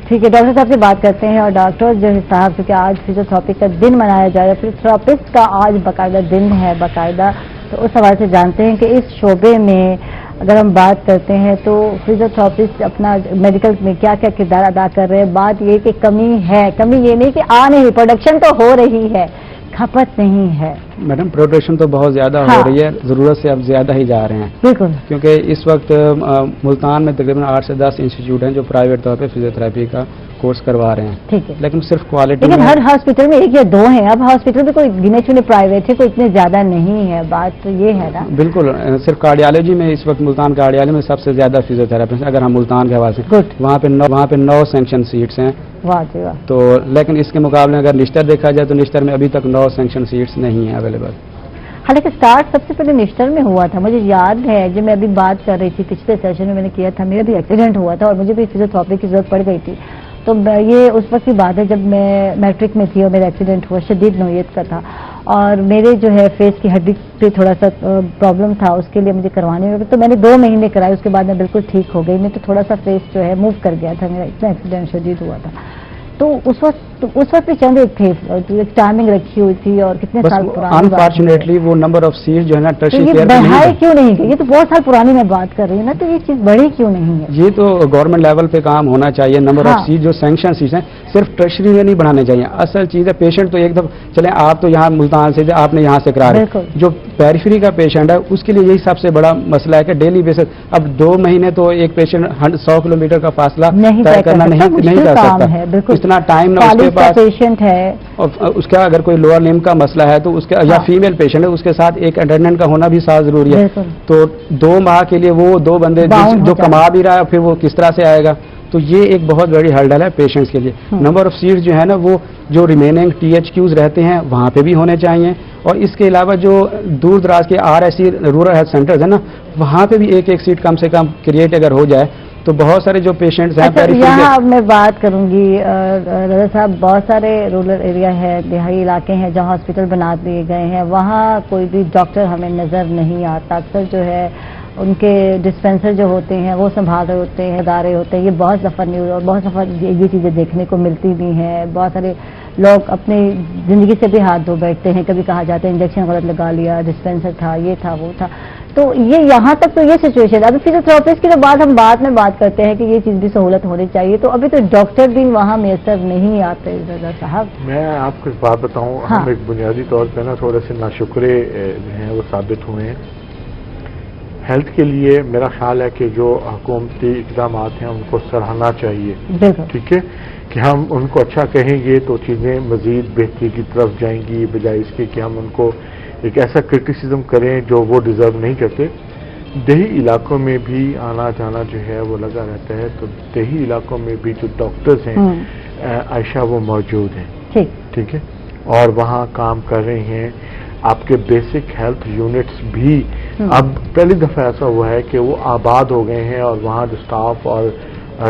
ठीक है, डॉक्टर साहब से बात करते हैं। और डॉक्टर जो है साहब, क्योंकि आज फिजियोथेरेपी का दिन मनाया जा रहा है, फिजियोथेरेपिस्ट का आज बाकायदा दिन है बाकायदा, तो उस हवाले से जानते हैं कि इस शोबे में अगर हम बात करते हैं तो फिजियोथेरेपिस्ट अपना मेडिकल में क्या क्या किरदार अदा कर रहे हैं। बात ये कि कमी है, कमी ये नहीं कि आ नहीं, प्रोडक्शन तो हो रही है, खपत नहीं है। मैडम प्रोडक्शन तो बहुत ज्यादा हो रही है, जरूरत से अब ज्यादा ही जा रहे हैं। बिल्कुल, क्योंकि इस वक्त मुल्तान में तकरीबन 8 से 10 इंस्टीट्यूट हैं जो प्राइवेट तौर पे फिजियोथेरेपी का कोर्स करवा रहे हैं, ठीक है, लेकिन सिर्फ क्वालिटी, लेकिन हर हॉस्पिटल में 1 या 2 हैं। अब हॉस्पिटल में कोई गिने चुने प्राइवेट है, कोई इतने ज्यादा नहीं है, बात तो ये है ना। बिल्कुल, सिर्फ कार्डियोलॉजी में इस वक्त मुल्तान कार्डियोलॉजी में सबसे ज्यादा फिजियोथेरेपिस्ट, अगर हम मुल्तान के हवाले से, वहाँ पे 9 सैंक्शन सीट्स हैं। वाह जी वाह। तो लेकिन इसके मुकाबले अगर निश्तर देखा जाए तो निश्तर में अभी तक 9 सैंक्शन सीट्स नहीं है अवेलेबल। हालांकि स्टार्ट सबसे पहले निश्तर में हुआ था, मुझे याद है जब मैं अभी बात कर रही थी पिछले सेशन में मैंने किया था, मेरा भी एक्सीडेंट हुआ था और मुझे भी फिजियोथेरेपी की जरूरत पड़ गई थी। तो ये उस वक्त की बात है जब मैं मैट्रिक में थी और मेरा एक्सीडेंट हुआ, शदीद नोयत का था। اور میرے جو ہے فیس کی ہڈی پہ تھوڑا سا پرابلم تھا، اس کے لیے مجھے کروانے میں تو میں نے 2 مہینے کرائی، اس کے بعد میں بالکل ٹھیک ہو گئی. میں تو تھوڑا سا فیس جو ہے موو کر گیا تھا میرا، اتنا ایکسیڈنٹ شدید ہوا تھا. تو اس وقت بھی چند ایک تھے، ٹائمنگ رکھی ہوئی تھی اور کتنے سال پرانی. انفارچونیٹلی وہ نمبر آف سیٹ جو ہے نا ٹرشری یہ کیئر میں نہیں بڑھائی ہے. کیوں نہیں گئی؟ یہ تو بہت سال پرانی میں بات کر رہی ہوں نا، تو یہ چیز بڑی کیوں نہیں ہے؟ یہ تو گورنمنٹ لیول پہ کام ہونا چاہیے. نمبر آف ہاں. سیٹ جو سینکشن سیٹس ہیں صرف ٹرشری میں نہیں بڑھانے چاہیے. اصل چیز ہے پیشنٹ تو ایک دفعہ چلیں آپ تو یہاں ملتان سے آپ نے یہاں سے کرا رہے بالکل. جو پیریفری کا پیشنٹ ہے اس کے لیے یہی سب سے بڑا مسئلہ ہے کہ ڈیلی بیسس اب 2 مہینے تو ایک پیشنٹ 100 کلومیٹر کا فاصلہ نہیں طے کرنا سکتا، نہیں مشکل کر کام سکتا. ہے، بالکل. اتنا ٹائم نہ اس کے کالج کا پاس، پیشنٹ ہے، اور اس کا اگر کوئی لوور لمب کا مسئلہ ہے تو اس کا یا ہاں. فیمیل پیشنٹ ہے اس کے ساتھ ایک اٹینڈنٹ کا ہونا بھی ساتھ ضروری ہے. بالکل. تو 2 ماہ کے لیے وہ 2 بندے Bound جو ہو کما بھی رہا ہے پھر وہ کس طرح سے آئے گا. تو یہ ایک بہت بڑی ہرڈل ہے پیشنٹس کے لیے. نمبر آف سیٹس جو ہے نا وہ جو ریمیننگ THQs رہتے ہیں وہاں پہ بھی ہونے چاہیے. اور اس کے علاوہ جو دور دراز کے RSC رورل ہیلتھ سینٹرز ہیں نا وہاں پہ بھی ایک سیٹ کم سے کم کریٹ اگر ہو جائے تو بہت سارے جو پیشنٹس ہیں اچھا periphery یہاں کے- میں بات کروں گی رضا صاحب، بہت سارے رورل ایریا ہے، دیہی علاقے ہیں جہاں ہاسپٹل بنا دیے گئے ہیں، وہاں کوئی بھی ڈاکٹر ہمیں نظر نہیں آتا. اکثر جو ہے ان کے ڈسپینسر جو ہوتے ہیں وہ سنبھال رہے ہوتے ہیں، ادارے ہوتے ہیں. یہ بہت دفعہ نیوز اور بہت دفعہ یہ چیزیں دیکھنے کو ملتی بھی ہیں. بہت سارے لوگ اپنی زندگی سے بھی ہاتھ دھو بیٹھتے ہیں. کبھی کہا جاتا ہے انجیکشن غلط لگا لیا، ڈسپینسر تھا، یہ تھا، وہ تھا. تو یہ یہاں تک تو یہ سچویشن ہے. ابھی فزیوتھراپسٹ کی تو بعد میں بات کرتے ہیں کہ یہ چیز بھی سہولت ہونی چاہیے. تو ابھی تو ڈاکٹر بھی وہاں میسر نہیں آتے رضا صاحب. میں آپ کو ایک بات بتاؤں، ہاں. ہم ایک بنیادی طور پہ نا تھوڑے سے ناشکرے جو ہیں وہ ثابت ہوئے ہیں ہیلتھ کے لیے. میرا خیال ہے کہ جو حکومتی اقدامات ہیں ان کو سراہنا چاہیے. بالکل. ٹھیک ہے کہ ہم ان کو اچھا کہیں گے تو چیزیں مزید بہتری کی طرف جائیں گی، بجائے اس کے کہ ہم ان کو ایک ایسا کرٹیسزم کریں جو وہ ڈیزرو نہیں کرتے. دیہی علاقوں میں بھی آنا جانا جو ہے وہ لگا رہتا ہے. تو دیہی علاقوں میں بھی جو ڈاکٹرز ہیں عائشہ وہ موجود ہیں. ٹھیک ہے، اور وہاں کام کر رہے ہیں. آپ کے بیسک ہیلتھ یونٹس بھی اب پہلی دفعہ ایسا ہوا ہے کہ وہ آباد ہو گئے ہیں اور وہاں جو سٹاف اور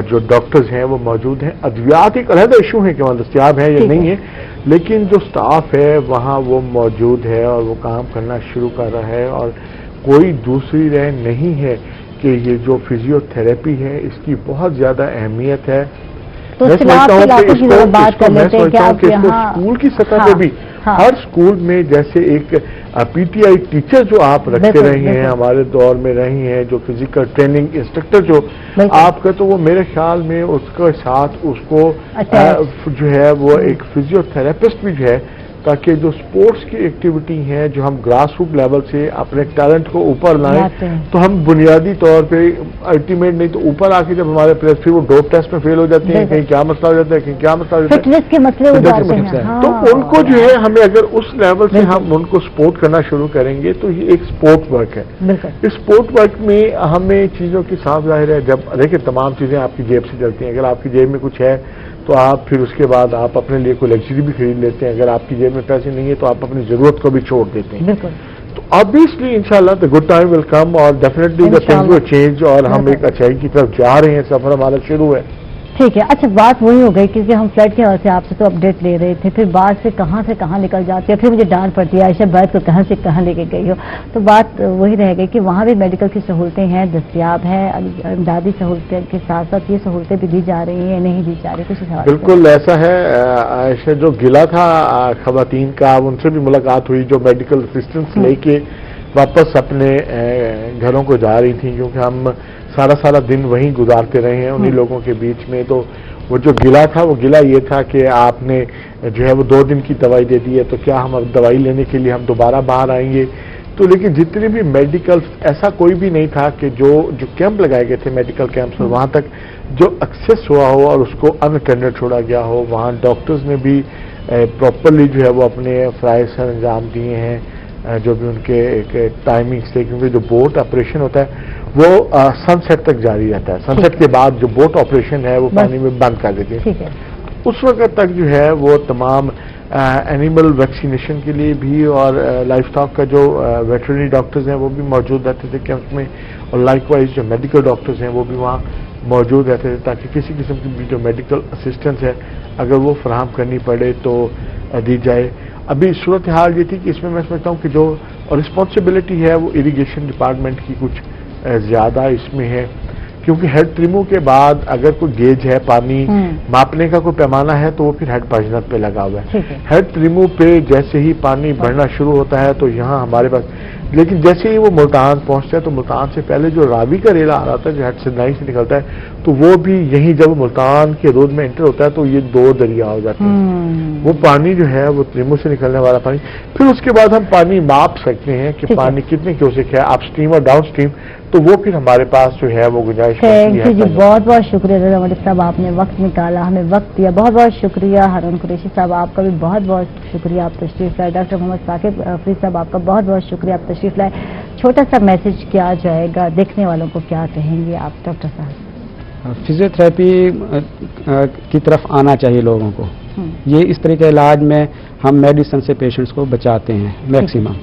جو ڈاکٹرز ہیں وہ موجود ہیں. ادویات ایک علیحدہ ایشو ہے کہ وہاں دستیاب ہے یا نہیں ہے، لیکن جو سٹاف ہے وہاں وہ موجود ہے اور وہ کام کرنا شروع کر رہا ہے. اور کوئی دوسری رائے نہیں ہے کہ یہ جو فزیو تھراپی ہے اس کی بہت زیادہ اہمیت ہے. تو میں سمجھتا ہوں کہ اس کو بات کر لیتے ہیں کہ آپ یہاں اسکول کی سطح پہ بھی ہر اسکول میں جیسے ایک PTI ٹیچر جو آپ رکھتے رہے ہیں ہمارے دور میں رہی ہیں، جو فزیکل ٹریننگ انسٹرکٹر جو آپ کا، تو وہ میرے خیال میں اس کے ساتھ اس کو جو ہے وہ ایک فزیو تھراپسٹ بھی جو ہے، تاکہ جو سپورٹس کی ایکٹیویٹی ہیں جو ہم گراس روٹ لیول سے اپنے ٹیلنٹ کو اوپر لائیں تو ہم بنیادی طور پہ الٹیمیٹ نہیں تو اوپر آ کے جب ہمارے پلیئر پھر وہ ڈوپ ٹیسٹ میں فیل ہو جاتے ہیں، کہیں کیا مسئلہ ہو جاتا ہے، کہیں کیا مسئلہ ہو جاتا ہے، فٹنس کے مسئلے ہو جاتے ہیں. تو ان کو جو ہے ہمیں اگر اس لیول سے ہم ان کو سپورٹ کرنا شروع کریں گے تو یہ ایک سپورٹ ورک ہے. اس سپورٹ ورک میں ہمیں چیزوں کی صاف ظاہر ہے، جب دیکھیں تمام چیزیں آپ کی جیب سے چلتی ہیں. اگر آپ کی جیب میں کچھ ہے تو آپ پھر اس کے بعد آپ اپنے لیے کوئی لگژری بھی خرید لیتے ہیں. اگر آپ کی جیب میں پیسے نہیں ہے تو آپ اپنی ضرورت کو بھی چھوڑ دیتے ہیں. تو obviously انشاءاللہ the good time will come اور definitely the things will change اور ہم ایک اچھائی کی طرف جا رہے ہیں. سفر ہمارا شروع ہے. ٹھیک ہے. اچھا بات وہی ہو گئی کیونکہ ہم فلڈ کے حوالے سے آپ سے تو اپڈیٹ لے رہے تھے، پھر بعد سے کہاں نکل جاتی ہے، پھر مجھے ڈانٹ پڑتی ہے عائشہ بات کو کہاں سے کہاں لے کے گئی ہو. تو بات وہی رہ گئی کہ وہاں بھی میڈیکل کی سہولتیں ہیں، دستیاب ہیں، امدادی سہولتیں کے ساتھ ساتھ یہ سہولتیں بھی دی جا رہی ہیں نہیں دی جا رہی. کچھ بالکل ایسا ہے عائشہ. جو گلا تھا خواتین کا ان سے بھی ملاقات ہوئی جو میڈیکل اسسٹنس لے کے واپس اپنے گھروں کو جا رہی تھیں، کیونکہ ہم سارا دن وہیں گزارتے رہے ہیں انہی لوگوں کے بیچ میں. تو وہ جو گلا تھا وہ گلا یہ تھا کہ آپ نے جو ہے وہ 2 دن کی دوائی دے دی ہے تو کیا ہم اب دوائی لینے کے لیے ہم دوبارہ باہر آئیں گے. تو لیکن جتنے بھی میڈیکل ایسا کوئی بھی نہیں تھا کہ جو کیمپ لگائے گئے تھے میڈیکل کیمپس وہاں تک جو ایکسیس ہوا ہو اور اس کو انٹینڈڈ چھوڑا گیا ہو. وہاں ڈاکٹرز نے بھی پراپرلی جو ہے وہ اپنے فرائض سر انجام دیے ہیں، جو بھی ان کے ایک ٹائمنگس تھے. کیونکہ جو بوٹ آپریشن ہوتا ہے وہ سن سیٹ تک جاری رہتا ہے. سن سیٹ کے بعد جو بوٹ آپریشن ہے وہ پانی میں بند کر دیتے ہیں. اس وقت تک جو ہے وہ تمام اینیمل ویکسینیشن کے لیے بھی اور لائف اسٹاک کا جو ویٹرنری ڈاکٹرز ہیں وہ بھی موجود رہتے تھے کیمپس میں، اور لائک وائز جو میڈیکل ڈاکٹرز ہیں وہ بھی وہاں موجود رہتے تھے تاکہ کسی قسم کی بھی جو میڈیکل اسسٹنس ہے اگر وہ فراہم کرنی پڑے تو دی جائے. अभी सूरत हाल ये थी कि इसमें मैं समझता हूँ कि जो रिस्पॉन्सिबिलिटी है वो इरिगेशन डिपार्टमेंट की कुछ ज़्यादा इसमें है, क्योंकि हेड रिमूव के बाद अगर कोई गेज है, पानी मापने का कोई पैमाना है, तो वो फिर हेड पार्जनर पे लगा हुआ है। हेड रिमूव पे जैसे ही पानी बढ़ना शुरू होता है तो यहाँ हमारे पास, लेकिन जैसे ही वो मुल्तान पहुंचता है तो मुल्तान से पहले जो रावी का रेला आ रहा था जो हेड सिंधाई से निकलता है, तो वो भी यहीं जब मुल्तान के रोड में एंटर होता है तो ये दो दरिया हो जाते हैं। वो पानी जो है वो रिमूव से निकलने वाला पानी, फिर उसके बाद हम पानी माप सकते हैं कि पानी कितने क्यूसेक है अप स्ट्रीम और डाउन स्ट्रीम, तो वो फिर हमारे पास जो है वो गुंजाइश है। जी बहुत बहुत शुक्रिया रजा मलिक साहब, आपने वक्त निकाला, हमें वक्त दिया, बहुत बहुत शुक्रिया। हारून कुरैशी साहब आपका भी बहुत बहुत शुक्रिया, आप तशरीफ लाए। डॉक्टर मोहम्मद साकिब फरीद साहब आपका बहुत बहुत शुक्रिया, आप तशरीफ लाए। छोटा सा मैसेज क्या जाएगा, देखने वालों को क्या कहेंगे आप डॉक्टर साहब? फिजियोथेरेपी की तरफ आना चाहिए लोगों को। ये इस तरह के इलाज में हम मेडिसिन से पेशेंट्स को बचाते हैं मैक्सिमम,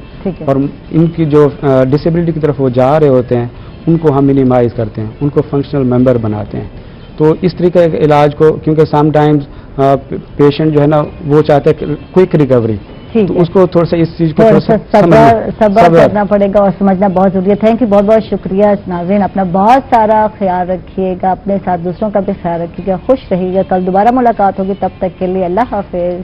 और इनकी जो डिसेबिलिटी की तरफ वो जा रहे होते हैं उनको हम मिनिमाइज करते हैं, उनको फंक्शनल मेंबर बनाते हैं। तो इस तरीके के इलाज को, क्योंकि समटाइम्स पेशेंट जो है ना वो चाहते हैं क्विक रिकवरी, तो उसको थोड़ा सा इस चीज को थोड़ा सा सब्र करना पड़ेगा और समझना बहुत जरूरी है। थैंक यू, बहुत बहुत शुक्रिया। नाज़रीन अपना बहुत सारा ख्याल रखिएगा, अपने साथ दूसरों का भी ख्याल रखिएगा, खुश रहिएगा। कल दोबारा मुलाकात होगी, तब तक के लिए अल्लाह हाफिज।